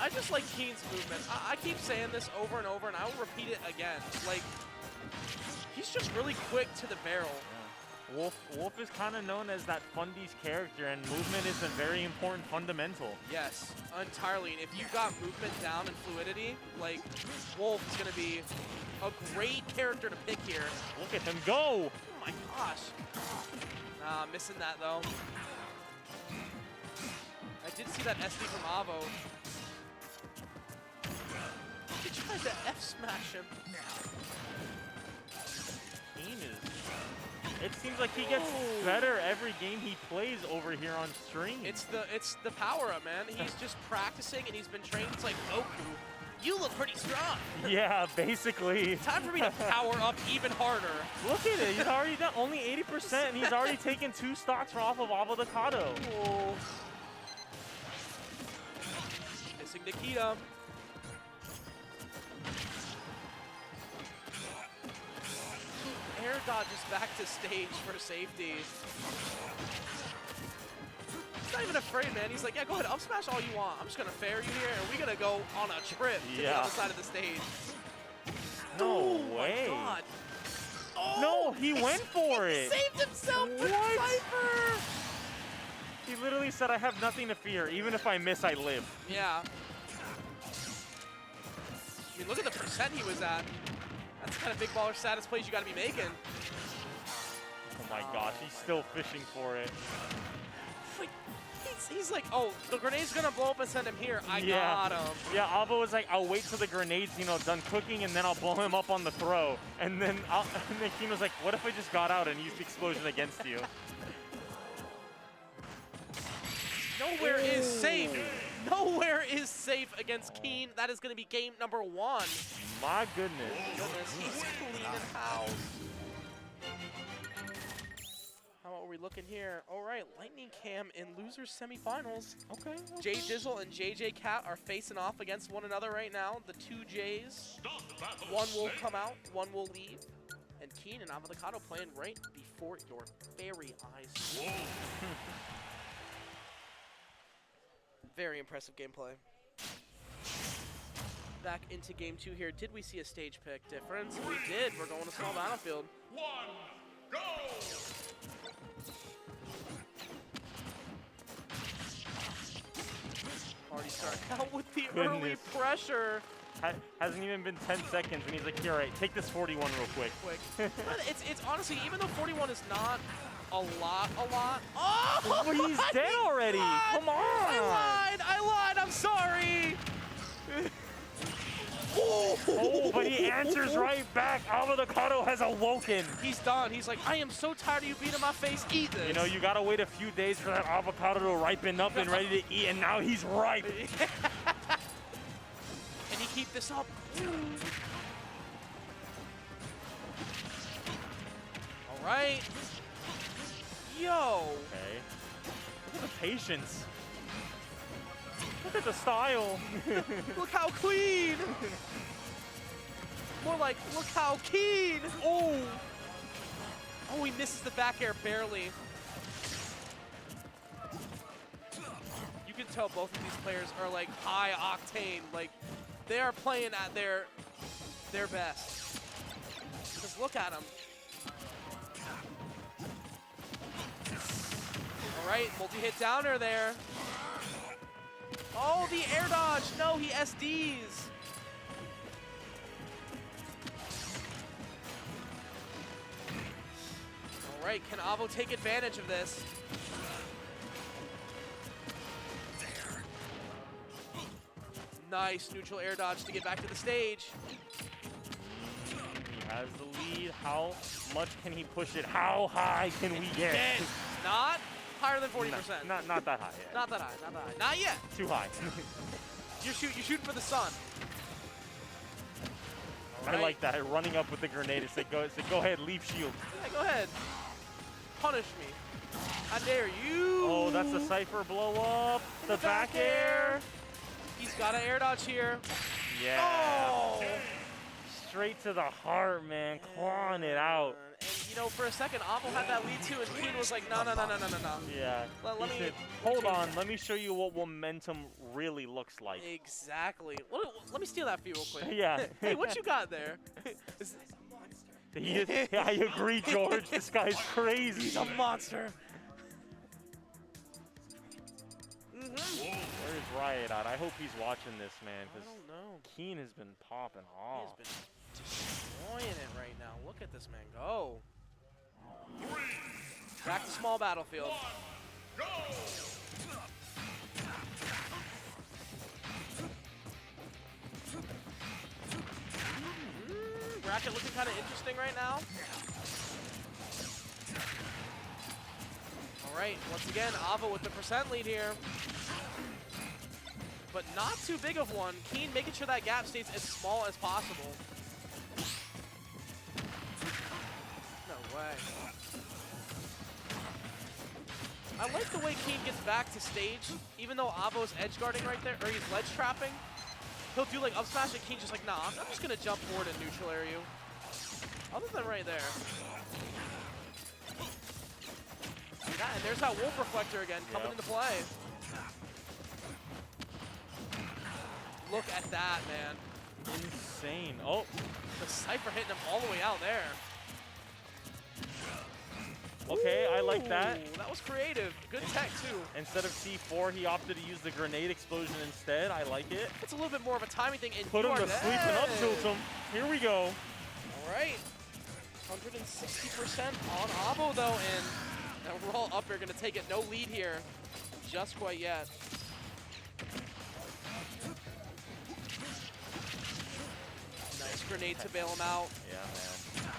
Speaker 2: I just like Keen's movement. I keep saying this over and over, and I will repeat it again. Like, he's just really quick to the barrel.
Speaker 1: Yeah. Wolf is kind of known as that Fundies character, and movement is a very important fundamental.
Speaker 2: Yes, entirely. And if you've got movement down and fluidity, like, Wolf is going to be a great character to pick here.
Speaker 1: Look at him go!
Speaker 2: Oh my gosh. Missing that, though. I did see that SD from Avo. He tried to F-smash him.
Speaker 1: Keen is... It seems like he gets better every game he plays over here on stream.
Speaker 2: It's the power-up, man. He's just practicing, and he's been trained. It's like, Goku, you look pretty strong.
Speaker 1: Yeah, basically.
Speaker 2: Time for me to power up even harder.
Speaker 1: Look at it. He's already done only 80%, and he's already taken 2 stocks off of AvoTheCado.
Speaker 2: Oh. Missing Nikita. Air dodges back to stage for safety. He's not even afraid, man. He's like, yeah, go ahead, up smash all you want. I'm just going to fair you here, and we're going to go on a trip to the other side of the stage.
Speaker 1: No way.
Speaker 2: My God. Oh,
Speaker 1: No, he went for it.
Speaker 2: He saved himself with
Speaker 1: What?
Speaker 2: Cypher.
Speaker 1: He literally said, I have nothing to fear. Even if I miss, I live.
Speaker 2: Yeah. I mean, look at the percent he was at. That's the kind of big baller status plays you got to be making.
Speaker 1: Oh my gosh, he's still fishing for it.
Speaker 2: Like, he's like, oh, the grenade's going to blow up and send him here. I
Speaker 1: Yeah.
Speaker 2: got him.
Speaker 1: Yeah, Avo was like, I'll wait till the grenade's, done cooking, and then I'll blow him up on the throw. And then Keen was like, what if I just got out and used the explosion against you?
Speaker 2: Nowhere is safe. Nowhere is safe against Keen. That is going to be game number 1.
Speaker 1: My goodness.
Speaker 2: He's cleaning house. How are we looking here? All right, LightningCam in losers semifinals.
Speaker 1: Okay.
Speaker 2: Jdizzle and JJCat are facing off against one another right now. The 2 Js. One will come out, one will leave. And Keen and AvoTheCado playing right before your very eyes. Very impressive gameplay. Back into game 2 here. Did we see a stage pick difference? We did. We're going to small battlefield.
Speaker 3: 1, go!
Speaker 2: Already starting out with the early
Speaker 1: Goodness.
Speaker 2: pressure.
Speaker 1: Hasn't even been 10 seconds, and he's like, here, right, take this 41 real quick.
Speaker 2: But it's honestly, even though 41 is not a lot. Oh!
Speaker 1: But he's dead already. Come on.
Speaker 2: I lied. I'm sorry.
Speaker 1: Oh, but he answers right back. AvoTheCado has awoken.
Speaker 2: He's done. He's like, I am so tired of you beating my face. Eat this.
Speaker 1: You gotta wait a few days for that avocado to ripen up and ready to eat, and now he's ripe.
Speaker 2: Can he keep this up? All right. Yo.
Speaker 1: Okay. Look at the patience. Look at the style.
Speaker 2: Look how clean. More like, look how keen. Oh. Oh, he misses the back air barely. You can tell both of these players are like high octane. Like, they are playing at their best. Just look at them. All right, multi-hit downer there. Oh, the air dodge. No, he SDs. All right, can Avo take advantage of this? Nice neutral air dodge to get back to the stage.
Speaker 1: He has the lead. How much can he push it? How high can we get?
Speaker 2: Not higher than 40%.
Speaker 1: Not that high. Yeah.
Speaker 2: Not that high. Not that high. Not yet.
Speaker 1: Too high.
Speaker 2: You shoot for the sun.
Speaker 1: I like that. Running up with the grenade. It's like, go ahead, leave shield.
Speaker 2: Yeah, go ahead. Punish me. I dare you.
Speaker 1: Oh, that's a Cypher blow up. The back air.
Speaker 2: He's got an air dodge here.
Speaker 1: Yeah.
Speaker 2: Oh.
Speaker 1: Straight to the heart, man. Clawing it out.
Speaker 2: And you know, for a second, Avo had that lead too, and Keen was like, no.
Speaker 1: Yeah.
Speaker 2: Let
Speaker 1: He
Speaker 2: me
Speaker 1: said, hold on. Let me show you what momentum really looks like.
Speaker 2: Exactly. Let me steal that for you real quick.
Speaker 1: Yeah.
Speaker 2: Hey, what you got there?
Speaker 1: Yeah, I agree, George. This guy's crazy.
Speaker 2: He's a monster.
Speaker 1: Where's Riot at? I hope he's watching this, man,
Speaker 2: I
Speaker 1: because
Speaker 2: don't know.
Speaker 1: Keen has been popping off.
Speaker 2: He has been destroying it right now. Look at this man go. Back to small battlefield. Bracket looking kind of interesting right now. All right, once again, Avo with the percent lead here. But not too big of one. Keen making sure that gap stays as small as possible. No way. I like the way Keen gets back to stage, even though Avo's edge guarding right there, or he's ledge trapping. He'll do like up smash and Keen's just like, nah, I'm just gonna jump forward and neutral air you. Other than right there. Yeah, and there's that Wolf Reflector again coming into play. Look at that, man.
Speaker 1: Insane. Oh.
Speaker 2: The Cypher hitting him all the way out there.
Speaker 1: Okay, I like that.
Speaker 2: Ooh, that was creative. Good tech, too.
Speaker 1: Instead of C4, he opted to use the grenade explosion instead. I like it.
Speaker 2: It's a little bit more of a timing thing. And
Speaker 1: Put him to sleep and up tilt him. Here we go.
Speaker 2: All right. 160% on Avo, though, and we're all up here going to take it. No lead here just quite yet. Nice grenade to bail him out.
Speaker 1: Yeah, man.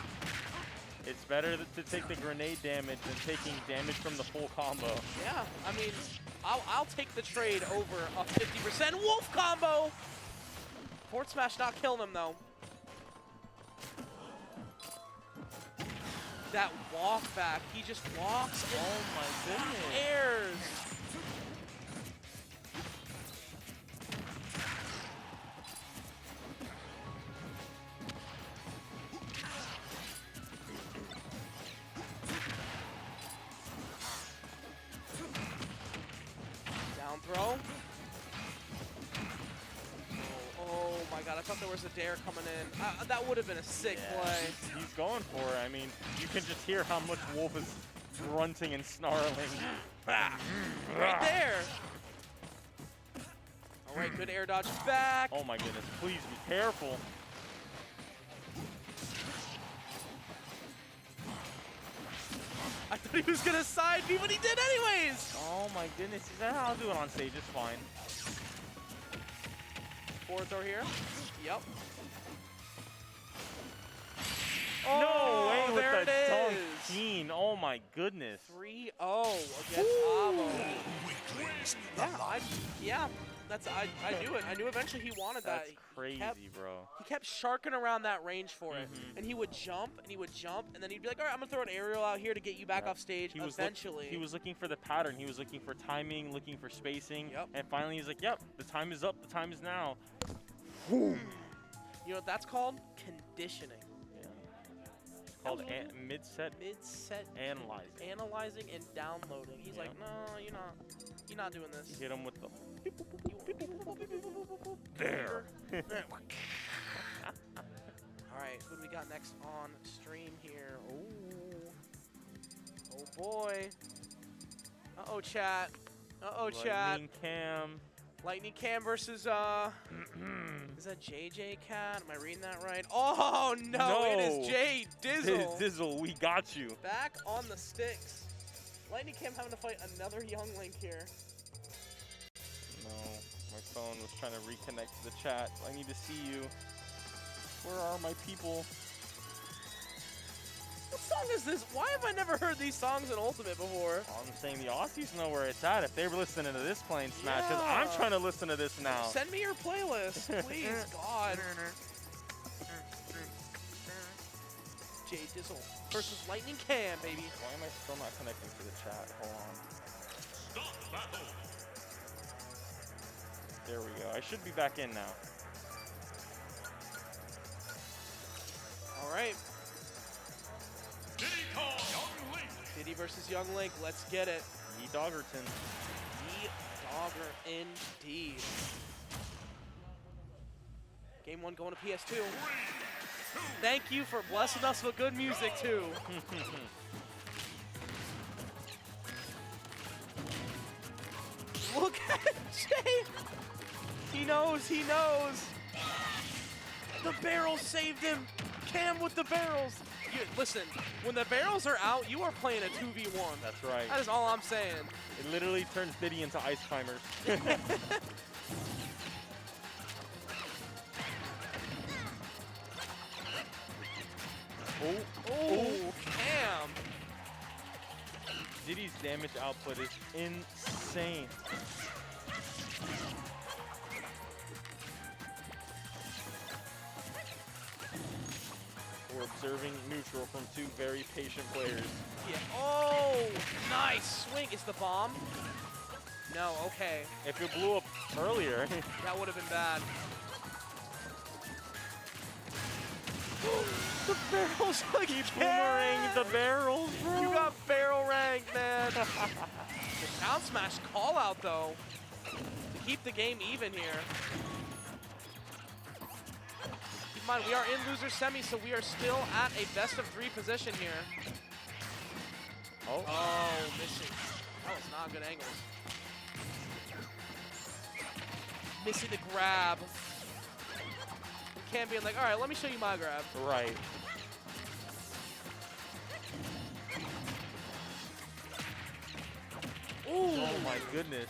Speaker 1: It's better to take the grenade damage than taking damage from the full combo.
Speaker 2: Yeah, I mean, I'll take the trade over a 50% Wolf combo. Fort Smash not killing him, though. That walk back, he just walks and
Speaker 1: Oh my goodness.
Speaker 2: airs. Down throw. Oh my god, I thought there was a dare coming in. That would have been a sick play.
Speaker 1: He's going for it. I mean, you can just hear how much Wolf is grunting and snarling.
Speaker 2: Right there. All right, good air dodge back.
Speaker 1: Oh my goodness, please be careful.
Speaker 2: I thought he was gonna side me, but he did anyways.
Speaker 1: Oh my goodness, is that how I'll do it on stage? It's fine.
Speaker 2: Forward throw here. Yep.
Speaker 1: No way with
Speaker 2: there
Speaker 1: the
Speaker 2: it
Speaker 1: dunk,
Speaker 2: is.
Speaker 1: Keen. Oh my goodness.
Speaker 2: 3-0 against Avo. Yeah, I knew it. I knew eventually he wanted that.
Speaker 1: That's crazy, bro.
Speaker 2: He kept sharking around that range for it, and he would jump, and then he'd be like, all right, I'm gonna throw an aerial out here to get you back off stage.
Speaker 1: He was
Speaker 2: eventually.
Speaker 1: he was looking for the pattern. He was looking for timing, looking for spacing.
Speaker 2: Yep.
Speaker 1: And finally he's like, yep, the time is up. The time is now.
Speaker 2: You know what that's called? Conditioning.
Speaker 1: Yeah. It's called mid-set
Speaker 2: Mid-set
Speaker 1: analyzing.
Speaker 2: analyzing and downloading. He's like, no, you're not doing this.
Speaker 1: Hit him with the...
Speaker 2: There. All right, who do we got next on stream here? Oh boy. Uh-oh, chat. Uh-oh, chat.
Speaker 1: LightningCam.
Speaker 2: LightningCam versus, is that JJ Cat? Am I reading that right? Oh, no, it is Jdizzle.
Speaker 1: Jdizzle, we got you.
Speaker 2: Back on the sticks. LightningCam having to fight another young Link here.
Speaker 1: No, my phone was trying to reconnect to the chat. I need to see you. Where are my people?
Speaker 2: What song is this? Why have I never heard these songs in Ultimate before?
Speaker 1: I'm saying the Aussies know where it's at if they were listening to this playing Smash, because I'm
Speaker 2: Yeah.
Speaker 1: trying to listen to this now.
Speaker 2: Send me your playlist, please, God. Jdizzle versus LightningCam, baby.
Speaker 1: Why am I still not connecting to the chat? Hold on.
Speaker 3: Stop battle.
Speaker 1: There we go. I should be back in now.
Speaker 2: All right,
Speaker 3: Diddy Kong. Young Link.
Speaker 2: Diddy versus Young Link. Let's get it.
Speaker 1: E Doggerton.
Speaker 2: Dogger indeed. Game 1 going to PS2. Thank you for blessing us with good music too. Look at Jay. He knows, he knows. The barrels saved him. Cam with the barrels. Listen, when the barrels are out, you are playing a 2v1.
Speaker 1: That's right.
Speaker 2: That is all I'm saying.
Speaker 1: It literally turns Diddy into ice climbers.
Speaker 2: Oh, Cam.
Speaker 1: Diddy's damage output is insane. We're observing neutral from two very patient players.
Speaker 2: Yeah. Oh, nice swing. Is the bomb? No, okay.
Speaker 1: If it blew up earlier,
Speaker 2: That would have been bad. The barrels again.
Speaker 1: boomerang the barrels, bro.
Speaker 2: You got barrel ranked, man. The down smash call out though to keep the game even here. Keep in mind, we are in loser semi, so we are still at a best of 3 position here.
Speaker 1: Oh,
Speaker 2: Oh, missing. That was not good angles. Missing the grab. Cam being like, all right, let me show you my grab.
Speaker 1: right.
Speaker 2: Ooh.
Speaker 1: Oh my goodness.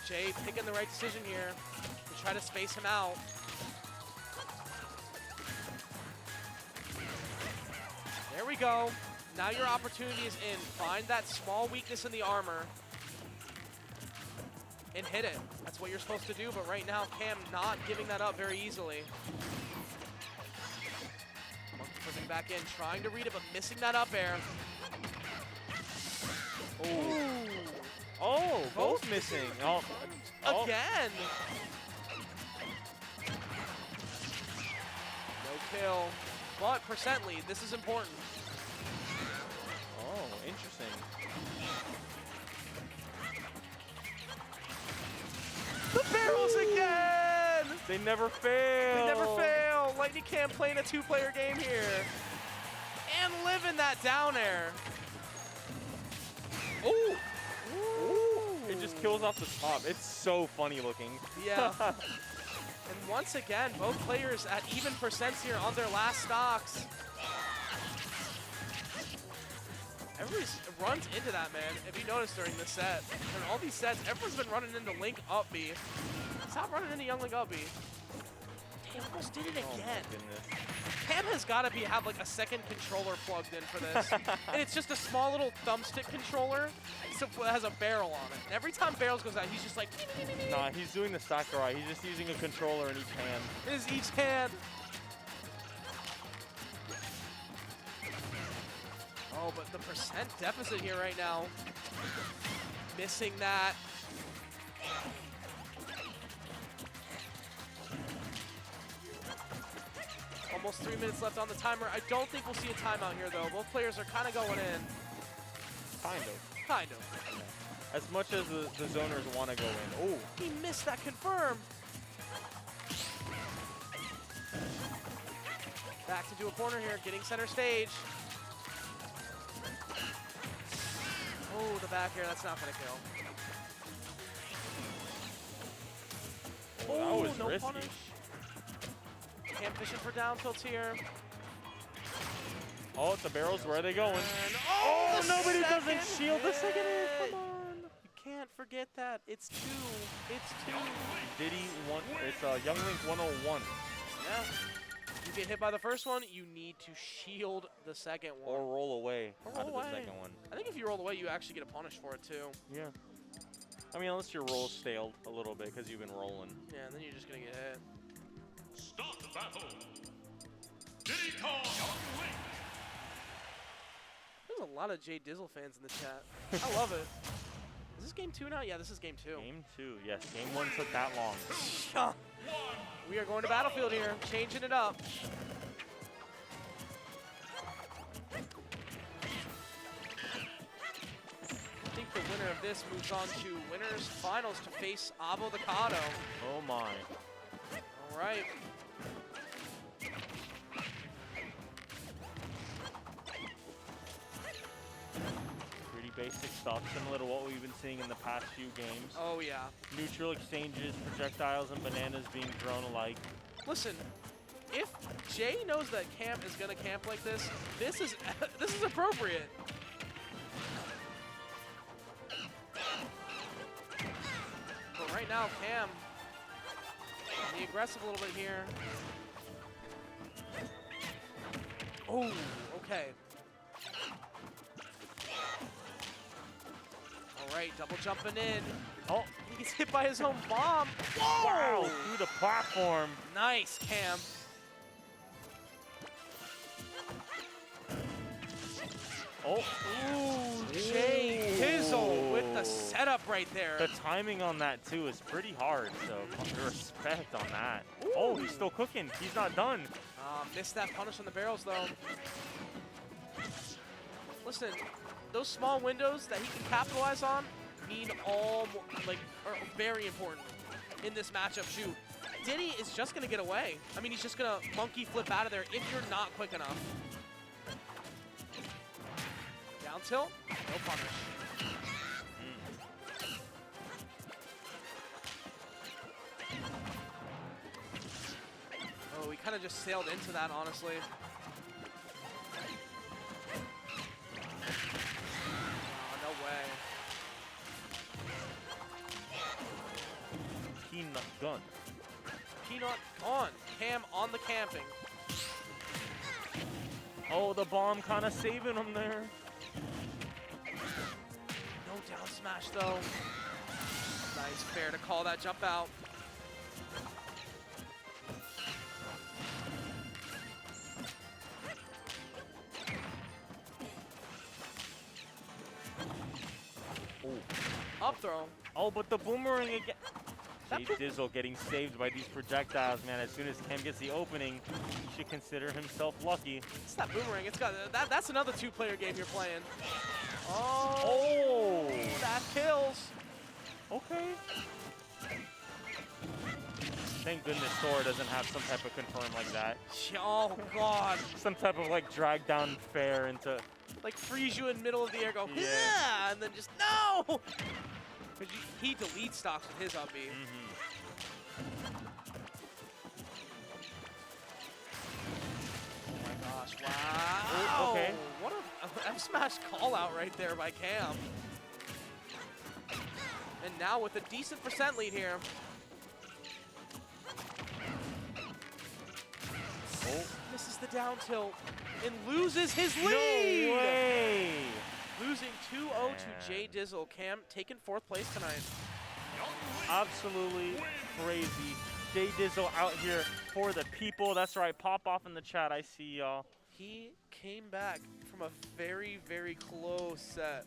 Speaker 2: Jay picking the right decision here to try to space him out. There we go. Now your opportunity is in. Find that small weakness in the armor and hit it. That's what you're supposed to do, but right now Cam not giving that up very easily. Monkey flipping back in, trying to read it, but missing that up air.
Speaker 1: Oh. Oh, both missing. Oh. Oh.
Speaker 2: Again. No kill. But percent lead, this is important.
Speaker 1: Oh, interesting.
Speaker 2: The barrels again!
Speaker 1: They never fail.
Speaker 2: They never fail. LightningCam playing a 2-player game here. And living that down air. Ooh.
Speaker 1: It just kills off the top. It's so funny looking.
Speaker 2: Yeah. And once again, both players at even percents here on their last stocks. Everybody runs into that, man. If you noticed during this set, and all these sets, everyone's been running into Link up B. Stop running into Young Link up B. They almost did it
Speaker 1: Oh
Speaker 2: again.
Speaker 1: my goodness.
Speaker 2: Cam has got to have like a second controller plugged in for this. And it's just a small little thumbstick controller so it has a barrel on it. And every time barrels goes out, he's just like,
Speaker 1: Nah, he's doing the Sakurai. He's just using a controller in each hand.
Speaker 2: is each hand. Oh, but the percent deficit here right now. Missing that. Almost 3 minutes left on the timer. I don't think we'll see a timeout here, though. Both players are kind of going in.
Speaker 1: Kind of.
Speaker 2: Kind of.
Speaker 1: As much as the zoners want to go in. Oh,
Speaker 2: He missed that confirm. Back to do a corner here, getting center stage. Oh, the back air, that's not gonna kill.
Speaker 1: that was
Speaker 2: no
Speaker 1: risky.
Speaker 2: punish. Cam fishing for down tilts here.
Speaker 1: Oh, the barrels, where are they going?
Speaker 2: And,
Speaker 1: Oh,
Speaker 2: the
Speaker 1: nobody doesn't
Speaker 2: second
Speaker 1: shield the second hit.
Speaker 2: hit.
Speaker 1: Come on.
Speaker 2: You can't forget that. It's 2. It's 2.
Speaker 1: Diddy one. It's Young Link 101.
Speaker 2: Yeah. You get hit by the first one, you need to shield the second one.
Speaker 1: Or roll away
Speaker 2: Or
Speaker 1: out
Speaker 2: roll
Speaker 1: of the
Speaker 2: away.
Speaker 1: second one.
Speaker 2: I think if you roll away, you actually get a punish for it too.
Speaker 1: Yeah. I mean, unless your roll stalled a little bit because you've been rolling.
Speaker 2: Yeah, and then you're just gonna get hit.
Speaker 3: Start battle. Diddy Kong, Young Link.
Speaker 2: There's a lot of Jdizzle fans in the chat. I love it. Is this game 2 now? Yeah, this is game 2.
Speaker 1: Game 2, yes. Game 1 took that long.
Speaker 2: We are going to Battlefield here, changing it up. I think the winner of this moves on to winners finals to face AvoTheCado.
Speaker 1: Oh my.
Speaker 2: All right.
Speaker 1: Pretty basic stuff, similar to what we've been seeing in the past few games.
Speaker 2: Oh yeah.
Speaker 1: Neutral exchanges, projectiles, and bananas being thrown alike.
Speaker 2: Listen, if Jay knows that Camp is gonna camp like this, this is this is appropriate. But right now, Cam, be aggressive a little bit here. Oh, okay. All right, double jumping in.
Speaker 1: Oh,
Speaker 2: He gets hit by his own bomb. Whoa!
Speaker 1: wow, through the platform.
Speaker 2: Nice, Cam.
Speaker 1: Oh,
Speaker 2: Ooh, Jdizzle with the setup right there.
Speaker 1: the timing on that too is pretty hard, so respect on that. Oh, he's still cooking. He's not done.
Speaker 2: Missed that punish on the barrels though. Listen, those small windows that he can capitalize on mean are very important in this matchup. Shoot, Diddy is just gonna get away. I mean, he's just gonna monkey flip out of there if you're not quick enough. Down tilt, no punish. Oh, he kind of just sailed into that, honestly. Oh, no way.
Speaker 1: Peanut gun.
Speaker 2: Peanut on. Cam on the camping.
Speaker 1: Oh, the bomb kind of saving him there.
Speaker 2: No down smash, though. Nice, fair to call that jump out. Up throw.
Speaker 1: Oh, but the boomerang again.
Speaker 2: That
Speaker 1: Jdizzle getting saved by these projectiles, man. As soon as Cam gets the opening, he should consider himself lucky.
Speaker 2: It's that boomerang. It's got that's another two-player game you're playing.
Speaker 1: Oh,
Speaker 2: That kills.
Speaker 1: okay. Thank goodness Thor doesn't have some type of confirm like that.
Speaker 2: Oh God.
Speaker 1: Some type of like drag down fair into.
Speaker 2: Like freeze you in middle of the air, go
Speaker 1: Yeah.
Speaker 2: yeah, and then just no. Because he deletes stocks with his up B. Oh my gosh! Wow.
Speaker 1: Okay.
Speaker 2: What a F smash call out right there by Cam. And now with a decent percent lead here.
Speaker 1: Oh,
Speaker 2: Misses the down tilt and loses his
Speaker 1: no
Speaker 2: lead.
Speaker 1: way!
Speaker 2: Losing 2-0 to Jdizzle. Cam taking 4th place tonight.
Speaker 1: Absolutely crazy. Jdizzle out here for the people. That's right. Pop off in the chat. I see y'all.
Speaker 2: He came back from a very, very close set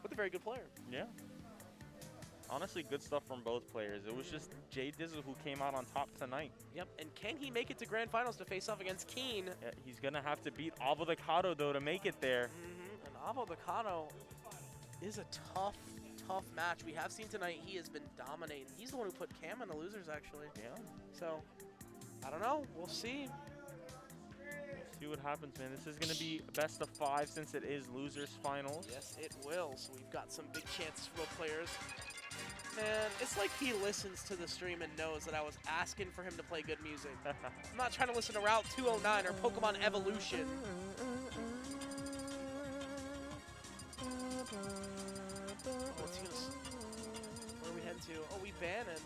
Speaker 2: with a very good player.
Speaker 1: Yeah. Honestly, good stuff from both players. It was just Jdizzle who came out on top tonight.
Speaker 2: Yep, and can he make it to Grand Finals to face off against Keen?
Speaker 1: Yeah, he's going to have to beat AvoTheCado, though, to make it there.
Speaker 2: And AvoTheCado is a tough, tough match. We have seen tonight he has been dominating. He's the one who put Cam in the losers, actually.
Speaker 1: Yeah.
Speaker 2: So, I don't know. We'll see.
Speaker 1: See what happens, man. This is going to be best of 5 since it is losers finals.
Speaker 2: Yes, it will. So we've got some big chances for both players. Man, it's like he listens to the stream and knows that I was asking for him to play good music. I'm not trying to listen to Route 209 or Pokemon Evolution. Where are we heading to? Oh, we banning.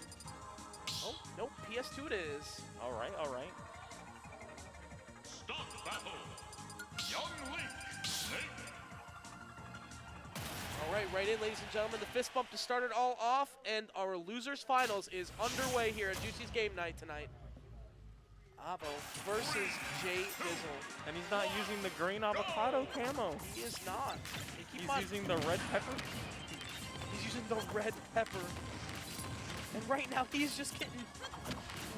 Speaker 2: Oh, nope, PS2 it is.
Speaker 1: All right, all right.
Speaker 3: Start battle. Young Link.
Speaker 2: All right, right in, ladies and gentlemen. The fist bump to start it all off, and our losers finals is underway here at Juicy's Game Night tonight. Avo versus Jdizzle.
Speaker 1: And he's not using the green avocado camo.
Speaker 2: He is not.
Speaker 1: He's using the red pepper.
Speaker 2: He's using the red pepper. And right now, he's just getting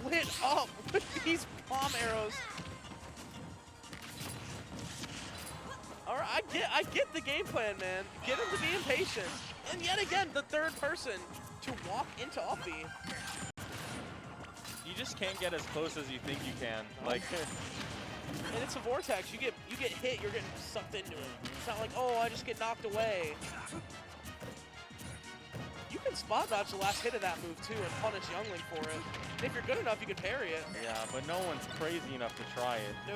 Speaker 2: lit up with these bomb arrows. All right, I get the game plan, man. Get him to be impatient. And yet again, the third person to walk into Offie.
Speaker 1: You just can't get as close as you think you can. Like,
Speaker 2: and it's a vortex. You get hit, you're getting sucked into it. It's not like, oh, I just get knocked away. You can spot dodge the last hit of that move too and punish Youngling for it. And if you're good enough, you can parry it.
Speaker 1: yeah, but no one's crazy enough to try it.
Speaker 2: No.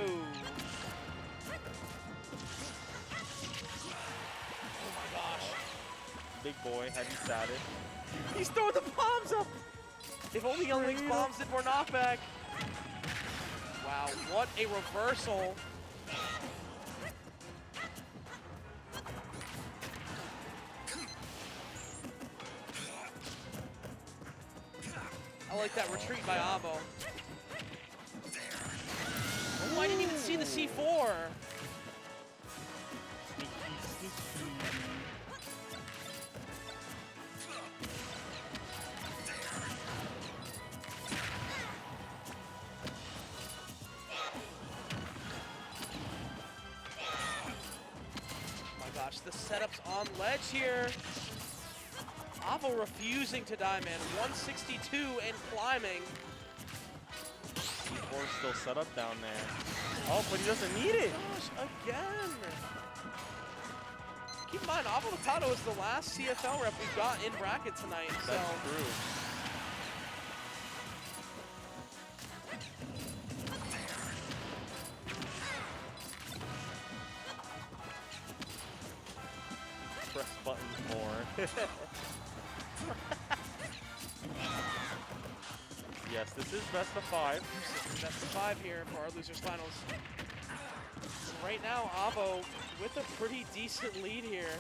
Speaker 2: Oh my gosh.
Speaker 1: Big boy, heavy status.
Speaker 2: He's throwing the bombs up. If only Youngling's bombs did more knockback. Wow, what a reversal. I like that retreat by Avo. Oh, I didn't even see the C4. The setup's on ledge here. Avo refusing to die, man. 162 and climbing.
Speaker 1: Or still set up down there. Oh, but he doesn't need it.
Speaker 2: Gosh, again. Keep in mind, AvoTheCado is the last CFL rep we've got in bracket tonight.
Speaker 1: That's true. Press buttons more. Yes, this is best of 5.
Speaker 2: Best of 5 here for our losers finals. Right now, Avo with a pretty decent lead here.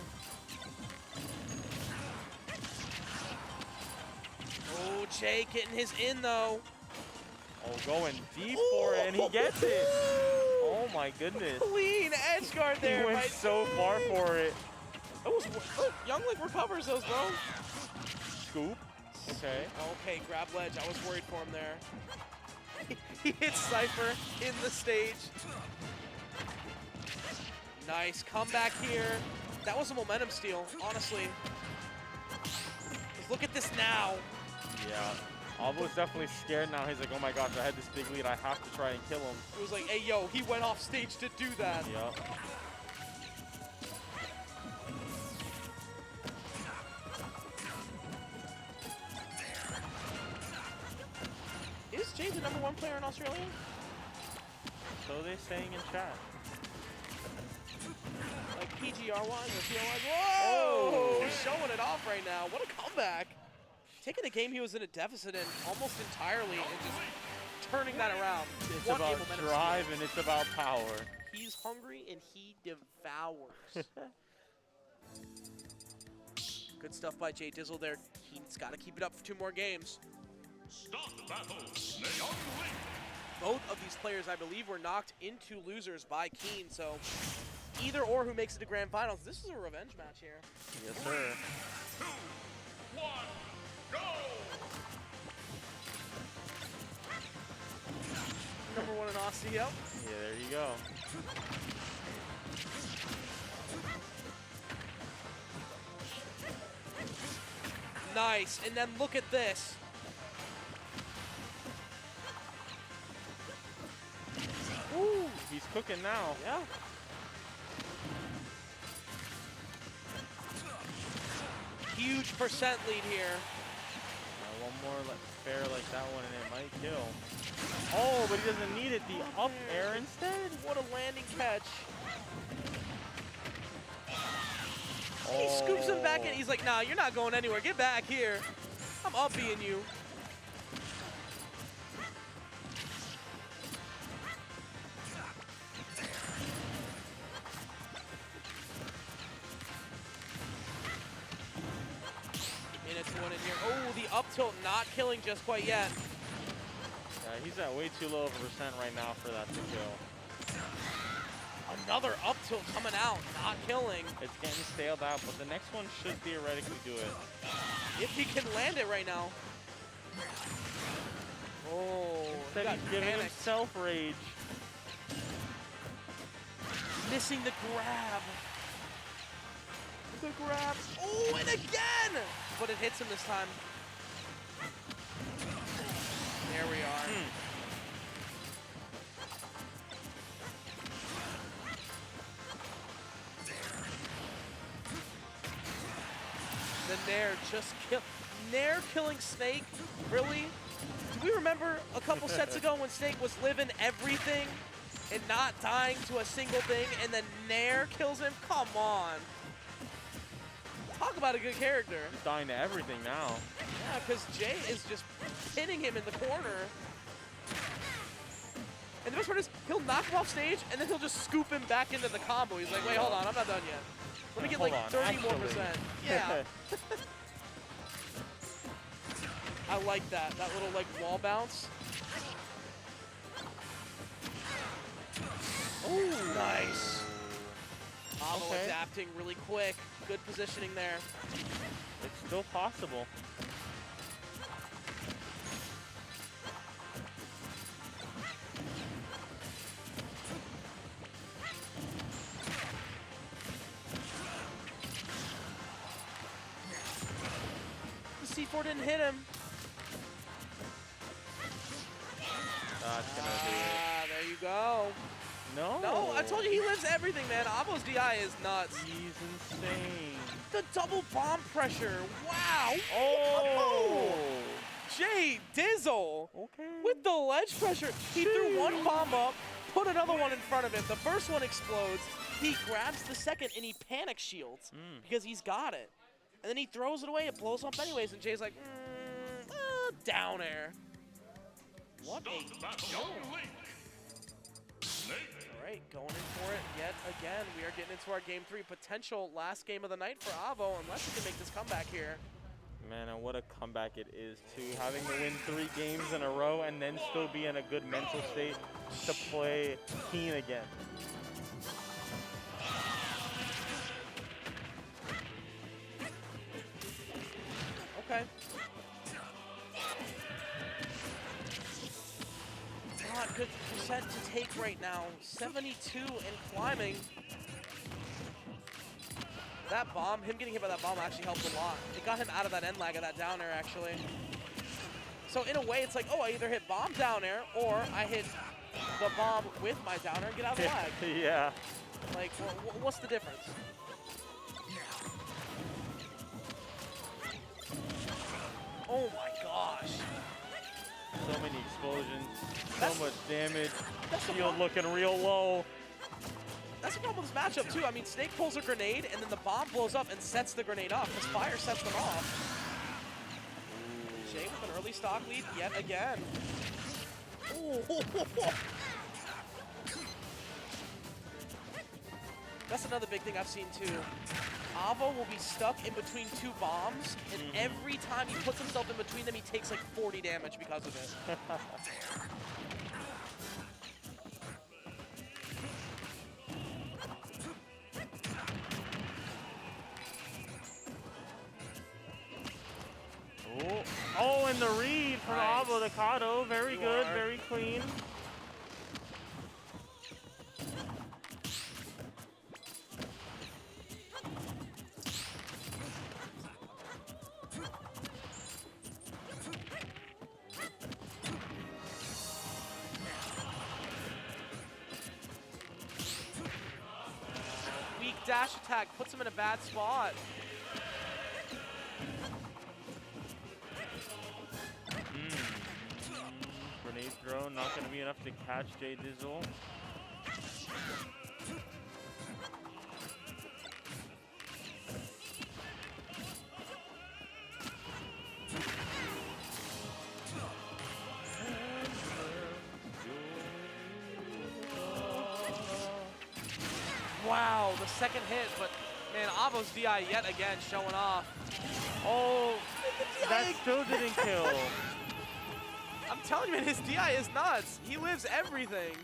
Speaker 2: Oh, Jay getting his in though.
Speaker 1: Oh, going deep for it, and he gets it. Oh my goodness.
Speaker 2: Clean edge guard there.
Speaker 1: He went so far for it.
Speaker 2: Look, Youngling recovers those, bro.
Speaker 1: Scoop. Okay.
Speaker 2: Okay, grab ledge. I was worried for him there. He hits Cypher in the stage. Nice comeback here. That was a momentum steal, honestly. Just look at this now.
Speaker 1: Yeah. Avo's definitely scared now. He's like, oh my gosh, I had this big lead. I have to try and kill him.
Speaker 2: It was like, hey, yo, he went off stage to do that.
Speaker 1: Yeah.
Speaker 2: Is Jay the #1 player in Australia?
Speaker 1: So they're saying in chat.
Speaker 2: Like PGR-wise or PL-wise? Whoa! Showing it off right now. What a comeback. Taking a game he was in a deficit in almost entirely and just turning that around.
Speaker 1: It's about drive and it's about power.
Speaker 2: He's hungry and he devours. Good stuff by Jdizzle there. He's got to keep it up for 2 more games.
Speaker 3: Start the battle. Young Link.
Speaker 2: Both of these players, I believe, were knocked into losers by Keen, so either or who makes it to grand finals. This is a revenge match here.
Speaker 1: Yes, sir.
Speaker 3: 2, 1, go!
Speaker 2: #1 in Aussie, yep.
Speaker 1: Yeah, there you go.
Speaker 2: Nice, and then look at this.
Speaker 1: Ooh, he's cooking now.
Speaker 2: Yeah. Huge percent lead here.
Speaker 1: more fair like that one, and it might kill. Oh, but he doesn't need it. The up air instead?
Speaker 2: What a landing catch. He scoops him back in. He's like, nah, you're not going anywhere. Get back here. I'm up-being you. Minutes one in here. Oh, the up tilt not killing just quite yet.
Speaker 1: Yeah, he's at way too low of a percent right now for that to kill.
Speaker 2: Another up tilt coming out, not killing.
Speaker 1: It's getting staled out, but the next one should theoretically do it.
Speaker 2: If he can land it right now. Oh,
Speaker 1: Instead
Speaker 2: got
Speaker 1: he's giving
Speaker 2: panicked.
Speaker 1: himself rage.
Speaker 2: Missing the grab. The grab. Oh, and again! But it hits him this time. There we are. The Nair just kill. Nair killing Snake? Really? Do we remember a couple sets ago when Snake was living everything and not dying to a single thing, and then Nair kills him? Come on. Talk about a good character.
Speaker 1: He's dying to everything now.
Speaker 2: Yeah, because Jay is just pinning him in the corner. And the best part is, he'll knock him off stage, and then he'll just scoop him back into the combo. He's like, wait, hold on, I'm not done yet. Let me get
Speaker 1: Hold
Speaker 2: like
Speaker 1: on,
Speaker 2: 30 more
Speaker 1: actually.
Speaker 2: percent. Yeah. I like that little like wall bounce. Oh, nice. Avo
Speaker 1: Okay.
Speaker 2: adapting really quick. Good positioning there.
Speaker 1: It's still possible.
Speaker 2: The C4 didn't hit him.
Speaker 1: That's gonna do
Speaker 2: Ah, there you go.
Speaker 1: it. No.
Speaker 2: No, I told you he lives everything, man. Avo's DI is nuts.
Speaker 1: He's insane.
Speaker 2: The double bomb pressure. Wow.
Speaker 1: Oh!
Speaker 2: Jdizzle
Speaker 1: Okay.
Speaker 2: with the ledge pressure. He threw one bomb up, put another one in front of him. The first one explodes. He grabs the second and he panic shields because he's got it. And then he throws it away. It blows up anyways. And Jay's like, down air. What
Speaker 3: Start the battle. Young Link. Snake.
Speaker 2: All right, going in for it yet again. We are getting into our game 3 potential last game of the night for Avo, unless he can make this comeback here.
Speaker 1: Man, and what a comeback it is, too. Having to win 3 games in a row and then still be in a good mental state to play Keen again.
Speaker 2: Okay. Not good percent to take right now. 72 and climbing. That bomb, him getting hit by that bomb actually helped a lot. It got him out of that end lag of that down air, actually. So in a way, it's like, oh, I either hit bomb down air or I hit the bomb with my down air and get out of the lag.
Speaker 1: Yeah.
Speaker 2: Like, what's the difference? Oh my gosh.
Speaker 1: So many explosions,
Speaker 2: That's-
Speaker 1: so much damage.
Speaker 2: That's the
Speaker 1: Shield
Speaker 2: problem.
Speaker 1: looking real low.
Speaker 2: That's the problem with this matchup, too. I mean, Snake pulls a grenade, and then the bomb blows up and sets the grenade off, because fire sets them off. Jay with an early stock lead yet again. Ooh. That's another big thing I've seen, too. Avo will be stuck in between 2 bombs, and every time he puts himself in between them, he takes like 40 damage because of it.
Speaker 1: Oh, and the read from
Speaker 2: Nice.
Speaker 1: AvoTheCado. Very
Speaker 2: You
Speaker 1: good,
Speaker 2: are.
Speaker 1: very clean.
Speaker 2: Weak dash attack puts him in a bad spot.
Speaker 1: throw, not going to be enough to catch Jdizzle.
Speaker 2: Wow, the second hit, but man, Avo's DI yet again showing off.
Speaker 1: Oh, that still didn't kill.
Speaker 2: I'm telling you, man, his DI is nuts. He lives everything.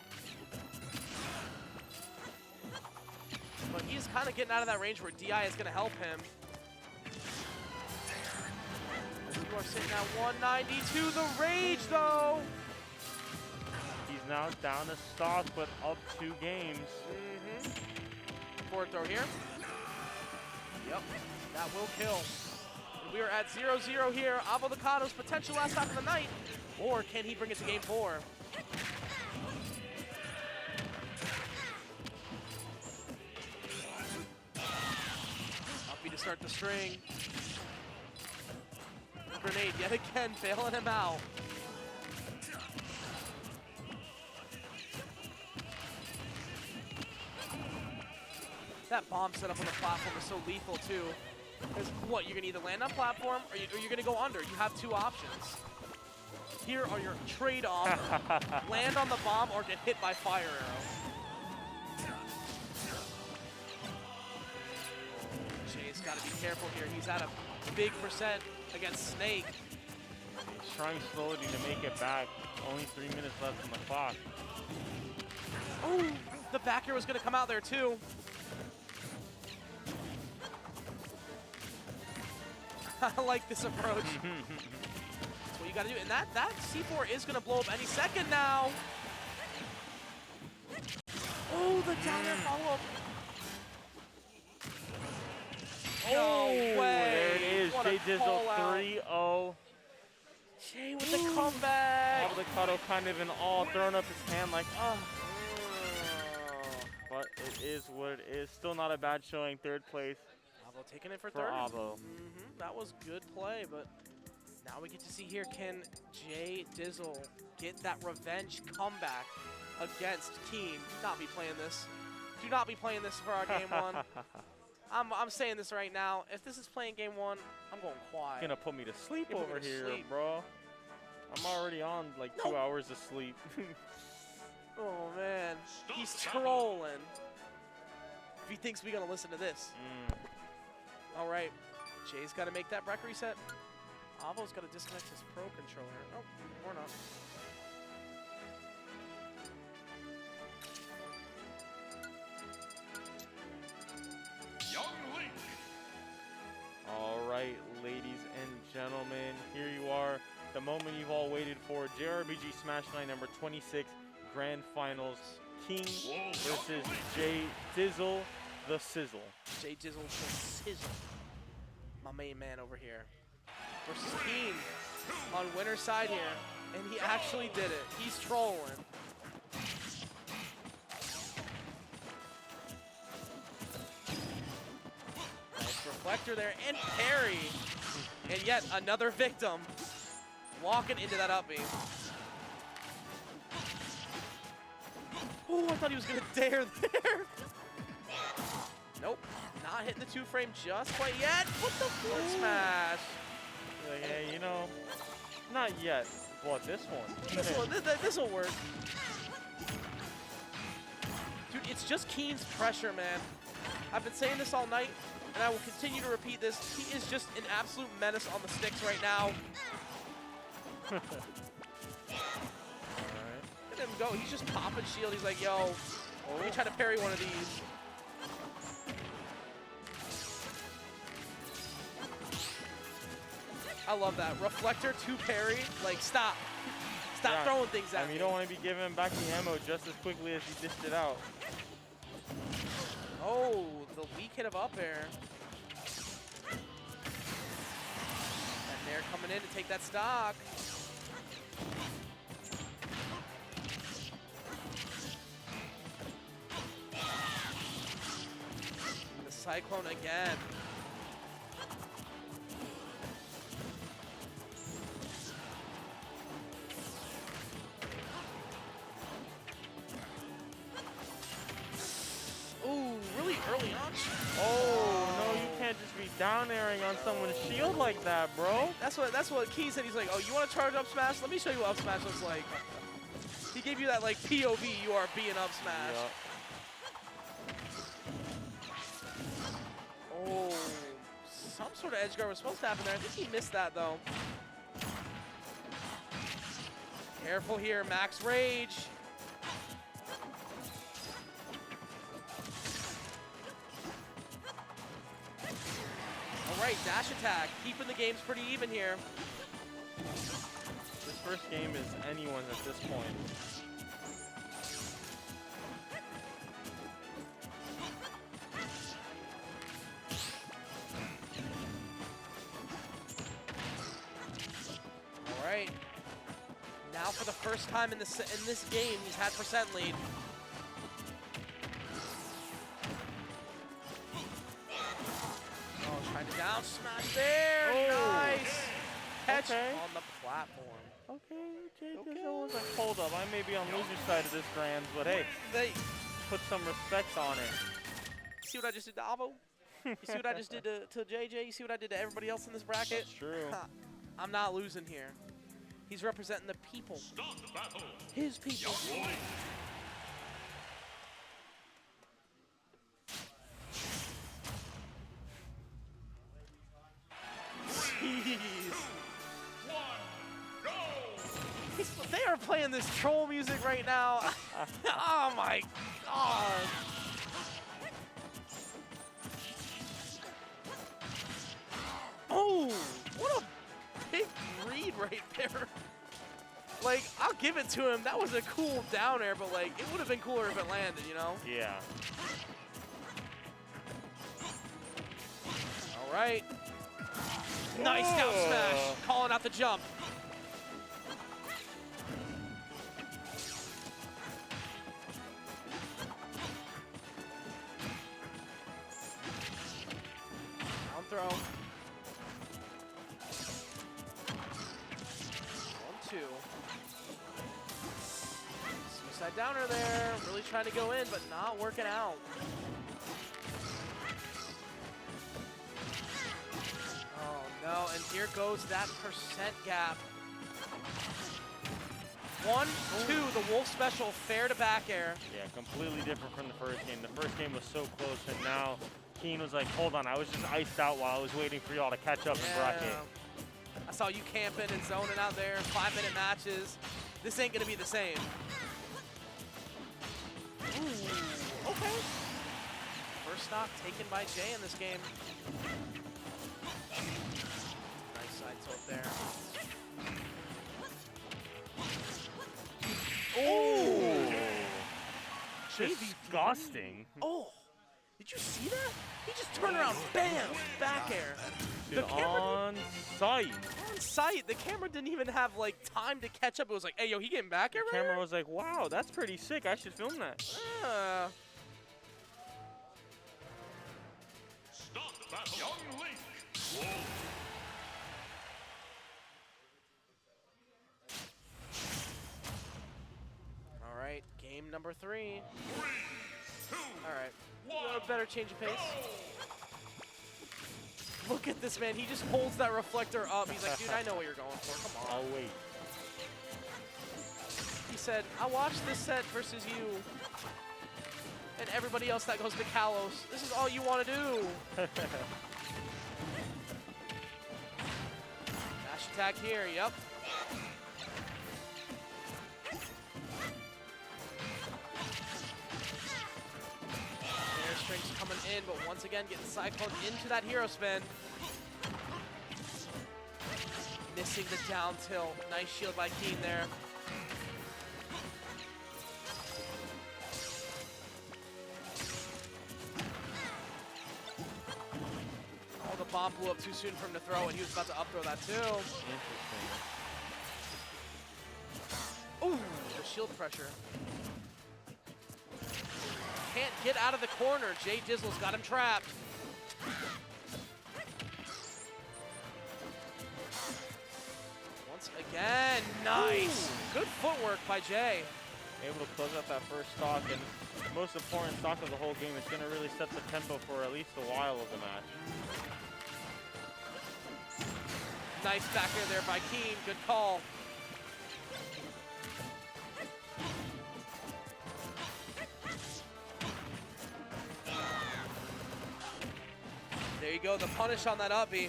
Speaker 2: But he's kind of getting out of that range where DI is going to help him. You are sitting at 192. The rage, though.
Speaker 1: He's now down to stock, but up 2 games.
Speaker 2: Forward throw here. Yep, that will kill. And we are at 0-0 here. AvoTheCado's potential last stop of the night. Or can he bring it to game 4? Uppy to start the string. Grenade yet again, bailing him out. That bomb setup on the platform is so lethal too. Because what, you're gonna either land on platform or you're gonna go under. You have 2 options. Here are your trade-offs. Land on the bomb or get hit by fire arrow. Jay's gotta be careful here. He's at a big percent against Snake.
Speaker 1: He's trying slowly to make it back. Only 3 minutes left on the clock.
Speaker 2: Oh, the back air was gonna come out there too. I like this approach. That's what you gotta do. And that C4 is gonna blow up any second now. Oh, the down air follow-up. No way.
Speaker 1: There it is.
Speaker 2: What a
Speaker 1: Jdizzle
Speaker 2: call-out.
Speaker 1: 3-0.
Speaker 2: Jay with the comeback.
Speaker 1: AvoTheCado kind of in awe, throwing up his hand like, oh. But it is what it is. Still not a bad showing. 3rd place
Speaker 2: Avo taking it for
Speaker 1: for
Speaker 2: third.
Speaker 1: Avo.
Speaker 2: That was good play, but now we get to see here, can Jdizzle get that revenge comeback against Keen? Do not be playing this. Do not be playing this for our game 1. I'm saying this right now. If this is playing game 1, I'm going quiet.
Speaker 1: Gonna put me to sleep
Speaker 2: You're
Speaker 1: over
Speaker 2: putting me to
Speaker 1: here,
Speaker 2: sleep.
Speaker 1: bro. I'm already on like 2 hours of sleep.
Speaker 2: Oh man, he's trolling. If he thinks we're gonna listen to this. All right, Jay's got to make that bracket reset. Avo's got to disconnect his Pro controller. Oh, or not.
Speaker 3: Young Link.
Speaker 1: All right, ladies and gentlemen, here you are. The moment you've all waited for. JRGB Smash 9 number 26 Grand Finals. King versus Jdizzle the Sizzle.
Speaker 2: Jdizzle the Sizzle. My main man over here. Versus Keen on winner's side here. And he actually did it. He's trolling. Nice reflector there and parry. And yet another victim walking into that up B. Oh, I thought he was going to dare there. Nope, not hitting the 2-frame just quite yet. What the forward smash?
Speaker 1: Like, hey, you know, not yet. But this one.
Speaker 2: This will work. Dude, it's just Keen's pressure, man. I've been saying this all night, and I will continue to repeat this. He is just an absolute menace on the sticks right now.
Speaker 1: Alright.
Speaker 2: Look at him go. He's just popping shield. He's like, yo, let me try to parry one of these. I love that. Reflector to parry. Like, stop. Stop
Speaker 1: Yeah,
Speaker 2: throwing things at
Speaker 1: I mean,
Speaker 2: me.
Speaker 1: you don't want to be giving back the ammo just as quickly as he dished it out.
Speaker 2: Oh, the weak hit of up air. And they're coming in to take that stock. The Cyclone again.
Speaker 1: be down airing on someone's shield like that, bro.
Speaker 2: That's what Key said. He's like, oh, you want to charge up smash? Let me show you what up smash looks like. He gave you that like POV. You are being up smash.
Speaker 1: Yep.
Speaker 2: Oh, some sort of edge guard was supposed to happen there. I think he missed that though. Careful here, max rage. All right, dash attack, keeping the games pretty even here.
Speaker 1: This first game is anyone's at this point.
Speaker 2: All right. Now for the first time in this game, he's had percent lead. Oh, trying to down smash there.
Speaker 1: Oh.
Speaker 2: Nice. Catch
Speaker 1: Okay.
Speaker 2: on the platform.
Speaker 1: Okay, Jdizzle was like, hold up, I may be on loser's side of this grand, but hey,
Speaker 2: They,
Speaker 1: put some respect on it.
Speaker 2: see what I just did to Avo? You see what I just did to JJ? You see what I did to everybody else in this bracket?
Speaker 1: That's true.
Speaker 2: I'm not losing here. He's representing the people.
Speaker 3: Start the battle.
Speaker 2: His people.
Speaker 3: Young Link.
Speaker 2: Jeez.
Speaker 3: 1, go.
Speaker 2: They are playing this troll music right now. Oh my god. Oh, what a big read right there. Like, I'll give it to him. That was a cool down air, but like, it would have been cooler if it landed, you know?
Speaker 1: Yeah.
Speaker 2: All right. Nice down smash. Calling out the jump. Down throw. 1-2. Suicide downer there. Really trying to go in, but not working out. Oh no, and here goes that percent gap. 1-2, the Wolf special, fair to back air.
Speaker 1: Yeah, completely different from the first game. The first game was so close, and now Keen was like, hold on, I was just iced out while I was waiting for y'all to catch up in bracket.
Speaker 2: I saw you camping and zoning out there, 5-minute matches. This ain't gonna be the same. Ooh, okay. First stock taken by Jay in this game. Nice side tilt there.
Speaker 1: Oh! Disgusting.
Speaker 2: Oh, did you see that? He just turned around, bam, back air.
Speaker 1: Dude,
Speaker 2: The camera
Speaker 1: on site.
Speaker 2: on site, the camera didn't even have like time to catch up. It was like, hey, yo, he getting back air
Speaker 1: The
Speaker 2: right
Speaker 1: camera
Speaker 2: here?
Speaker 1: was like, wow, that's pretty sick. I should film that.
Speaker 2: Uh,
Speaker 3: Start the battle. Young Link. Whoa.
Speaker 2: all right, game number 3.
Speaker 3: 3, 2,
Speaker 2: All right,
Speaker 3: 1.
Speaker 2: a better change of pace. Look at this man. He just holds that reflector up. He's like, dude, I know what you're going for. Come on.
Speaker 1: I'll wait.
Speaker 2: He said, I watched this set versus you and everybody else that goes to Kalos. This is all you want to do. Dash attack here. Yep. Airstrings coming in, but once again getting cycloned into that hero spin. Missing the down tilt. Nice shield by Keen there. Oh, the bomb blew up too soon for him to throw, and he was about to up throw that too.
Speaker 1: Interesting.
Speaker 2: Ooh, the shield pressure. Can't get out of the corner. Jdizzle's got him trapped. Once again, nice. Good footwork by Jay.
Speaker 1: Able to close out that first stock, and the most important stock of the whole game is going to really set the tempo for at least a while of the match.
Speaker 2: Nice back air there by Keen. Good call. There you go, the punish on that up B.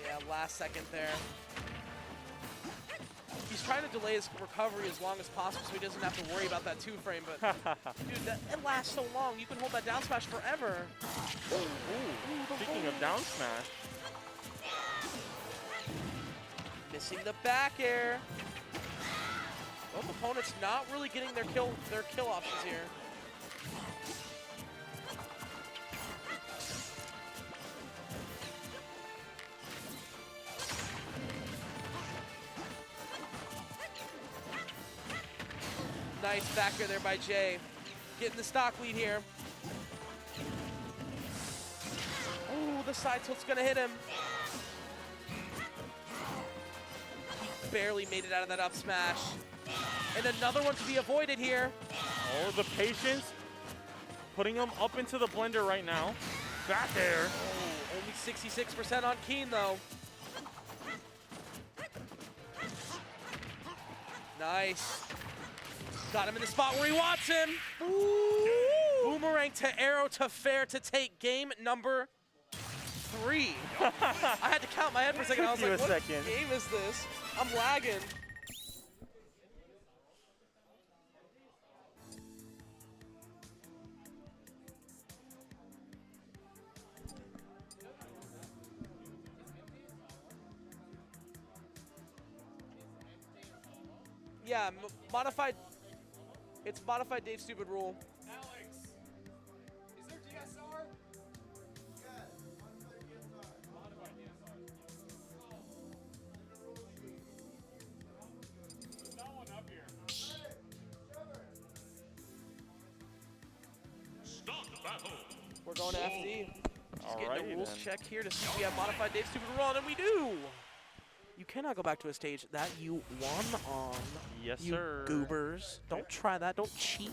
Speaker 2: Yeah, last second there. He's trying to delay his recovery as long as possible so he doesn't have to worry about that 2-frame, but dude, it lasts so long. You can hold that down smash forever.
Speaker 1: Ooh, speaking of down smash.
Speaker 2: Missing the back air. Both opponents not really getting their kill options here. Nice back air there by Jay. Getting the stock lead here. Ooh, the side tilt's gonna hit him. He barely made it out of that up smash. And another one to be avoided here.
Speaker 1: Oh, the patience. Putting him up into the blender right now. Back air.
Speaker 2: Oh, only 66% on Keen though. Nice. Got him in the spot where he wants him. Ooh. Boomerang to arrow to fair to take game number 3. I had to count my head for a second. I was like, what game is this? I'm lagging. Yeah, modified. It's modified Dave Stupid rule.
Speaker 6: Alex, is there DSR? Yeah, modified DSR. Modified DSR. There's no one up here.
Speaker 3: Stop the battle.
Speaker 2: We're going to FD. Just getting
Speaker 1: Alrighty
Speaker 2: a rules
Speaker 1: then.
Speaker 2: check here to see if we have modified Dave Stupid rule on, and we do. You cannot go back to a stage that you won on.
Speaker 1: Yes,
Speaker 2: you
Speaker 1: sir.
Speaker 2: goobers. Don't try that. Don't cheat.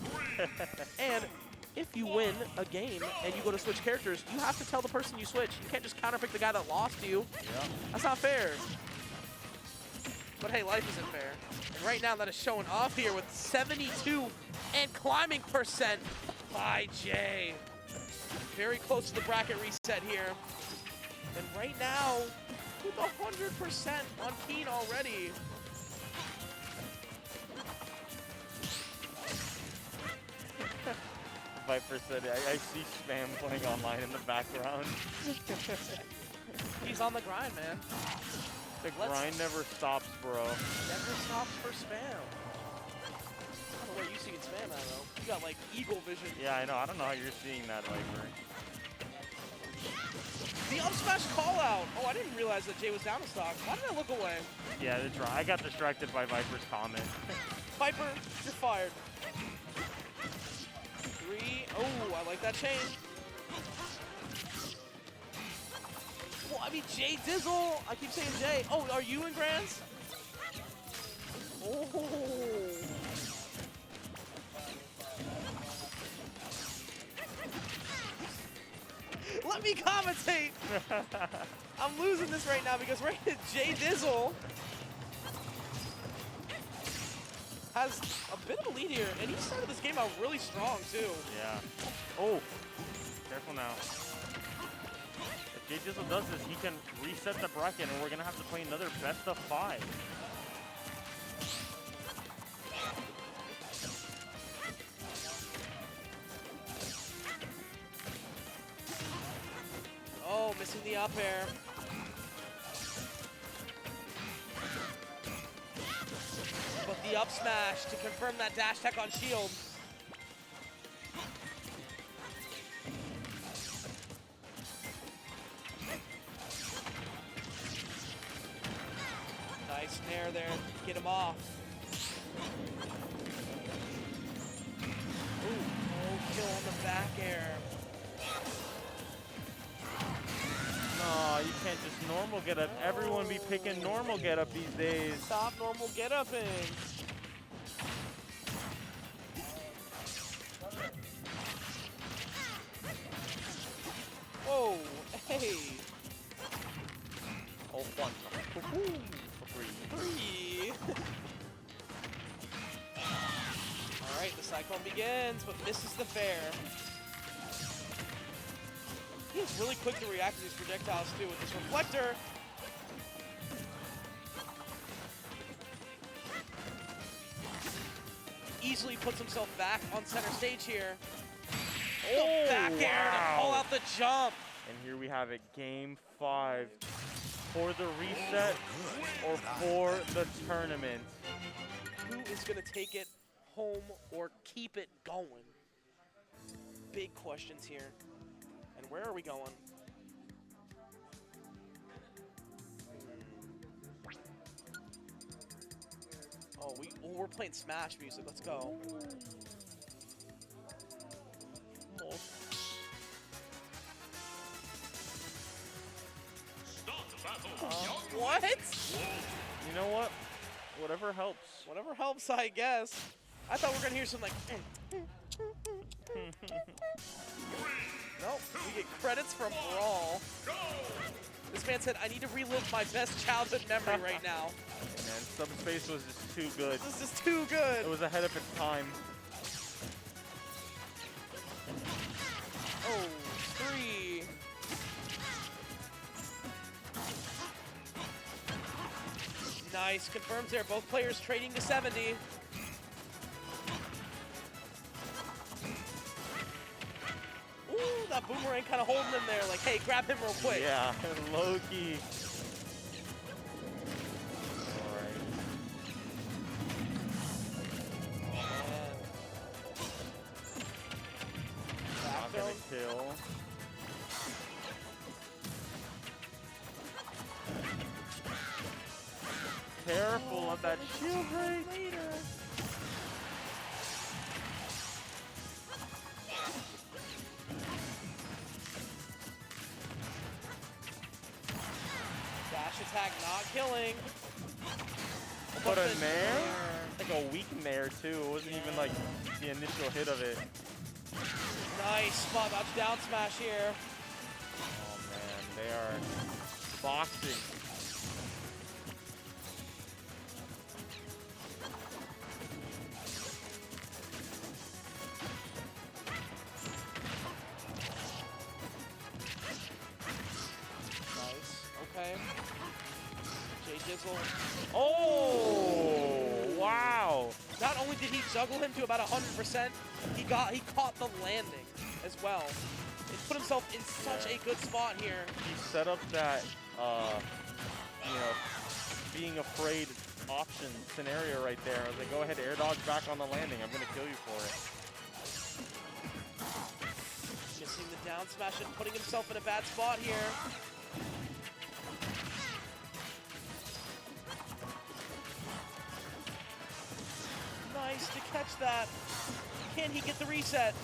Speaker 2: And if you win a game and you go to switch characters, you have to tell the person you switch. You can't just counterpick the guy that lost to you.
Speaker 1: Yeah.
Speaker 2: That's not fair. But hey, life isn't fair. And right now that is showing off here with 72 and climbing percent by Jay. Very close to the bracket reset here. And right now, with 100% on Keen already.
Speaker 1: Viper said, I see spam playing online in the background.
Speaker 2: He's on the grind, man.
Speaker 1: The grind never stops, bro.
Speaker 2: Never stops for spam. I don't know what you see in spam at, though. You got like eagle vision.
Speaker 1: Yeah, I know. I don't know how you're seeing that, Viper.
Speaker 2: The up smash call out. Oh, I didn't realize that Jay was down to stock. Why did I look away?
Speaker 1: Yeah, I got distracted by Viper's comment.
Speaker 2: Viper, you're fired. 3. Oh, I like that chain. Well, I mean, Jdizzle. I keep saying Jay. Oh, are you in Grands? Oh. Let me commentate. I'm losing this right now because Jdizzle has a bit of a lead here, and he started this game out really strong too.
Speaker 1: Yeah. Oh, careful now. If Jdizzle does this, he can reset the bracket, and we're gonna have to play another best of 5.
Speaker 2: Oh, missing the up air. But the up smash to confirm that dash tech on shield. Nice snare there, get him off. Ooh, no kill on the back air.
Speaker 1: No, you can't just normal get up. Everyone be picking normal get up these days.
Speaker 2: Stop normal get up in. Whoa, hey.
Speaker 1: Oh, one. For free.
Speaker 2: Three. All right, the cyclone begins, but misses the fair. He is really quick to react to these projectiles too with this reflector. Easily puts himself back on center stage here.
Speaker 1: Oh,
Speaker 2: The back air to pull out the jump.
Speaker 1: And here we have it, game 5. For the reset or for the tournament.
Speaker 2: Who is going to take it home or keep it going? Big questions here. And where are we going? Oh, we're playing Smash music. Let's go.
Speaker 3: Start the battle. Young
Speaker 2: What?
Speaker 1: You know what? Whatever helps.
Speaker 2: Whatever helps, I guess. I thought we were gonna hear some like. Nope. We get credits from Brawl. This man said, "I need to relive my best childhood memory right now."
Speaker 1: Man, Subspace was just too good.
Speaker 2: This is too good.
Speaker 1: It was ahead of its time.
Speaker 2: Oh, 3. Nice. Confirms there. Both players trading to 70. Ooh, that boomerang kind of holding him there. Like, hey, grab him real quick.
Speaker 1: Yeah, low key. Alright. Not gonna kill. Careful of that shield break.
Speaker 2: Dash attack not killing.
Speaker 1: But a nair? Like a weak nair too. It wasn't even like the initial hit of it.
Speaker 2: Nice spot. That's down smash here.
Speaker 1: Oh man, they are boxing.
Speaker 2: Nice. Okay. Jdizzle.
Speaker 1: Oh wow!
Speaker 2: Not only did he juggle him to about 100%, he caught the landing as well. He put himself in such a good spot here.
Speaker 1: He set up that you know, being afraid option scenario right there. I was like, go ahead, air dodge back on the landing. I'm gonna kill you for it.
Speaker 2: Missing the down smash and putting himself in a bad spot here. Nice to catch that. Can he get the reset?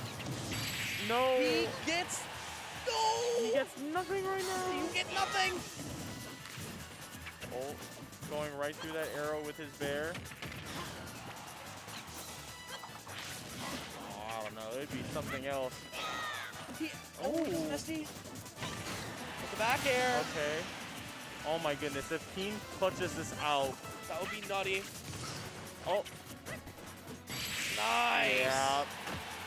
Speaker 1: No!
Speaker 2: He gets... No!
Speaker 1: He gets nothing right now!
Speaker 2: You get nothing!
Speaker 1: Oh, going right through that arrow with his bear. Oh, I don't know. It'd be something else.
Speaker 2: Oh, Misty. With the back air.
Speaker 1: Okay. Oh my goodness. If Team clutches this out.
Speaker 2: That would be nutty.
Speaker 1: Oh.
Speaker 2: Nice.
Speaker 1: Yeah.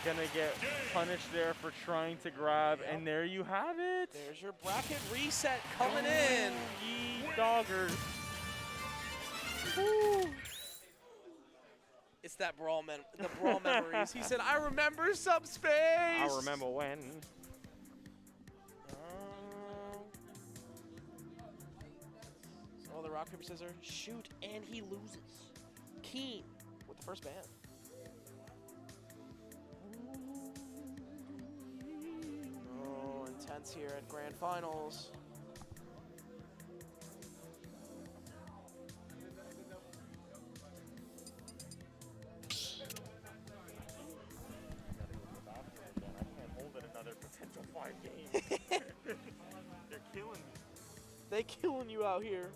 Speaker 1: Gonna get punished there for trying to grab. Yep. And there you have it.
Speaker 2: There's your bracket reset coming in.
Speaker 1: Ye doggers.
Speaker 2: Woo. It's that brawl the brawl memories. He said, "I remember Subspace."
Speaker 1: I remember when.
Speaker 2: So the rock paper scissors shoot, and he loses. Keen with the first ban. Oh, intense here at Grand Finals.
Speaker 1: Potential 5 games. They're killing me.
Speaker 2: They killing you out here.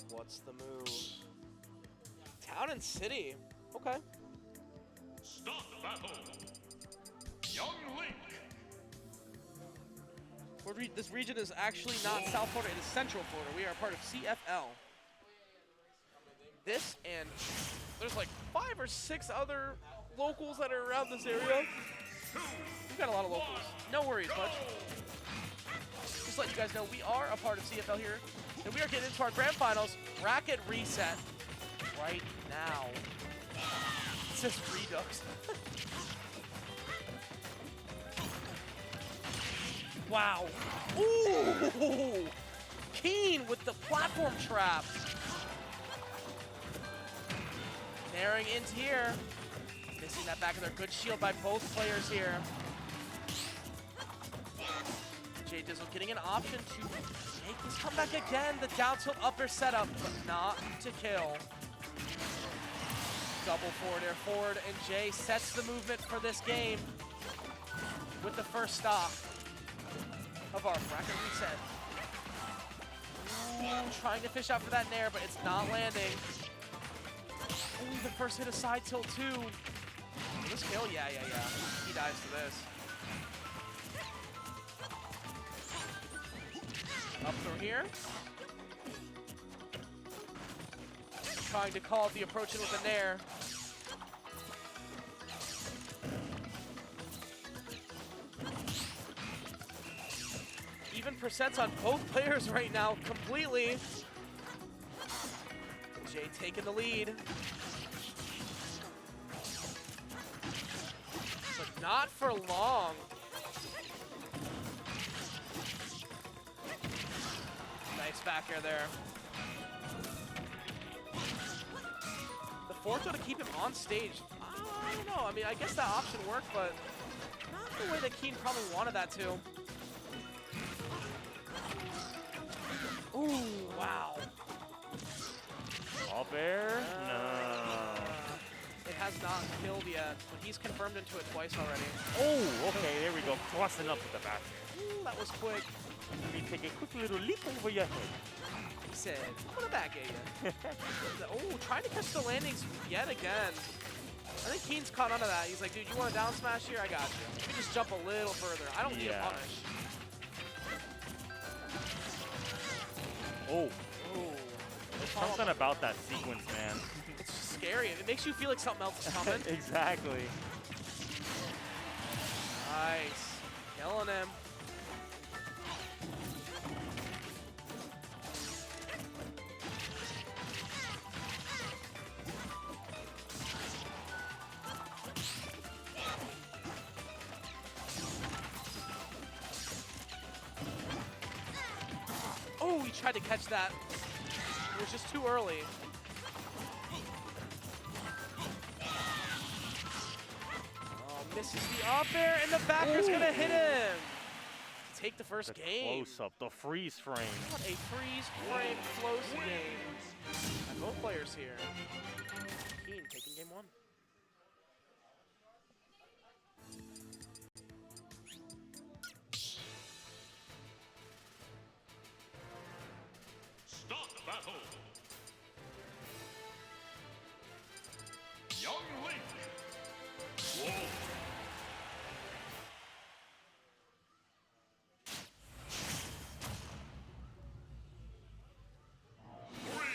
Speaker 2: What's the move? Town and City. Okay.
Speaker 3: Start battle. Young Link.
Speaker 2: This region is actually not South Florida, it is Central Florida. We are a part of CFL. This and there's like 5 or 6 other locals that are around this area. We've got a lot of locals. No worries, bud. Just let you guys know, we are a part of CFL here. And we are getting into our grand finals. Bracket reset right now. It says Redux. Wow. Ooh! Keen with the platform trap. Tearing into here. Missing that back of their good shield by both players here. Jdizzle getting an option to make this comeback again. The down tilt up air setup, but not to kill. Double forward air forward, and Jay sets the movement for this game with the first stock of our bracket reset. Ooh, trying to fish out for that nair, but it's not landing. Ooh, the first hit a side tilt too. Will this kill? Yeah. He dies to this. Up through here. Trying to call the approach in with the nair. Even percents on both players right now completely. Jay taking the lead. But not for long. Nice back air there. The forward to keep him on stage. I don't know. I mean, I guess that option worked, but not the way that Keen probably wanted that to. Ooh, wow.
Speaker 1: Up air? No.
Speaker 2: It has not killed yet, but he's confirmed into it twice already.
Speaker 1: Oh, okay, there we go. Crossing up with the back air.
Speaker 2: Ooh, that was quick.
Speaker 1: Let me take a quick little leap over your head.
Speaker 2: He said, I'm gonna back at you. Oh, trying to catch the landings yet again. I think Keen's caught onto that. He's like, dude, you want a down smash here? I got you. You can just jump a little further. I don't need a punish.
Speaker 1: Oh.
Speaker 2: Ooh.
Speaker 1: Something about that sequence, man.
Speaker 2: It's just scary. It makes you feel like something else is coming.
Speaker 1: Exactly.
Speaker 2: Nice. Killing him. Oh, he tried to catch that. It was just too early. Oh, misses the up air, and the backer's gonna hit him. Take the first game.
Speaker 1: Close up, the freeze frame.
Speaker 2: What a freeze frame close game. And both players here. Keen taking game 1.
Speaker 3: Start battle. Young Link. Whoa.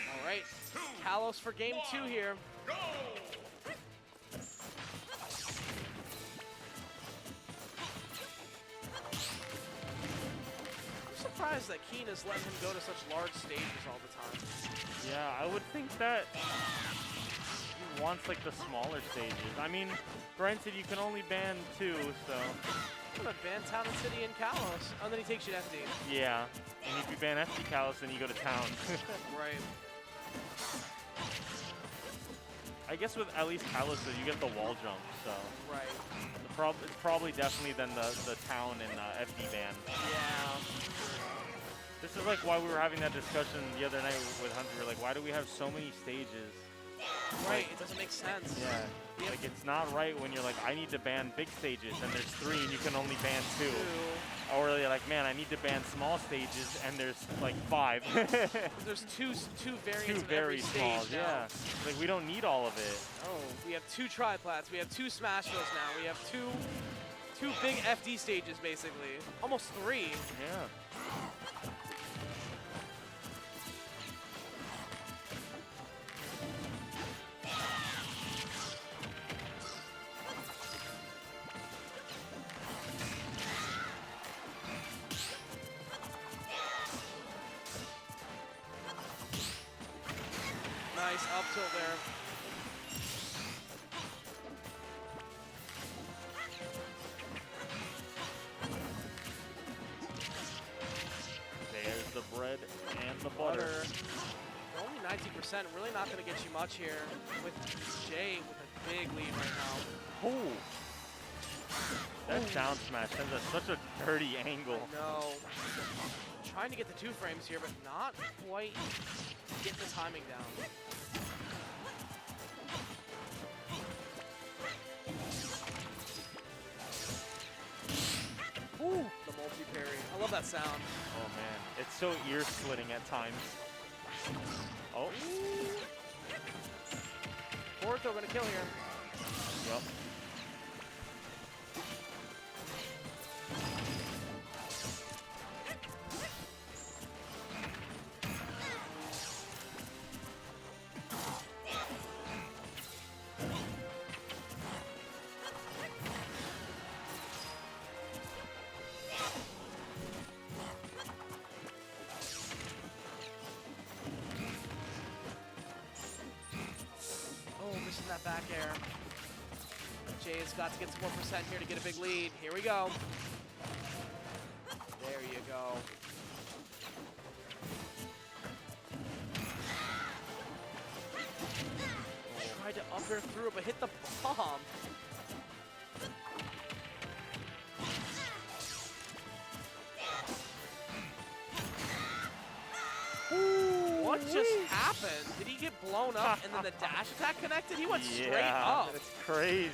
Speaker 2: All right, Kalos for game 2 here.
Speaker 3: Go.
Speaker 2: I'm surprised that Keen has let him go to such large stages all the time.
Speaker 1: Yeah, I would think that he wants like the smaller stages. I mean, granted, you can only ban 2, so.
Speaker 2: I'm gonna ban Town and City and Kalos. Oh, and then he takes you to FD.
Speaker 1: Yeah, and if you ban FD Kalos, then you go to town.
Speaker 2: Right.
Speaker 1: I guess with at least Callisto, you get the wall jump, so
Speaker 2: Right.
Speaker 1: it's probably definitely then the town and FD ban.
Speaker 2: Yeah.
Speaker 1: This is like why we were having that discussion the other night with Hunter. We were like, why do we have so many stages?
Speaker 2: Right. It doesn't make sense.
Speaker 1: Yeah. Like it's not right when you're like, I need to ban big stages and there's 3 and you can only ban 2. Or you're like, man, I need to ban small stages and there's like 5.
Speaker 2: There's two variants
Speaker 1: Two
Speaker 2: of
Speaker 1: very
Speaker 2: every
Speaker 1: small,
Speaker 2: stage now.
Speaker 1: yeah. Like we don't need all of it.
Speaker 2: Oh, we have 2 triplats. We have 2 Smash Bros now. We have two big FD stages basically. Almost 3.
Speaker 1: Yeah.
Speaker 2: Nice up tilt there.
Speaker 1: There's the bread and the butter.
Speaker 2: Only 19%. Really not going to get you much here with Jay with a big lead right now.
Speaker 1: Oh. That down smash sends us such a dirty angle.
Speaker 2: No. Trying to get the 2 frames here, but not quite getting the timing down. Ooh, the multi-parry. I love that sound.
Speaker 1: Oh man, it's so ear splitting at times. Oh.
Speaker 2: Forward throw gonna kill here.
Speaker 1: Yep.
Speaker 2: Oh, missing that back air. Jay's got to get some more percent here to get a big lead. Here we go. There you go. Tried to up air through it, but hit the bomb. What just happened? Did he get blown up and then the dash attack connected? He went straight up.
Speaker 1: It's crazy.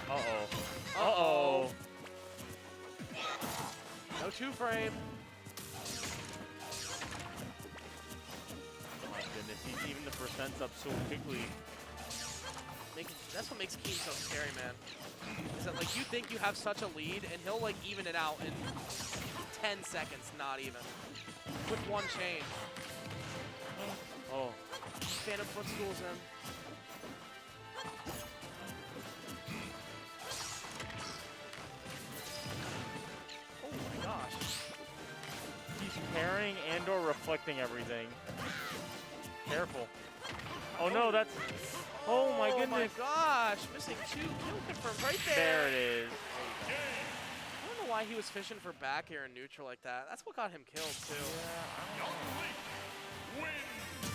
Speaker 1: Uh-oh. Uh-oh.
Speaker 2: No 2 frame.
Speaker 1: Oh my goodness, he's even the percents up so quickly.
Speaker 2: That's what makes Keen so scary, man. Is that like you think you have such a lead and he'll like even it out in 10 seconds, not even. With 1 change.
Speaker 1: Oh.
Speaker 2: Phantom footstools in. Oh my gosh.
Speaker 1: He's parrying and or reflecting everything. Careful. Oh no, that's... Oh my goodness.
Speaker 2: Oh my gosh. Missing 2 kill confirmed right there.
Speaker 1: There it is.
Speaker 2: I don't know why he was fishing for back air and neutral like that. That's what got him killed too.
Speaker 3: Young Link wins.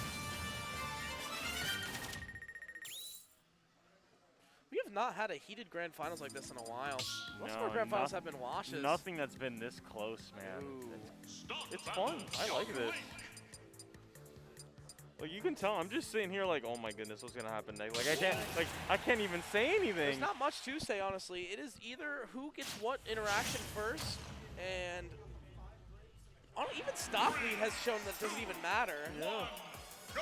Speaker 2: We have not had a heated grand finals like this in a while. Most of
Speaker 1: No,
Speaker 2: our grand finals
Speaker 1: noth-
Speaker 2: have been washes.
Speaker 1: Nothing that's been this close, man.
Speaker 2: Ooh.
Speaker 1: It's fun. I like this. Like you can tell, I'm just sitting here like, oh my goodness, what's gonna happen next? Like I can't even say anything.
Speaker 2: There's not much to say, honestly. It is either who gets what interaction first, and even stock lead has shown that doesn't even matter.
Speaker 1: Yeah.
Speaker 3: Go!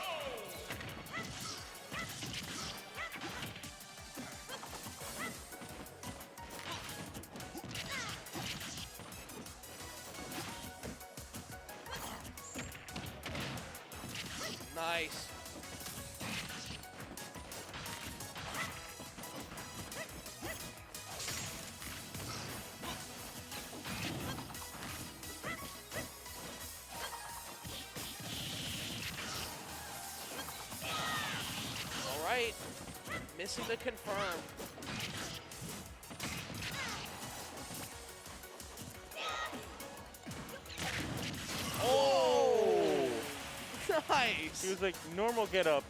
Speaker 2: Nice. All right. Missing the confirm. Oh! Nice!
Speaker 1: He was like, normal get up.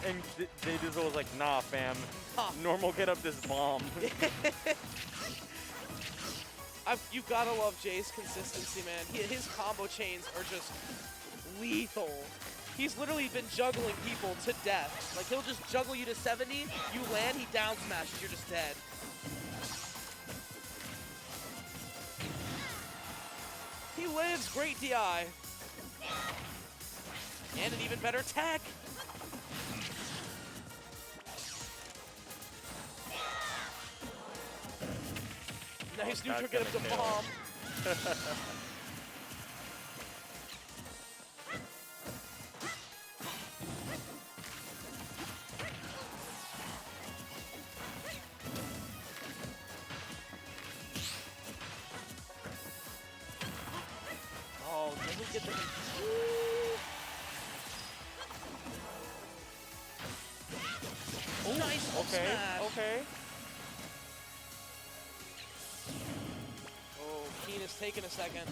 Speaker 1: And Jdizzle was like, nah, fam.
Speaker 2: Huh.
Speaker 1: Normal get up this bomb.
Speaker 2: You gotta love Jay's consistency, man. His combo chains are just lethal. He's literally been juggling people to death. Like, he'll just juggle you to 70, you land, he down smashes, you're just dead. He lives, great DI. And an even better tech. Nice neutral, get him to bomb. Oh, did he get the... Oh, nice
Speaker 1: Okay,
Speaker 2: smash.
Speaker 1: okay.
Speaker 2: Oh, Keen is taking a second.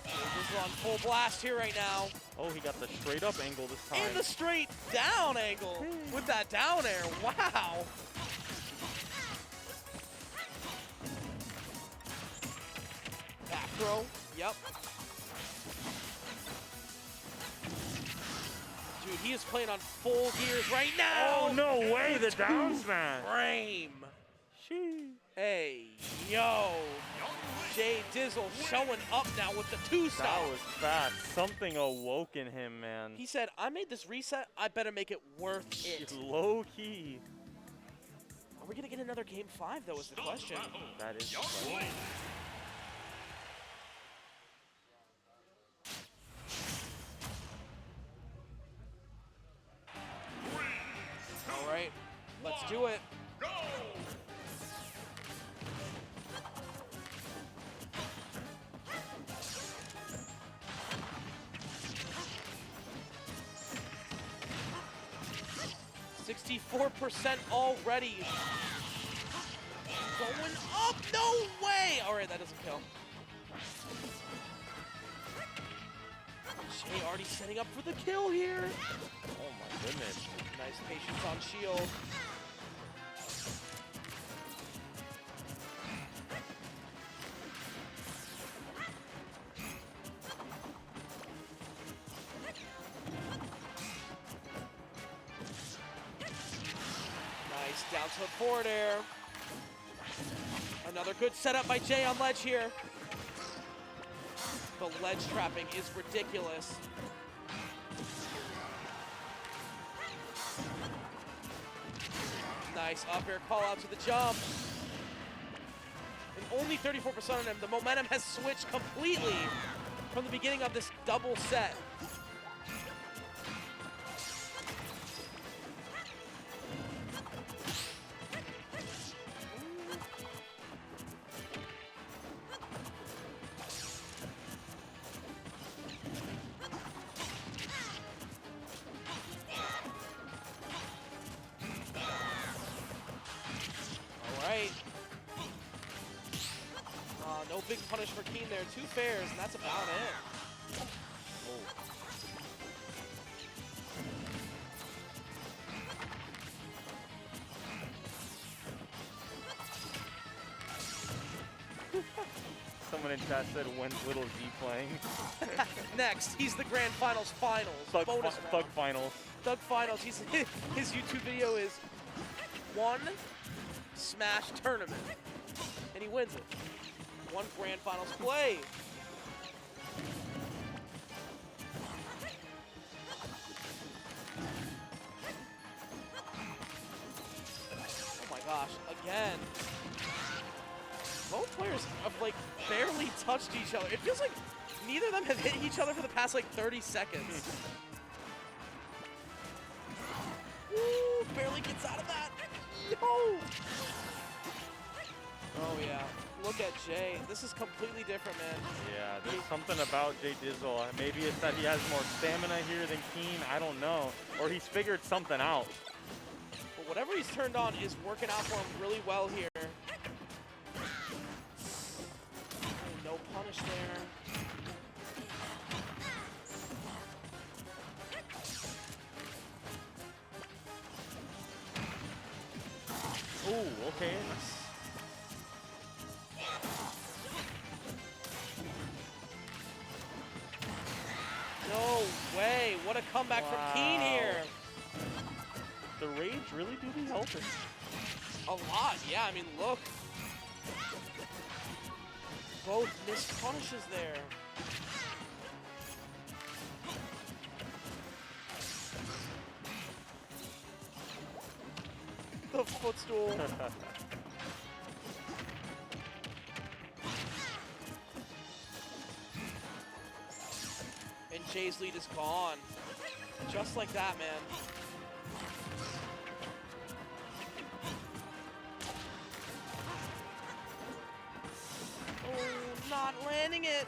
Speaker 2: Jdizzle on full blast here right now.
Speaker 1: Oh, he got the straight up angle this time.
Speaker 2: And the straight down angle with that down air. Wow. Back throw. Yep. Dude, he is playing on full gears right now.
Speaker 1: Oh, no way, the down smash.
Speaker 2: Frame.
Speaker 1: Sheesh.
Speaker 2: Hey, yo. Jdizzle showing up now with the two-stop.
Speaker 1: That was fast. Something awoke in him, man.
Speaker 2: He said, I made this reset. I better make it worth it.
Speaker 1: Low key.
Speaker 2: Are we going to get another game 5, though, is the question.
Speaker 1: That is the
Speaker 3: Young
Speaker 1: question.
Speaker 3: Link.
Speaker 2: All right, let's do it.
Speaker 3: Go!
Speaker 2: 64% already. Going up, no way! All right, that doesn't kill. Jay already setting up for the kill here.
Speaker 1: Oh my goodness.
Speaker 2: Nice patience on shield. Nice down tilt forward air. Another good setup by Jay on ledge here. The ledge trapping is ridiculous. Nice up air call out to the jump. And only 34% on him. The momentum has switched completely from the beginning of this double set. No big punish for Keen there. 2 fairs, and that's about it.
Speaker 1: Someone in chat said, when's Little Z playing?
Speaker 2: Next, he's the Grand Finals Finals.
Speaker 1: Thug,
Speaker 2: bonus
Speaker 1: Thug
Speaker 2: round.
Speaker 1: Finals.
Speaker 2: Thug Finals. His YouTube video is 1 Smash Tournament, and he wins it. 1 Grand Finals play. Oh my gosh, again. Both players have like barely touched each other. It feels like neither of them have hit each other for the past like 30 seconds. Woo, barely gets out of that. Yo! Oh yeah. look at Jay. This is completely different, man.
Speaker 1: Yeah, there's something about Jdizzle. Maybe it's that he has more stamina here than Keen. I don't know. Or he's figured something out.
Speaker 2: But whatever he's turned on is working out for him really well here. Oh, no punish there.
Speaker 1: Ooh, okay.
Speaker 2: No way. What a comeback from Keen here.
Speaker 1: The rage really do be helping.
Speaker 2: A lot, yeah. I mean, look. Both missed punishes there. The footstool. And Jay's lead is gone. Just like that, man. Oh, not landing it.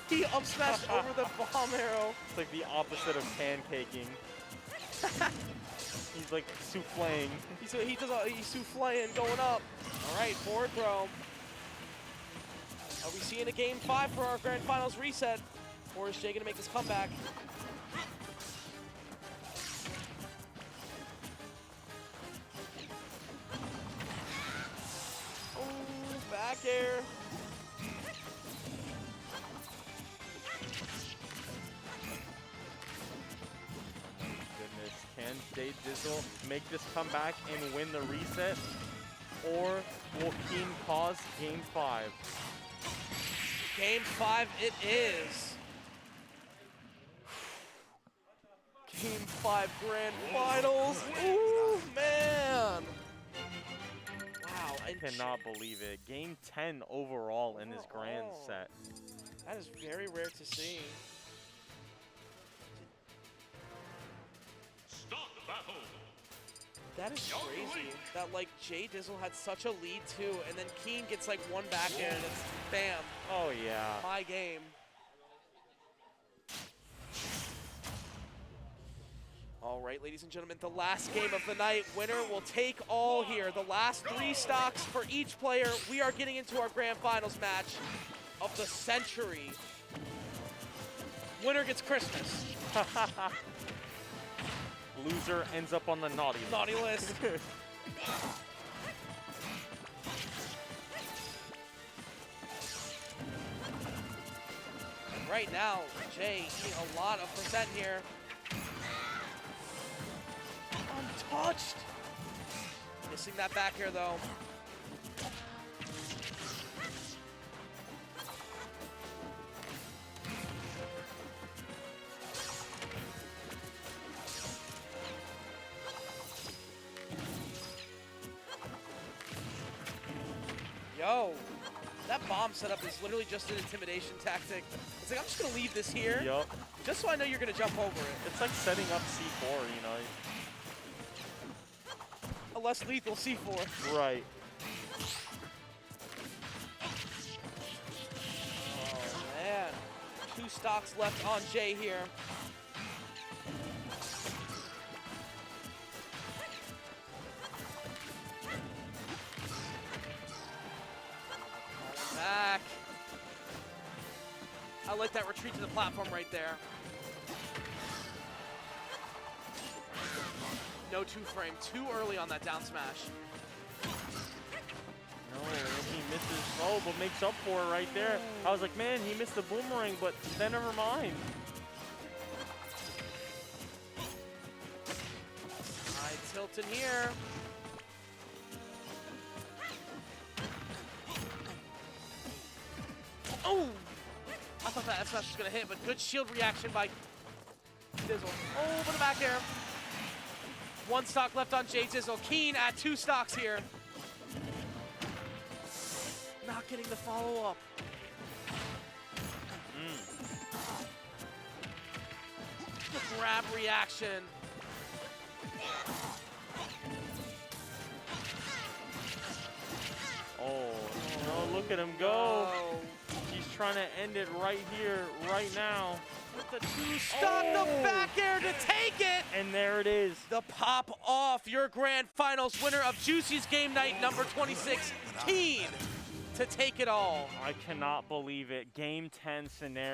Speaker 2: He up smashed over the bomb arrow.
Speaker 1: It's like the opposite of pancaking. He's like souffling.
Speaker 2: He's soufflaying going up. All right, forward throw. Are we seeing a game 5 for our grand finals reset? Or is Jay gonna make this comeback? Oh, back air.
Speaker 1: Can Jdizzle make this comeback and win the reset? Or will Keen pause game 5?
Speaker 2: Game 5 it is. Game 5 grand finals. Ooh, man. Wow.
Speaker 1: I cannot believe it. Game 10 overall in this grand set.
Speaker 2: That is very rare to see.
Speaker 3: Stop battle.
Speaker 2: That is crazy. That like Jdizzle had such a lead too, and then Keen gets like one back air and it's bam,
Speaker 1: Oh yeah.
Speaker 2: my game. All right, ladies and gentlemen, the last game of the night. Winner will take all here. The last 3 stocks for each player. We are getting into our grand finals match of the century. Winner gets Christmas.
Speaker 1: Loser ends up on the naughty list.
Speaker 2: Naughty list. Right now, Jay eating a lot of percent here. Untouched. Missing that back here though. Yo, that bomb setup is literally just an intimidation tactic. It's like, I'm just gonna leave this here,
Speaker 1: Yup.
Speaker 2: just so I know you're gonna jump over it.
Speaker 1: It's like setting up C4, you know.
Speaker 2: A less lethal C4.
Speaker 1: Right.
Speaker 2: Oh man, 2 stocks left on Jay here. Back. I like that retreat to the platform right there. No 2-frame, too early on that down smash.
Speaker 1: No, he misses. Oh, but makes up for it right there. I was like, man, he missed the boomerang, but then never mind.
Speaker 2: Alright, tilting here. Oh! I thought that F-smash was gonna hit, but good shield reaction by Jdizzle. Oh, for the back air. 1 stock left on Jdizzle. Keen at 2 stocks here. Not getting the follow-up. the grab reaction.
Speaker 1: Oh, no, look at him go. He's trying to end it right here, right now.
Speaker 2: With the two stock, the back air to take it.
Speaker 1: And there it is.
Speaker 2: The pop off, your grand finals winner of Juicy's game night number 2016 to take it all.
Speaker 1: I cannot believe it. Game 10 scenario.